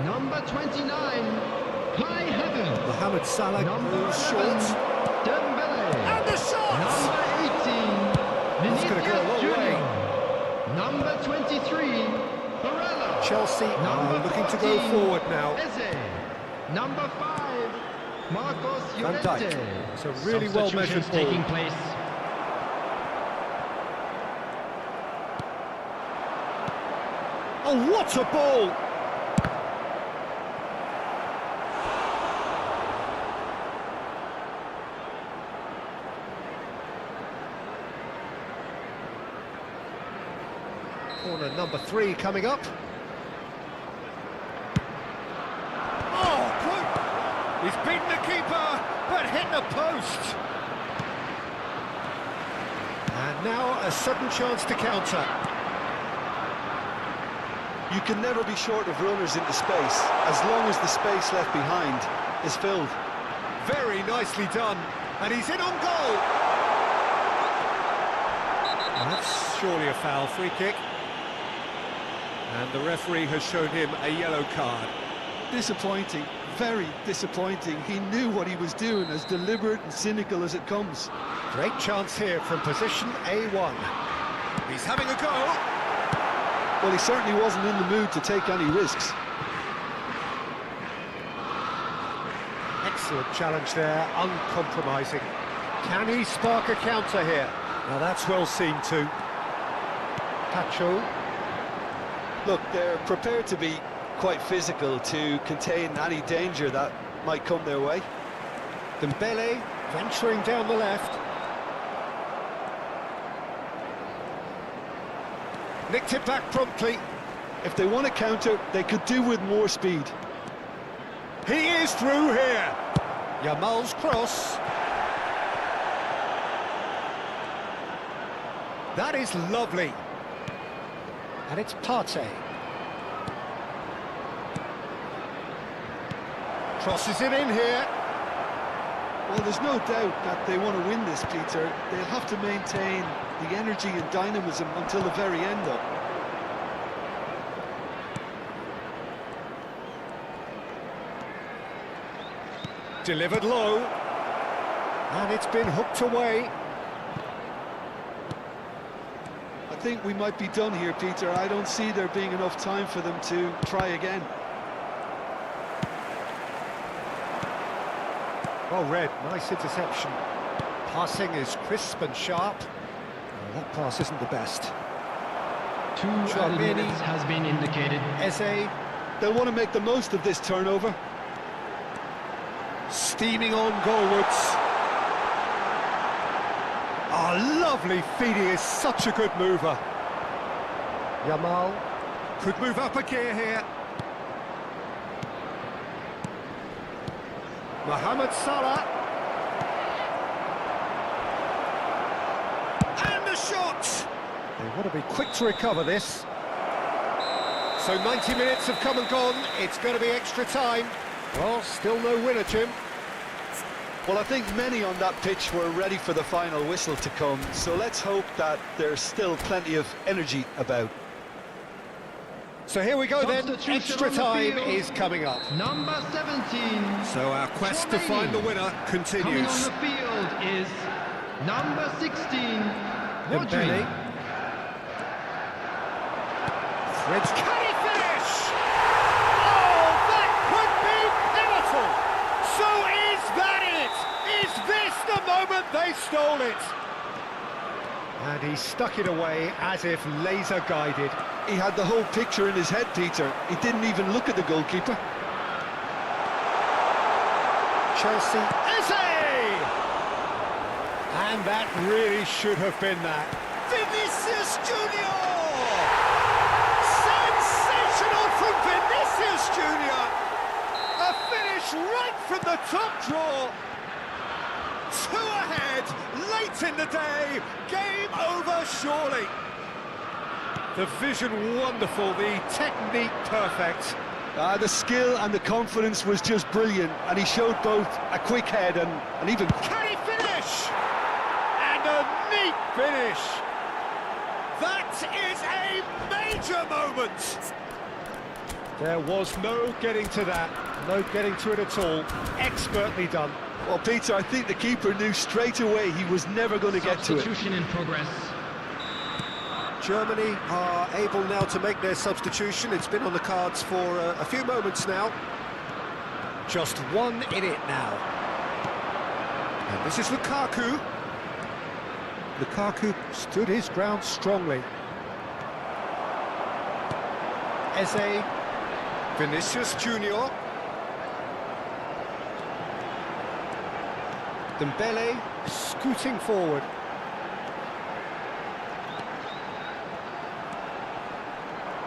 C: Number 29, high heaven.
A: Mohamed Salah goes short.
C: Dembele.
A: And the shot!
C: Number 18,
A: It's going to go a long way.
C: Number 23, Barella.
A: Chelsea are looking to go forward now.
C: Eze. Number 5, Marcos
A: Van Dijk.
C: Llorente.
A: It's a really well-measured ball.
C: Taking place.
A: Oh, what a ball! Corner number 3 coming up. Oh, good! He's beaten the keeper, but hit the post. And now a sudden chance to counter.
B: You can never be short of runners into space, as long as the space left behind is filled.
A: Very nicely done, and he's in on goal. And that's surely a foul, free kick. And the referee has shown him a yellow card.
B: Disappointing, very disappointing. He knew what he was doing, as deliberate and cynical as it comes.
A: Great chance here from position A1. He's having a go.
B: Well, he certainly wasn't in the mood to take any risks.
A: Excellent challenge there, uncompromising. Can he spark a counter here? Now that's well seen too. Pacho.
D: Look, they're prepared to be quite physical to contain any danger that might come their way.
A: Dembele venturing down the left. Nicked it back promptly.
B: If they want to counter, they could do with more speed.
A: He is through here. Yamal's cross. That is lovely. And it's Partey. Crosses it in here.
B: Well, there's no doubt that they want to win this, Peter. They'll have to maintain the energy and dynamism until the very end, though.
A: Delivered low. And it's been hooked away.
B: I think we might be done here, Peter. I don't see there being enough time for them to try again.
A: Well read, nice interception. Passing is crisp and sharp. Oh, that pass isn't the best.
C: 2 added minutes has been indicated.
A: Eze
B: They'll want to make the most of this turnover.
A: steaming on goalwards. Oh, lovely feed, he is such a good mover. Yamal could move up a gear here. Mohamed Salah. And the shot! They want to be quick to recover this. So 90 minutes have come and gone. It's going to be extra time. Well, still no winner, Jim.
D: Well, I think many on that pitch were ready for the final whistle to come, so let's hope that there's still plenty of energy about.
A: So here we go then, extra time is coming up.
C: Number 17.
A: So our quest to find the winner
C: Coming on
A: continues.
C: the field is number 16, Rodri.
A: Dembele. Fridge, can he finish? Oh, that could be pivotal! So is that it? Is this the moment they stole it? And he stuck it away as if laser guided.
B: He had the whole picture in his head, Peter. He didn't even look at the goalkeeper.
A: Chelsea, Eze! And that really should have been that. Vinicius Junior! Sensational from Vinicius Junior! A finish right from the top draw. 2 ahead, late in the day, game over surely. The vision wonderful, the technique perfect.
B: The skill and the confidence was just brilliant, and he showed both a quick head and even...
A: Can he finish? finish! That is a major moment! There was no getting to that, no getting to it at all. Expertly done.
B: Well, Peter, I think the keeper knew straight away he was never going to get to it.
C: Substitution in progress.
A: Germany are able now to make their substitution. It's been on the cards for a few moments now. Just one in it now. And this is Lukaku. Lukaku stood his ground strongly. Eze. Vinicius Junior. Dembele scooting forward.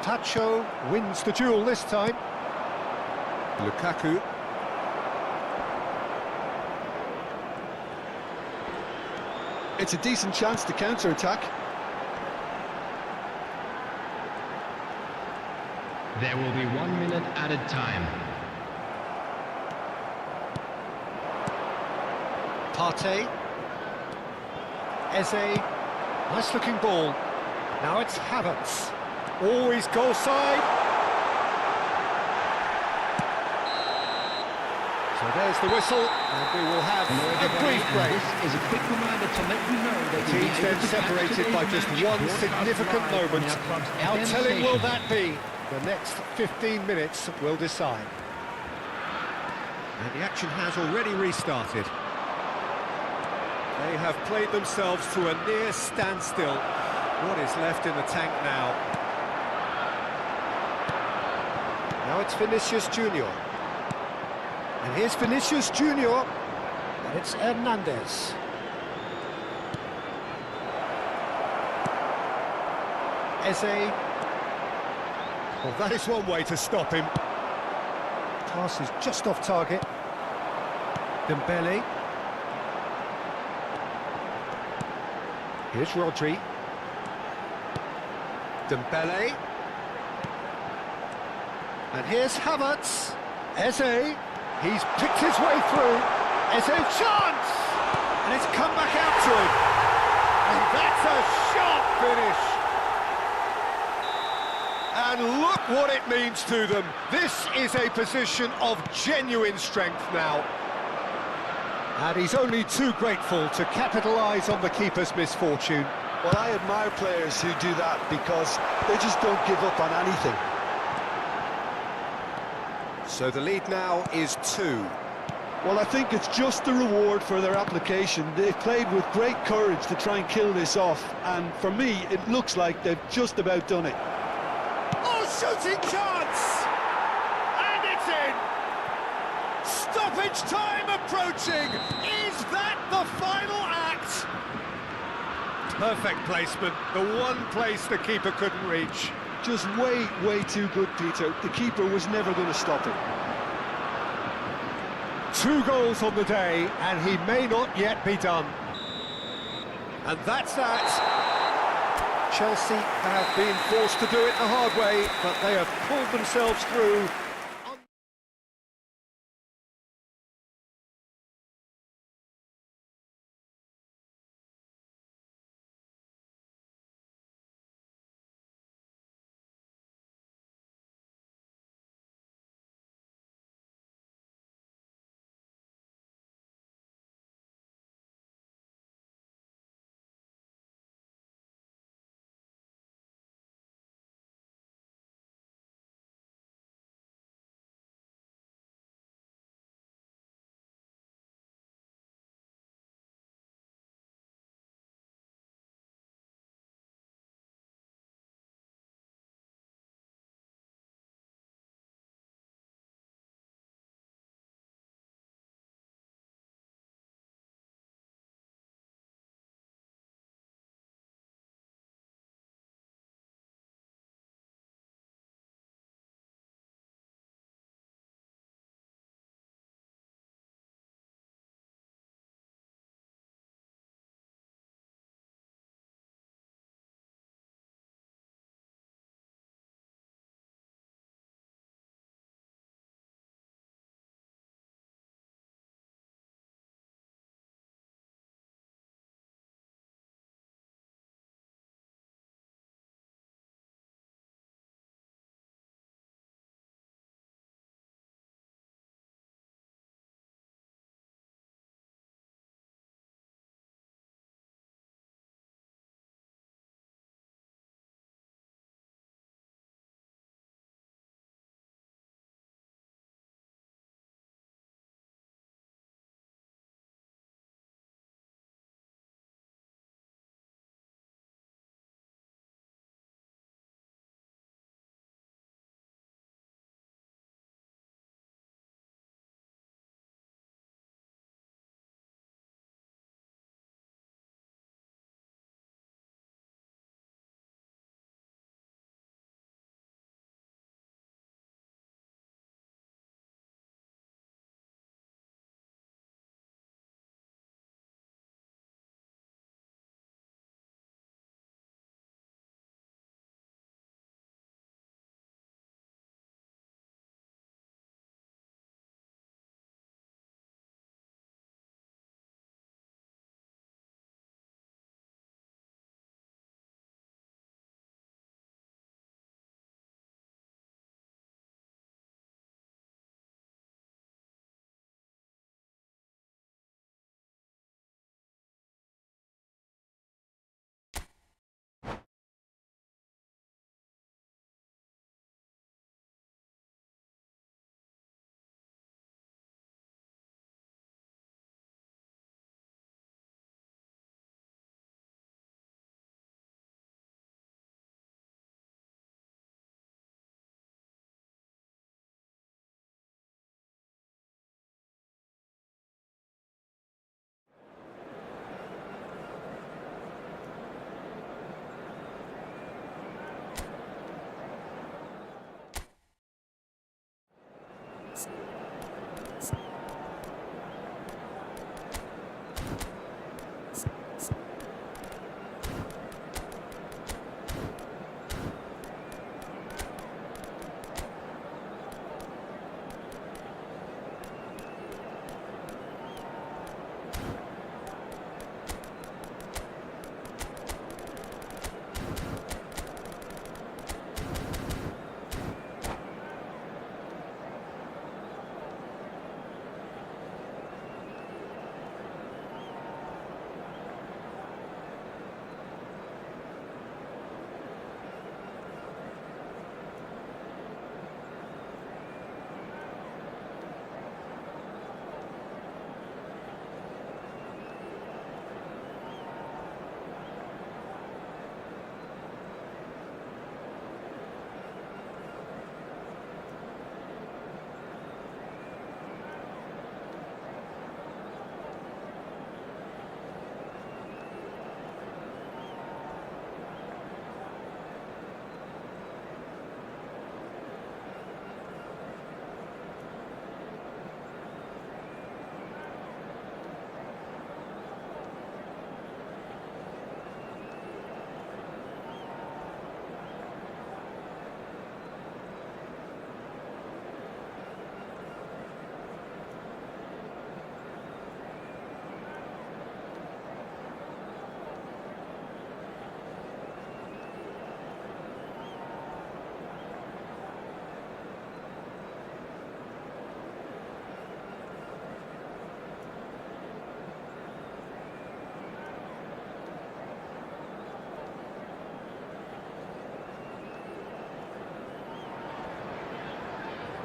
A: Tacho wins the duel this time. Lukaku.
B: It's a decent chance to counter-attack.
C: There will be 1 minute added time.
A: Partey. Eze. Nice looking ball. Now it's Havertz. Always goal side. So there's the whistle, and we will have a brief break.
C: This is a quick reminder to let you know that
A: The teams then separated by just one significant moment. How telling will that be? The next 15 minutes will decide. And the action has already restarted. They have played themselves to a near standstill. What is left in the tank now? Now it's Vinicius Junior. And here's Vinicius Junior. And it's Hernandez. Eze. Well, that is one way to stop him. Pass is just off target. Dembele. Here's Rodri. Dembele. And here's Havertz. Eze. He's picked his way through. Eze's chance! And it's come back out to him. And that's a sharp finish. And look what it means to them. This is a position of genuine strength now. And he's only too grateful to capitalise on the keeper's misfortune.
B: Well, I admire players who do that because they just don't give up on anything.
A: So the lead now is 2.
B: Well, I think it's just the reward for their application. They've played with great courage to try and kill this off, and for me, it looks like they've just about done it.
A: Oh, shooting chance! And it's in! Stoppage time approaching! Is that the final act? Perfect placement, the one place the keeper couldn't reach.
B: Just way too good, Peter. The keeper was never going to stop it.
A: 2 goals on the day, and he may not yet be done. And that's that. Chelsea have been forced to do it the hard way, but they have pulled themselves through.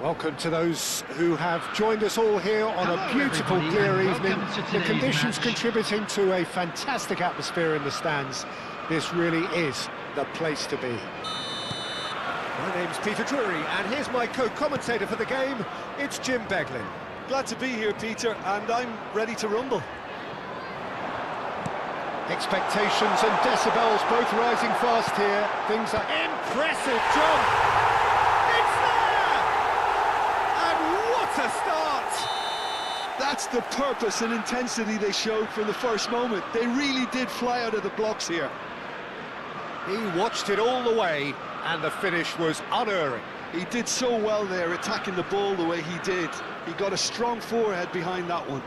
A: Welcome to those who have joined us all here on a beautiful, clear evening. The conditions contributing to a fantastic atmosphere in the stands. This really is the place to be. My name's Peter Drury, and here's my co-commentator for the game. It's Jim Beglin.
D: Glad to be here, Peter, and I'm ready to rumble.
A: Expectations and decibels both rising fast here. Things are impressive, John. It's there! And what a start!
B: That's the purpose and intensity they showed from the first moment. They really did fly out of the blocks here.
A: He watched it all the way, and the finish was unerring.
B: He did so well there, attacking the ball the way he did. He got a strong forehead behind that one.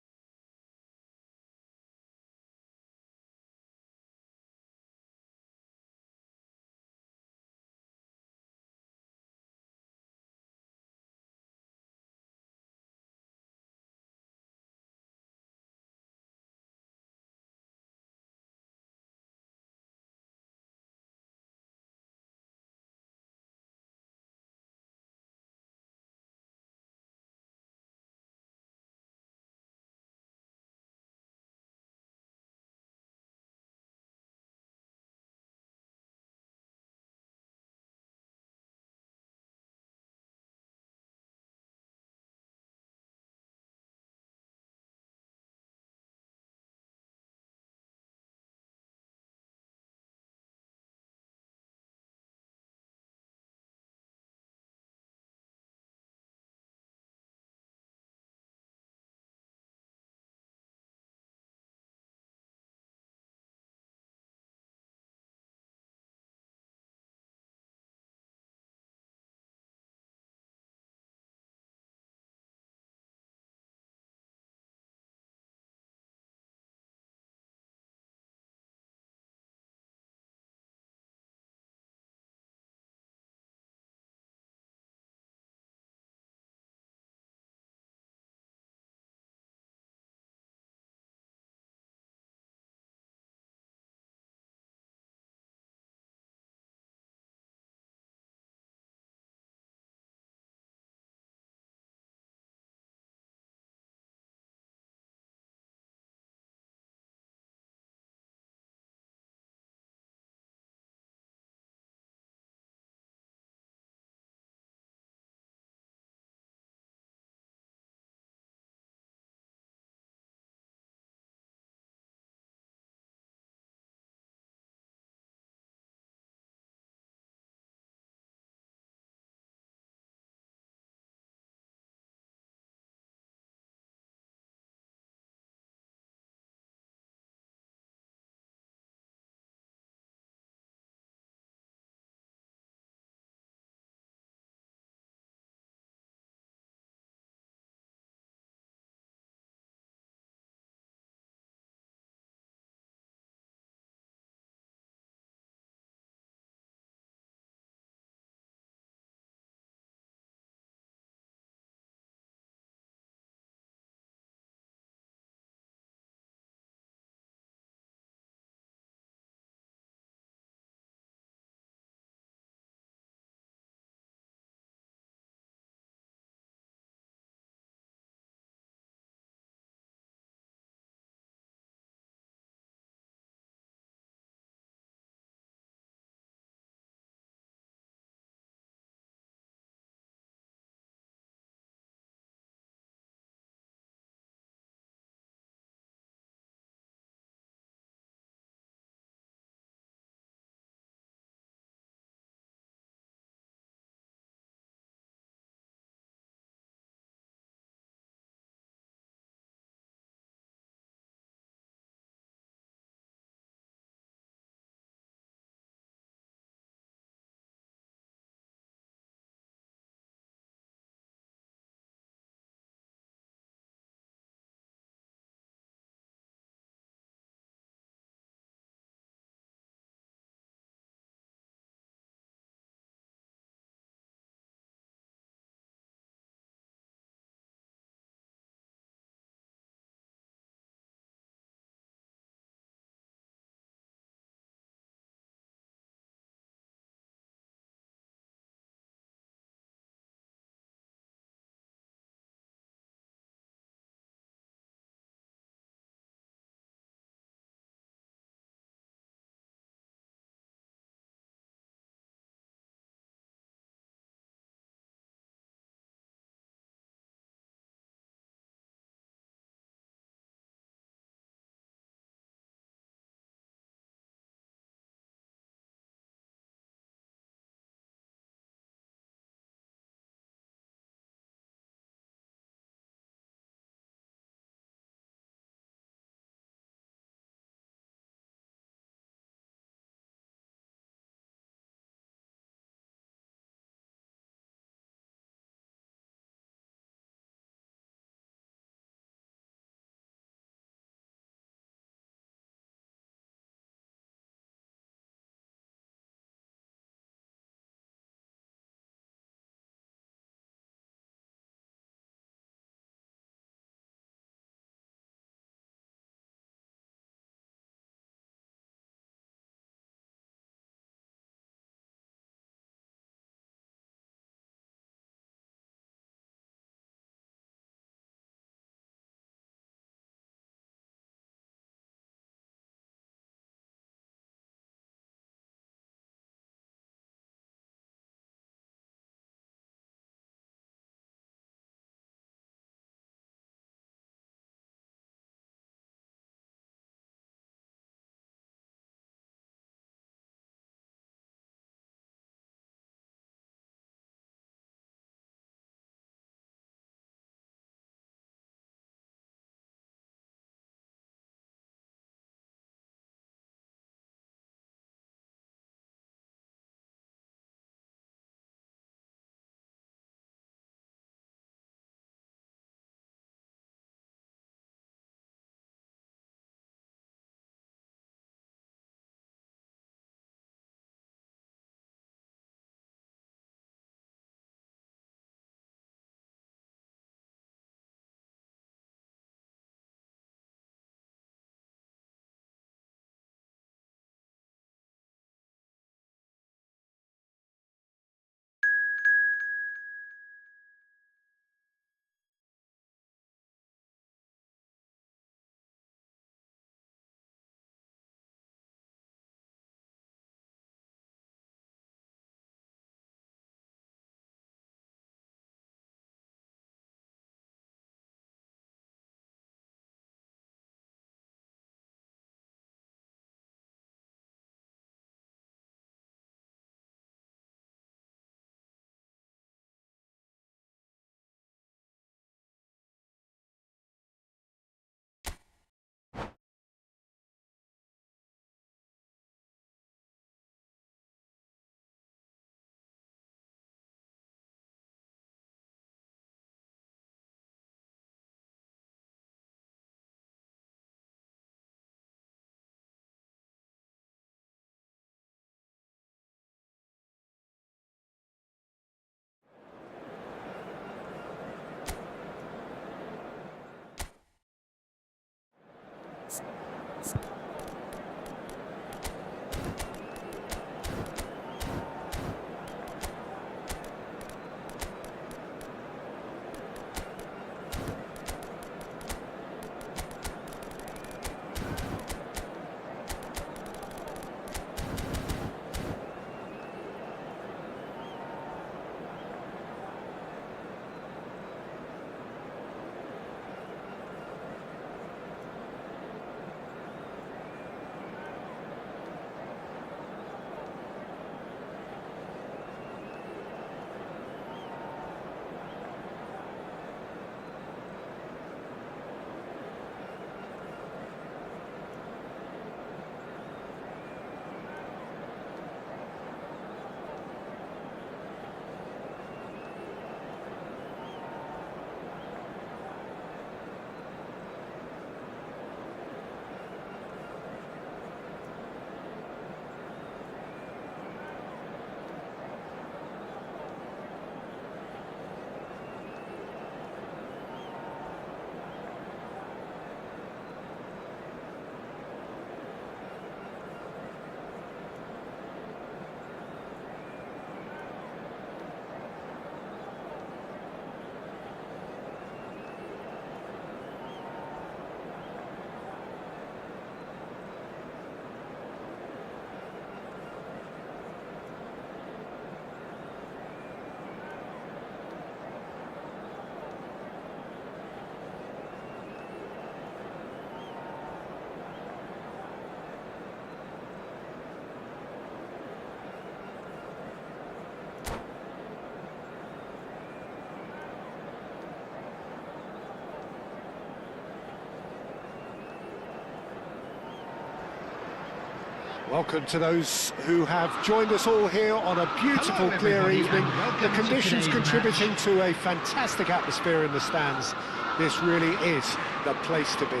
A: Welcome to those who have joined us all here on a beautiful, clear evening. The conditions contributing to a fantastic atmosphere in the stands. This really is the place to be.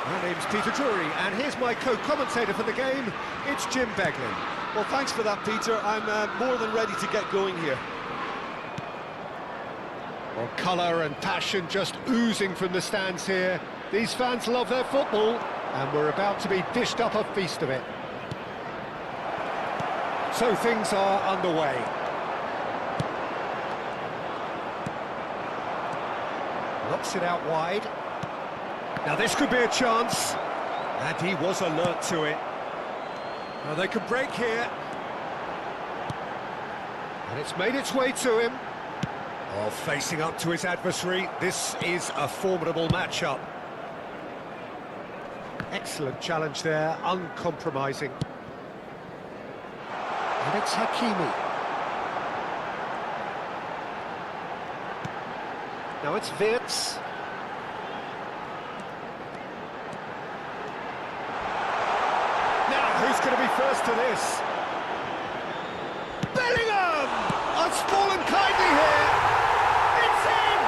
A: My name's Peter Drury, and here's my co-commentator for the game. It's Jim Beglin.
D: Well, thanks for that, Peter. I'm more than ready to get going here.
A: Well, colour and passion just oozing from the stands here. These fans love their football, and we're about to be dished up a feast of it. So things are underway. Knocks it out wide. Now this could be a chance, and he was alert to it. Now they could break here. And it's made its way to him. Oh, facing up to his adversary, this is a formidable matchup. Excellent challenge there, uncompromising. And it's Hakimi. Now it's Wirtz. Now, who's going to be first to this? Bellingham! It's fallen kindly here. It's in!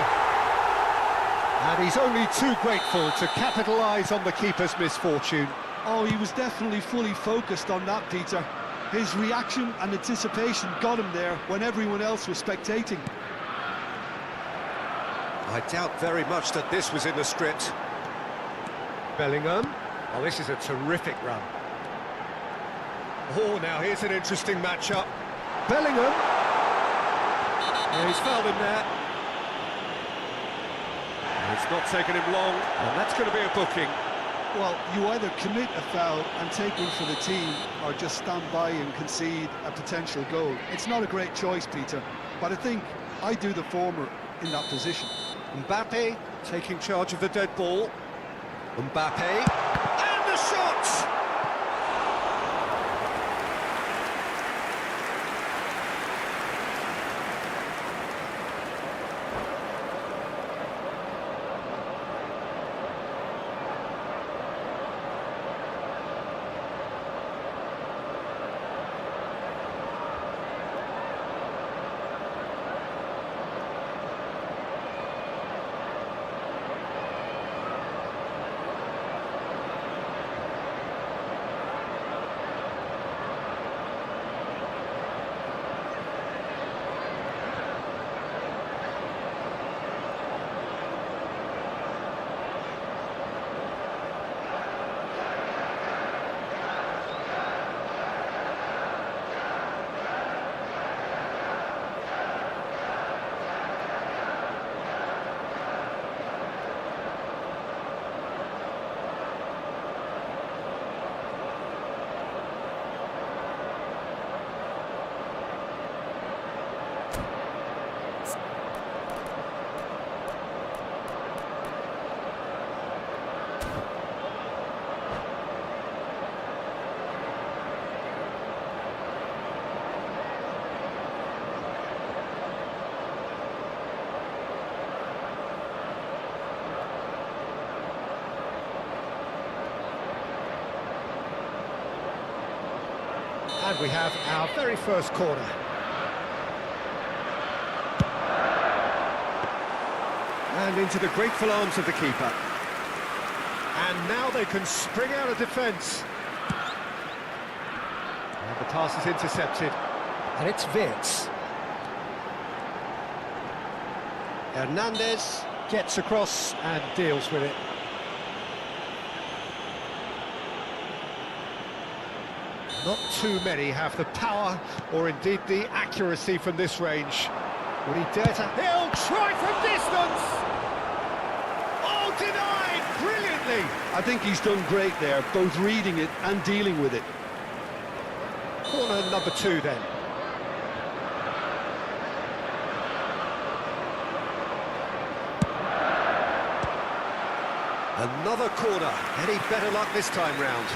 A: And he's only too grateful to capitalise on the keeper's misfortune.
B: Oh, he was definitely fully focused on that, Peter. His reaction and anticipation got him there when everyone else was spectating.
A: I doubt very much that this was in the script. Bellingham. Oh, this is a terrific run. Oh, now here's an interesting matchup. Bellingham. Yeah, he's fouled him there. It's not taken him long, and that's going to be a booking.
B: Well, you either commit a foul and take one for the team, or just stand by and concede a potential goal. It's not a great choice, Peter, but I think I do the former in that position.
A: Mbappe taking charge of the dead ball. Mbappe, and the shot! And we have our very first corner. And into the grateful arms of the keeper. And now they can spring out of defence. And the pass is intercepted. And it's Wirtz. Hernandez gets across and deals with it. Not too many have the power or indeed the accuracy from this range. Would he dare to... He'll try from distance! Oh, denied brilliantly!
B: I think he's done great there, both reading it and dealing with it.
A: Corner number 2 then. Another corner. Any better luck this time round?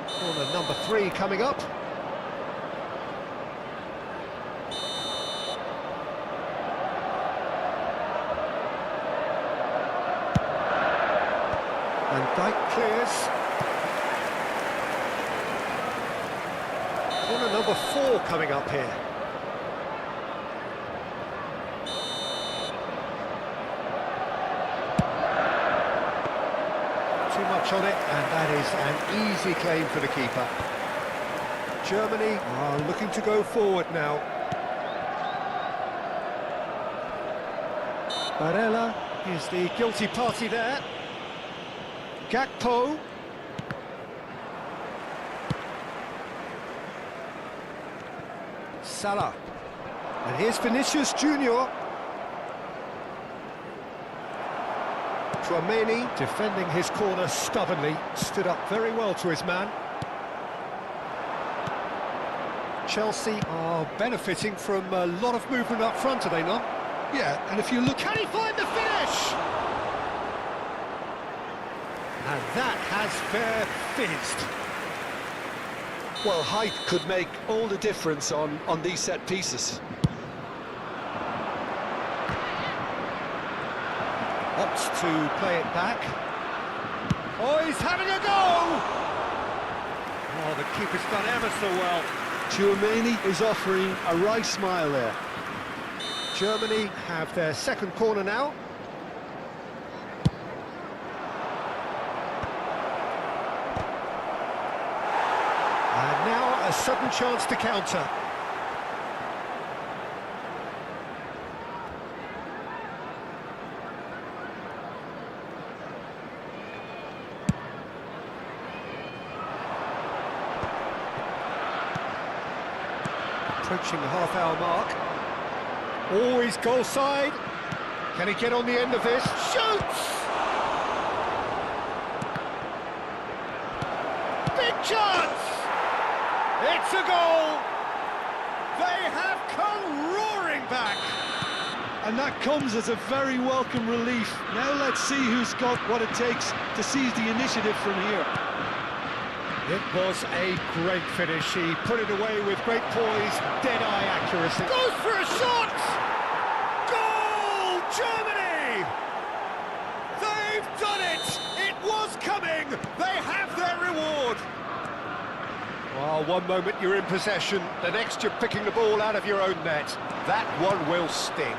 A: Corner number 3 coming up. And Dijk clears. Corner number 4 coming up here. Too much on it, and that is an easy claim for the keeper. Germany are looking to go forward now. Barella is the guilty party there. Gakpo. Salah. And here's Vinicius Junior. Tchouaméni defending his corner stubbornly, stood up very well to his man. Chelsea are benefiting from a lot of movement up front, are they not?
B: Yeah, and if you look...
A: Can he find the finish? And that has fair fizzed.
D: Well, height could make all the difference on these set pieces.
A: Opts to play it back. Oh, he's having a go! Oh, the keeper's done ever so well.
B: Tchouaméni is offering a right smile there.
A: Germany have their second corner now. And now a sudden chance to counter. Approaching the half-hour mark. Always goal side. Can he get on the end of this? Shoots! Big chance! It's a goal! They have come roaring back!
B: And that comes as a very welcome relief. Now let's see who's got what it takes to seize the initiative from here.
A: It was a great finish. He put it away with great poise, dead-eye accuracy. Goes for a shot! Goal! Germany! They've done it! It was coming! They have their reward! Well, one moment you're in possession, the next you're picking the ball out of your own net. That one will sting.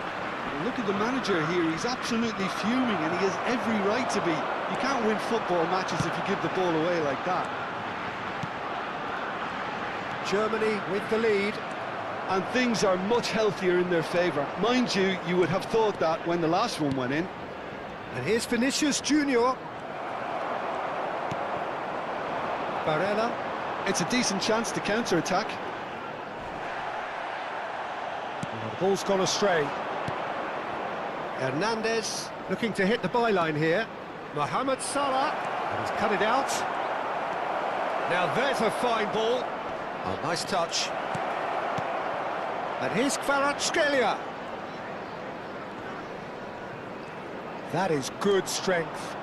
B: Look at the manager here, he's absolutely fuming and he has every right to be. You can't win football matches if you give the ball away like that.
A: Germany with the lead.
B: And things are much healthier in their favour. Mind you, you would have thought that when the last one went in.
A: And here's Vinicius Junior. Barella.
B: It's a decent chance to counter-attack.
A: The ball's gone astray. Hernandez looking to hit the byline here. Mohamed Salah. And he's cut it out. Now there's a fine ball. Oh, nice touch. And here's Kvaratskhelia. That is good strength.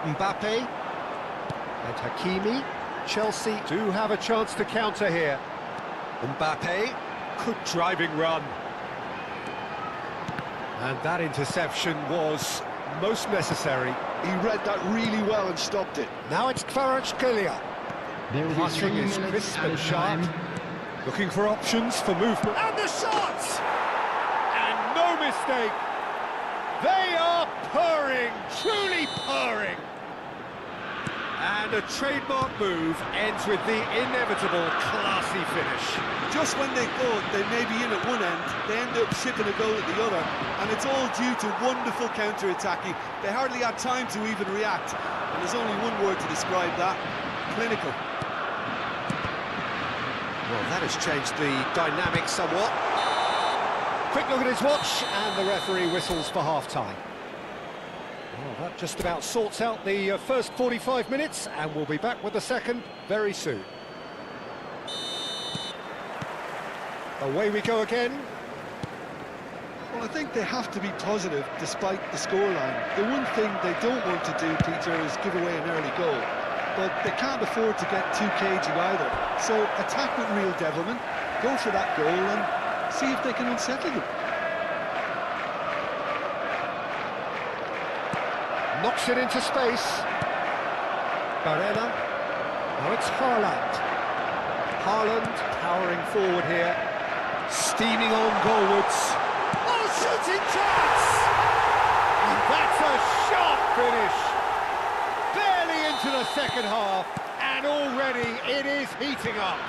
A: Mbappe. And Hakimi. Chelsea do have a chance to counter here. Mbappe. Good driving run. And that interception was most necessary.
B: He read that really well and stopped it.
A: Now it's Kvaratskhelia.
C: There will be
A: Passing
C: 3
A: is
C: minutes
A: crisp and
C: added
A: sharp.
C: time.
A: Looking for options for movement. And the shots! And no mistake. They are purring, truly purring. And a trademark move ends with the inevitable classy finish.
E: Just when they thought they may be in at one end, they end up shipping a goal at the other, and it's all due to wonderful counter-attacking. They hardly had time to even react, and there's only one word to describe that: clinical.
A: Well, that has changed the dynamic somewhat. Quick look at his watch, and the referee whistles for half-time. Well, that just about sorts out the first 45 minutes, and we'll be back with the second very soon. Away we go again.
B: Well, I think they have to be positive despite the scoreline. The one thing they don't want to do, Peter, is give away an early goal. But they can't afford to get too cagey either. So attack with real devilment, go for that goal and see if they can unsettle them.
A: Knocks it into space. Barella. Now it's Haaland. Haaland powering forward here. Steaming on goalwards. Oh, shooting chance! And that's a sharp finish. Barely into the second half, and already it is heating up.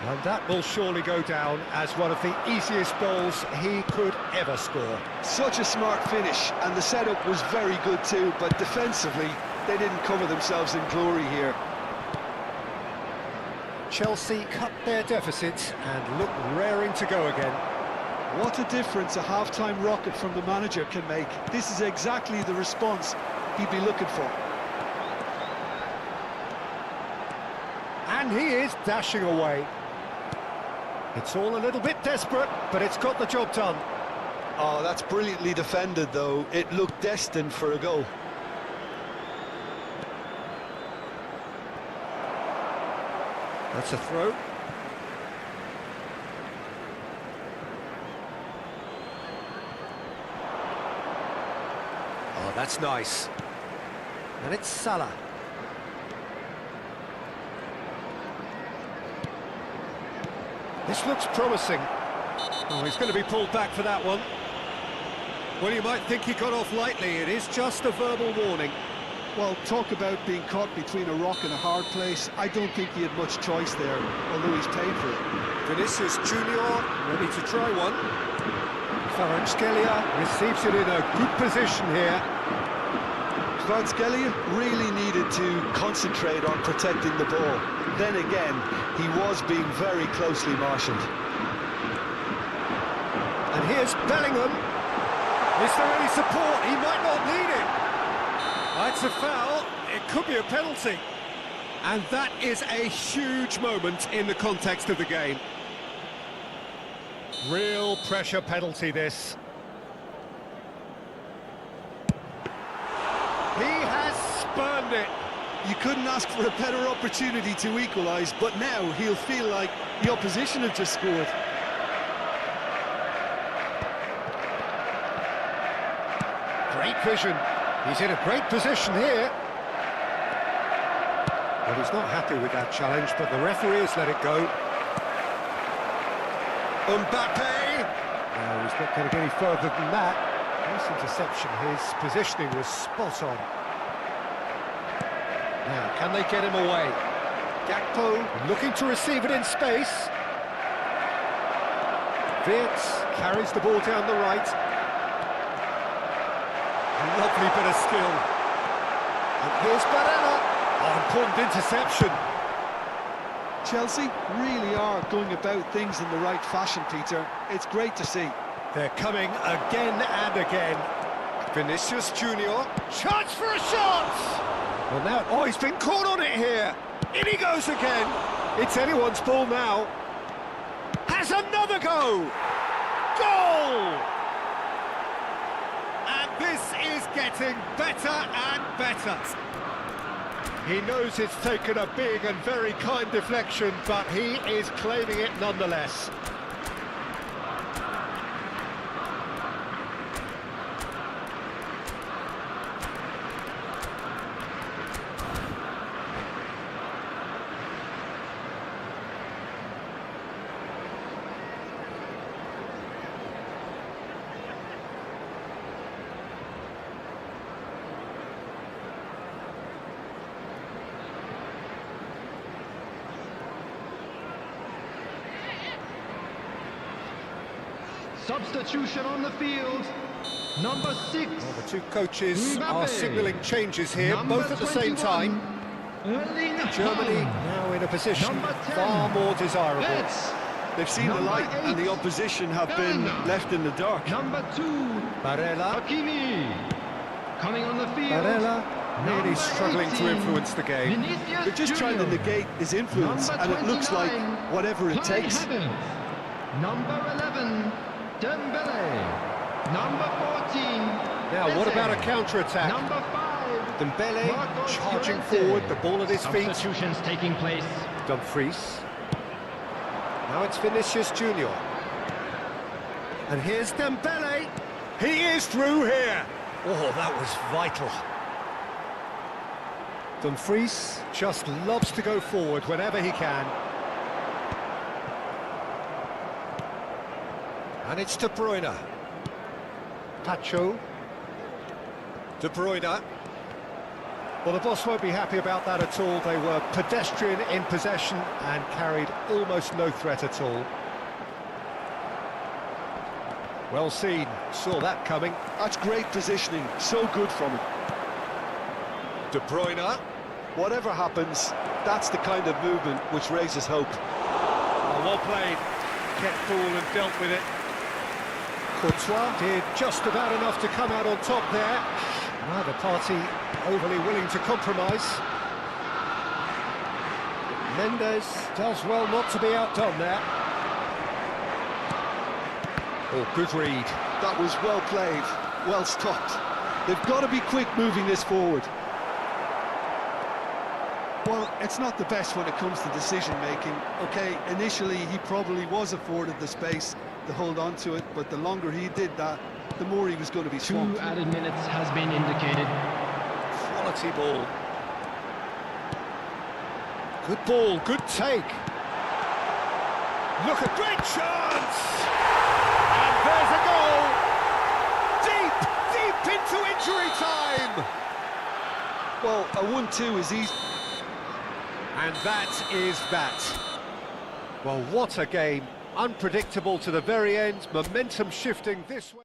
A: And that will surely go down as one of the easiest goals he could ever score.
B: Such a smart finish, and the setup was very good too, but defensively, they didn't cover themselves in glory here.
A: Chelsea cut their deficit and look raring to go again.
B: What a difference a half-time rocket from the manager can make. This is exactly the response he'd be looking for.
A: And he is dashing away. It's all a little bit desperate, but it's got the job done.
B: Oh, that's brilliantly defended, though. It looked destined for a goal.
A: That's a throw. Oh, that's nice. And it's Salah. This looks promising. Oh, he's going to be pulled back for that one. Well, you might think he got off lightly. It is just a verbal warning.
B: Well, talk about being caught between a rock and a hard place. I don't think he had much choice there, although he's paid for it.
A: Vinicius Junior ready to try one. Kvaratskhelia receives it in a good position here.
B: Kvaratskhelia really needed to concentrate on protecting the ball. Then again, he was being very closely marshalled.
A: And here's Bellingham. Is there any support? He might not need it. It's a foul. It could be a penalty. And that is a huge moment in the context of the game. Real pressure penalty, this. He has spurned it.
B: You couldn't ask for a better opportunity to equalise, but now he'll feel like the opposition have just scored.
A: Great vision. He's in a great position here. Well, he's not happy with that challenge, but the referee has let it go. Mbappe! No, he's not going to get any further than that. Nice interception. His positioning was spot on. Now, can they get him away? Gakpo looking to receive it in space. Wirtz carries the ball down the right. Lovely bit of skill. And here's Barella. Oh, important interception.
B: Chelsea really are going about things in the right fashion, Peter. It's great to see.
A: They're coming again and again. Vinicius Junior. Chance for a shot! Well, now, oh, he's been caught on it here. In he goes again. It's anyone's ball now. Has another go. Goal! And this is getting better and better. He knows it's taken a big and very kind deflection, but he is claiming it nonetheless.
C: substitution on the field. Number 6.
A: Well, the two coaches
C: Mbappe.
A: are signalling changes here,
C: Number
A: both at the same
C: 21.
A: time. Germany now in a position far more desirable.
C: Betts.
E: They've seen the
C: Number
E: light, and the
C: 8.
E: opposition have been left in the dark.
C: Number 2.
A: Barella.
C: Hakimi. Coming on the field.
A: Barella really
C: Number
A: struggling
C: 18.
A: to influence the game.
C: Vinicius
E: They're just trying to
C: Junior.
E: negate his influence,
C: Number
E: and it looks like
C: 29,
E: whatever it
C: Kai
E: takes.
C: Havertz. Number 11, Dembele. Number 14,
A: Now, what
C: Eze.
A: about a counter-attack?
C: Number 5,
A: Dembele
C: Marcos
A: charging
C: Llorente.
A: forward, the ball at his feet.
C: Substitutions taking place.
A: Dumfries. Now it's Vinicius Junior. And here's Dembele. He is through here. Oh, that was vital. Dumfries just loves to go forward whenever he can. And it's De Bruyne. Pacho. De Bruyne. Well, the boss won't be happy about that at all. They were pedestrian in possession and carried almost no threat at all. Well seen, saw that coming.
B: That's great positioning, so good from him.
A: De Bruyne.
B: Whatever happens, that's the kind of movement which raises hope.
A: Oh, well played. Kept cool and dealt with it. Courtois did just about enough to come out on top there. Neither party overly willing to compromise. Mendes does well not to be outdone there. Oh, good read.
B: That was well played, well stopped. They've got to be quick moving this forward.
E: Well, it's not the best when it comes to decision-making. OK, initially he probably was afforded the space to hold on to it, but the longer he did that, the more he was going to be
C: 2
E: swamped.
C: added minutes has been indicated.
A: Quality ball. Good ball, good take. Look, a great chance! And there's a goal! Deep, deep into injury time!
B: Well, a 1-2 is easy.
A: And that is that. Well, what a game. Unpredictable to the very end, momentum shifting this way.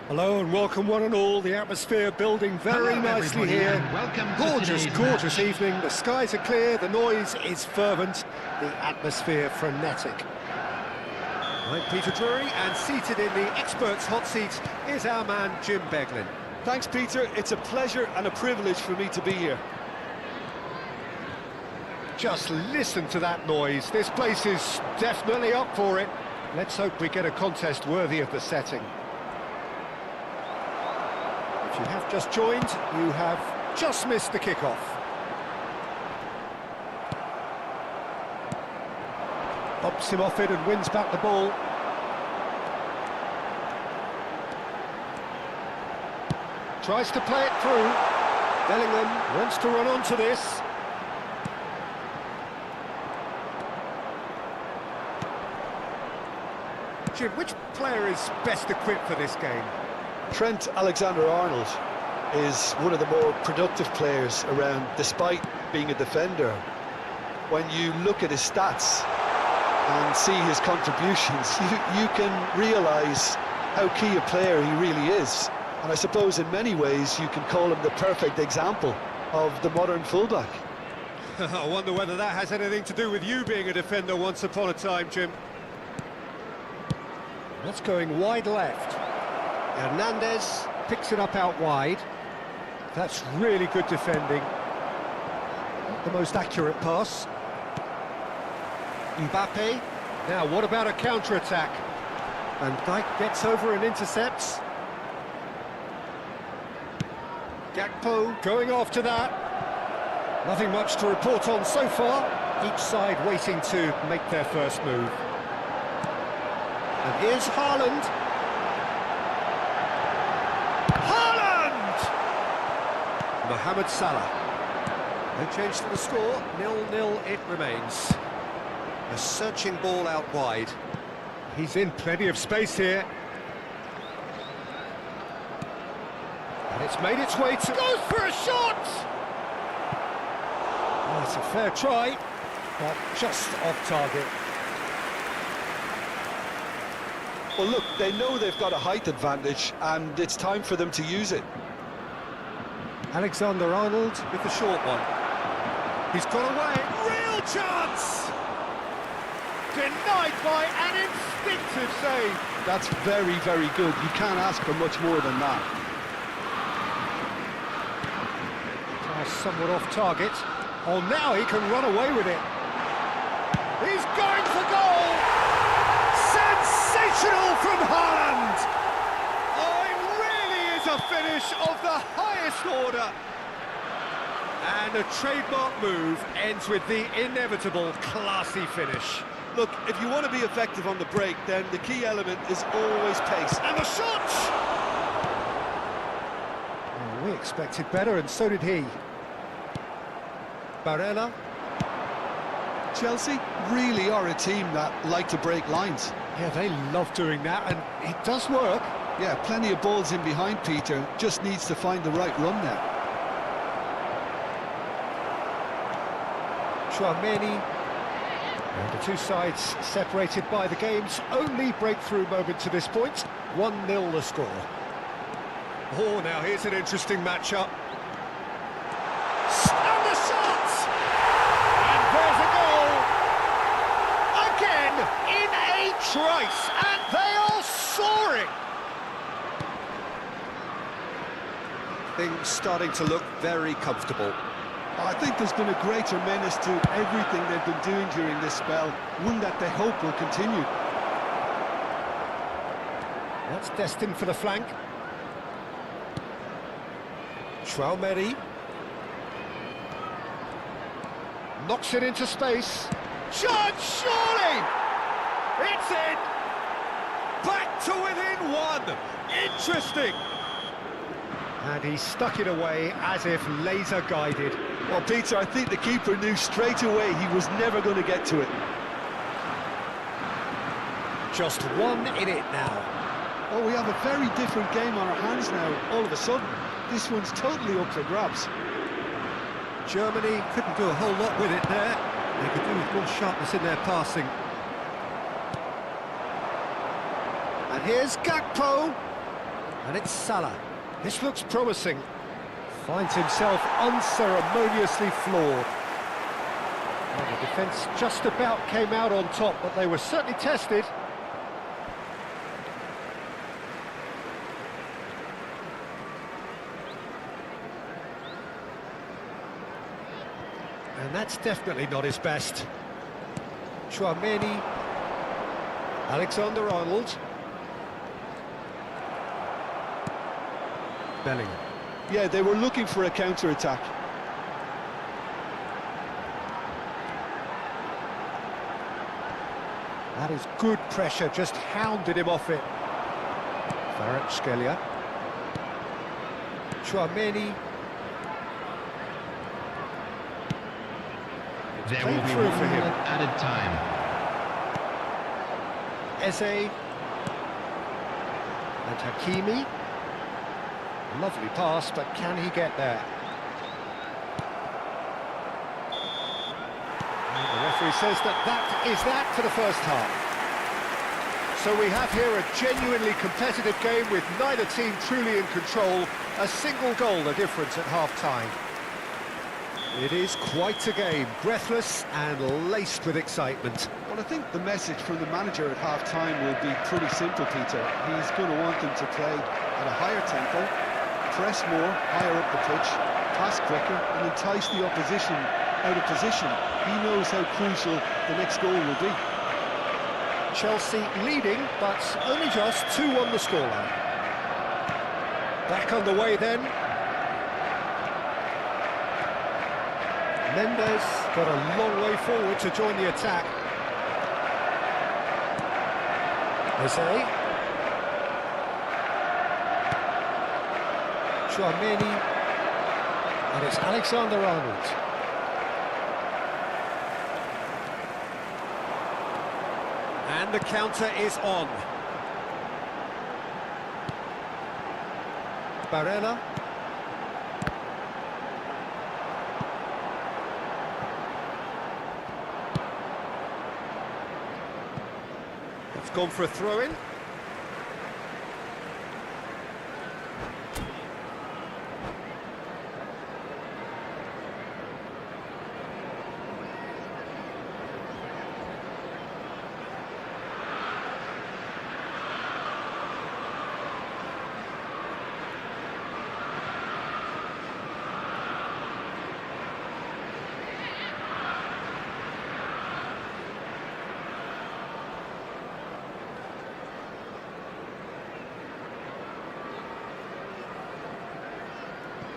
A: Hello and welcome one and all, the atmosphere building very
C: Hello,
A: nicely
C: everybody,
A: here.
C: and welcome to
A: Gorgeous,
C: today's
A: gorgeous
C: match.
A: evening, the skies are clear, the noise is fervent, the atmosphere frenetic. I'm Peter Drury, and seated in the experts' hot seat is our man Jim Beglin.
B: Thanks, Peter. It's a pleasure and a privilege for me to be here.
A: Just listen to that noise, this place is definitely up for it. Let's hope we get a contest worthy of the setting. If you have just joined, you have just missed the kickoff. Bumps him off it and wins back the ball. Tries to play it through. Bellingham wants to run onto this. Jim, which player is best equipped for this game?
D: Trent Alexander-Arnold is one of the more productive players around, despite being a defender. When you look at his stats and see his contributions, you can realise how key a player he really is. And I suppose in many ways you can call him the perfect example of the modern fullback.
A: I wonder whether that has anything to do with you being a defender once upon a time, Jim. That's going wide left. Hernandez picks it up out wide. That's really good defending. Not the most accurate pass. Mbappe. Now, what about a counter-attack? Van Dijk gets over and intercepts. Gakpo going after that. Nothing much to report on so far. Each side waiting to make their first move. And here's Haaland. Haaland! Mohamed Salah. No change to the score. 0-0 it remains. A searching ball out wide. He's in plenty of space here. And it's made its way to... Goes for a shot! Oh, it's a fair try, but just off target.
D: Well, look, they know they've got a height advantage, and it's time for them to use it.
A: Alexander-Arnold with the short one. He's got away. Real chance! Denied by an instinctive save.
B: That's very, very good. You can't ask for much more than that.
A: Somewhat off target. Oh, now he can run away with it. He's going for goal! Sensational from Haaland! Oh, it really is a finish of the highest order. And a trademark move ends with the inevitable classy finish.
E: Look, if you want to be effective on the break, then the key element is always pace.
A: And the shot! Oh, we expected better, and so did he. Barella.
B: Chelsea really are a team that like to break lines.
A: Yeah, they love doing that, and it does work.
B: Yeah, plenty of balls in behind Peter, just needs to find the right run now.
A: Tchouaméni. And the two sides separated by the game's only breakthrough moment to this point. 1-0 the score. Oh, now here's an interesting matchup. And the shot! And there's a goal! Again, in a trice, and they are soaring! Things starting to look very comfortable.
B: I think there's been a greater menace to everything they've been doing during this spell, one that they hope will continue.
A: That's destined for the flank. Tchouaméni. Knocks it into space. Shot, surely! It's in! Back to within one! Interesting! And he stuck it away as if laser-guided.
D: Well, Peter, I think the keeper knew straight away he was never going to get to it.
A: Just one in it now.
B: Oh, we have a very different game on our hands now, all of a sudden. This one's totally up for grabs.
A: Germany couldn't do a whole lot with it there. They could do with more sharpness in their passing. And here's Gakpo. And it's Salah. This looks promising. Finds himself unceremoniously floored. Well, the defence just about came out on top, but they were certainly tested. And that's definitely not his best. Tchouaméni. Alexander-Arnold. Bellingham.
B: Yeah, they were looking for a counter-attack.
A: That is good pressure, just hounded him off it. Kvaratskhelia. Tchouaméni.
C: There will be
A: through
C: one
A: for him.
C: minute added time.
A: Eze. And Hakimi. Lovely pass, but can he get there? And the referee says that is that for the first half. So we have here a genuinely competitive game with neither team truly in control. A single goal the difference at half-time. It is quite a game, breathless and laced with excitement.
B: Well, I think the message from the manager at half-time will be pretty simple, Peter. He's going to want them to play at a higher tempo, press more, higher up the pitch, pass quicker, and entice the opposition out of position. He knows how crucial the next goal will be.
A: Chelsea leading, but only just 2 on the scoreline. Back underway then. Mendes got a long way forward to join the attack. Jose. Chouameni. And it's Alexander-Arnold. And the counter is on. Barella. It's gone for a throw-in.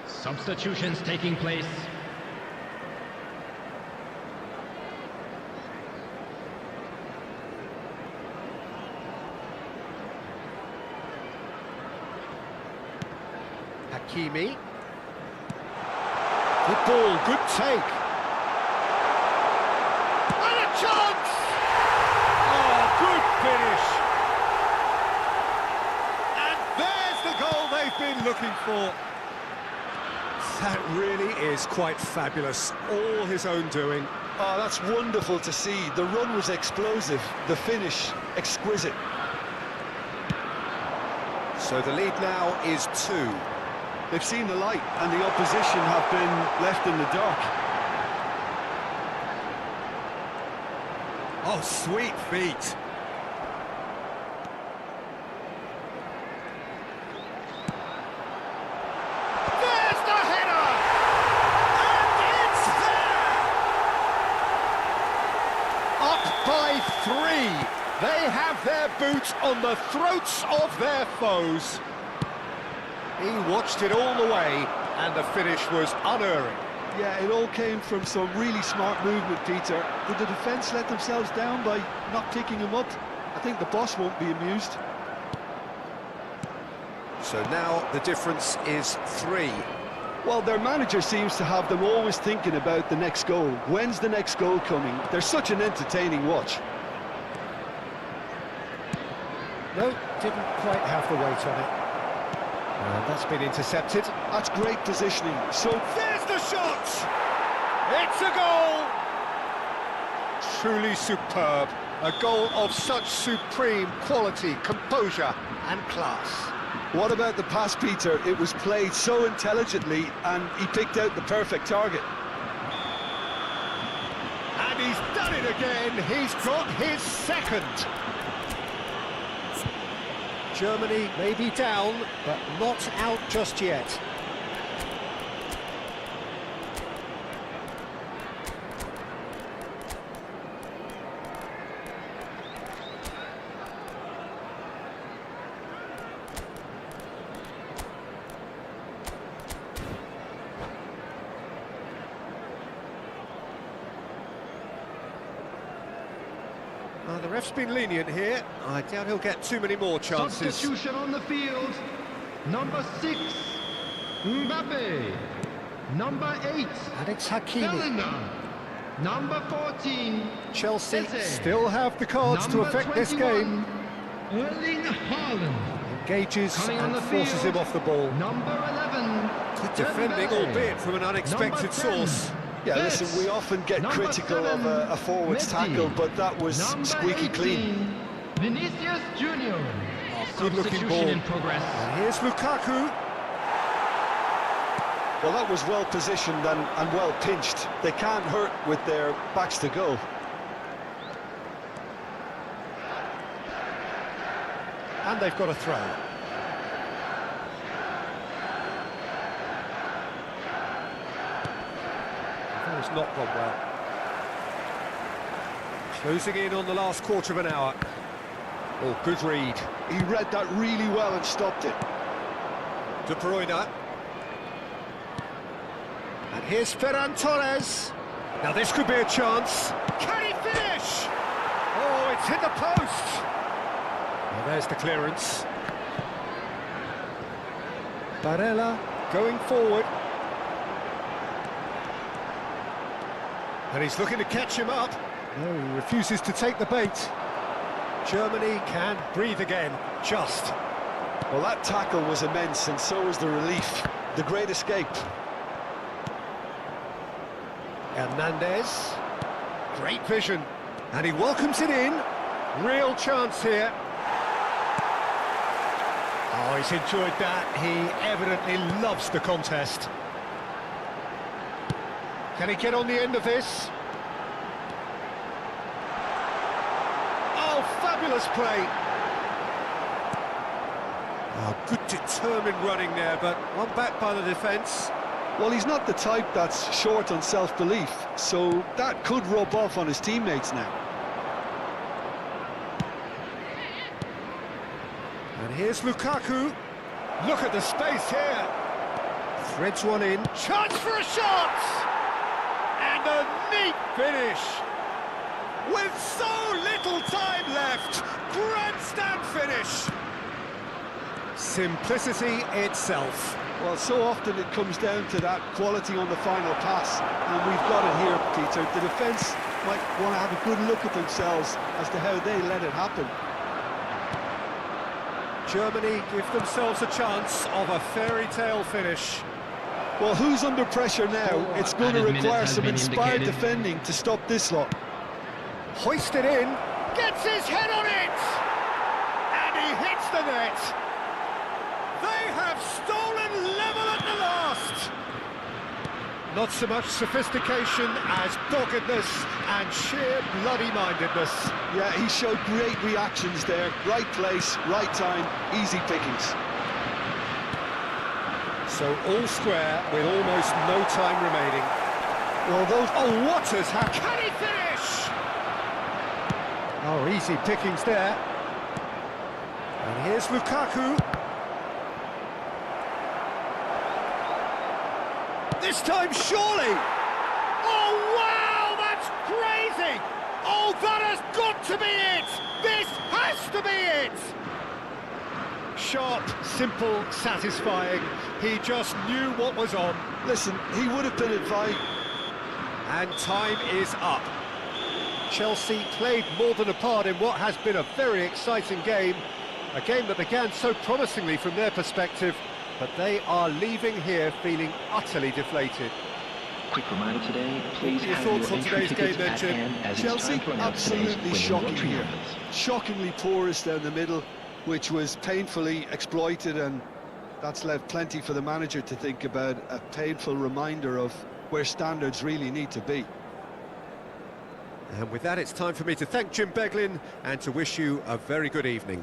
C: Substitutions taking place.
A: Hakimi. Good ball, good take. And a chance! Oh, good finish. And there's the goal they've been looking for. That really is quite fabulous, all his own doing.
D: Oh, that's wonderful to see. The run was explosive, the finish exquisite.
A: So the lead now is 2.
B: They've seen the light and the opposition have been left in the dark.
A: Oh, sweet feet. By 3, they have their boots on the throats of their foes. He watched it all the way, and the finish was unerring.
B: Yeah, it all came from some really smart movement, Peter. Did the defence let themselves down by not picking him up? I think the boss won't be amused.
A: So now the difference is 3.
B: Well, their manager seems to have them always thinking about the next goal. When's the next goal coming? They're such an entertaining watch.
A: No, didn't quite have the weight on it. And that's been intercepted.
B: That's great positioning. So
A: there's the shot! It's a goal! Truly superb. A goal of such supreme quality, composure and class.
B: What about the pass, Peter? It was played so intelligently and he picked out the perfect target.
A: And he's done it again. He's got his second. Germany may be down, but not out just yet. The ref's been lenient here. I doubt he'll get too many more chances.
C: Substitution on the field. Number 6, Mbappe. Number 8,
A: And it's Hakimi.
C: Bellingham. Number 14,
A: Chelsea
C: Eze.
A: still have the cards to
C: Number
A: affect this
C: 21,
A: game.
C: Erling Haaland.
A: Engages
F: Coming on
A: and
F: the
A: forces
F: field,
A: him off the ball.
F: Number 11.
A: Good defending, albeit from an unexpected
F: Number 10.
A: source.
D: Yeah,
F: This.
D: listen, we often get
F: Number
D: critical
F: 7,
D: of a forward's
F: Messi.
D: tackle, but that was
F: Number
D: squeaky
F: 18,
D: clean.
F: Vinicius Junior.
A: Good-looking
F: Substitution
A: ball.
F: in progress.
A: And here's Lukaku.
D: Well, that was well positioned and well pinched. They can't hurt with their backs to goal.
A: And they've got a throw. That has not gone well. Closing in on the last quarter of an hour. Oh, good read.
B: He read that really well and stopped it.
A: De Bruyne. And here's Ferran Torres. Now this could be a chance. Can he finish? Oh, it's hit the post. Well, there's the clearance. Barella going forward. And he's looking to catch him up. No, he refuses to take the bait. Germany can breathe again, just.
D: Well, that tackle was immense, and so was the relief. The great escape.
A: Hernandez, great vision, and he welcomes it in. Real chance here. Oh, he's enjoyed that. He evidently loves the contest. Can he get on the end of this? Oh, fabulous play. Oh, good determined running there, but one back by the defence.
B: Well, he's not the type that's short on self-belief, so that could rub off on his teammates now.
A: And here's Lukaku. Look at the space here. Threads one in. Chance for a shot! And a neat finish. With so little time left. Grandstand finish. Simplicity itself.
B: Well, so often it comes down to that quality on the final pass, and we've got it here, Peter. The defence might want to have a good look at themselves as to how they let it happen.
A: Germany give themselves a chance of a fairy tale finish.
B: Well, who's under pressure now? It's going to
F: Added minutes
B: require
F: has
B: some
F: been
B: inspired
F: indicated.
B: defending to stop this lot.
A: Hoisted in, gets his head on it, and he hits the net. They have stolen level at the last. Not so much sophistication as doggedness and sheer bloody-mindedness.
B: Yeah, he showed great reactions there. Right place, right time, easy pickings.
A: So all square with almost no time remaining.
B: Well, those...
A: Oh, what has happened? Can he finish? Oh, easy pickings there. And here's Lukaku. This time, surely! Oh, wow, that's crazy! Oh, that has got to be it! This has to be it! Sharp, simple, satisfying. He just knew what was on.
B: Listen, he would have been advised...
A: And time is up. Chelsea played more than a part in what has been a very exciting game. A game that began so promisingly from their perspective, but they are leaving here feeling utterly deflated.
C: Quick reminder today, please
A: Your
C: have
A: thoughts
C: your
A: on
C: entry
A: today's
C: tickets
A: game then,
C: at
A: Jim?
C: hand as it's
B: Chelsea
C: time to announce today's
B: absolutely
C: winning
B: shocking
C: lottery
B: here.
C: numbers.
B: Shockingly porous down the middle, which was painfully exploited, and that's left plenty for the manager to think about. A painful reminder of where standards really need to be.
A: And with that, it's time for me to thank Jim Beglin and to wish you a very good evening.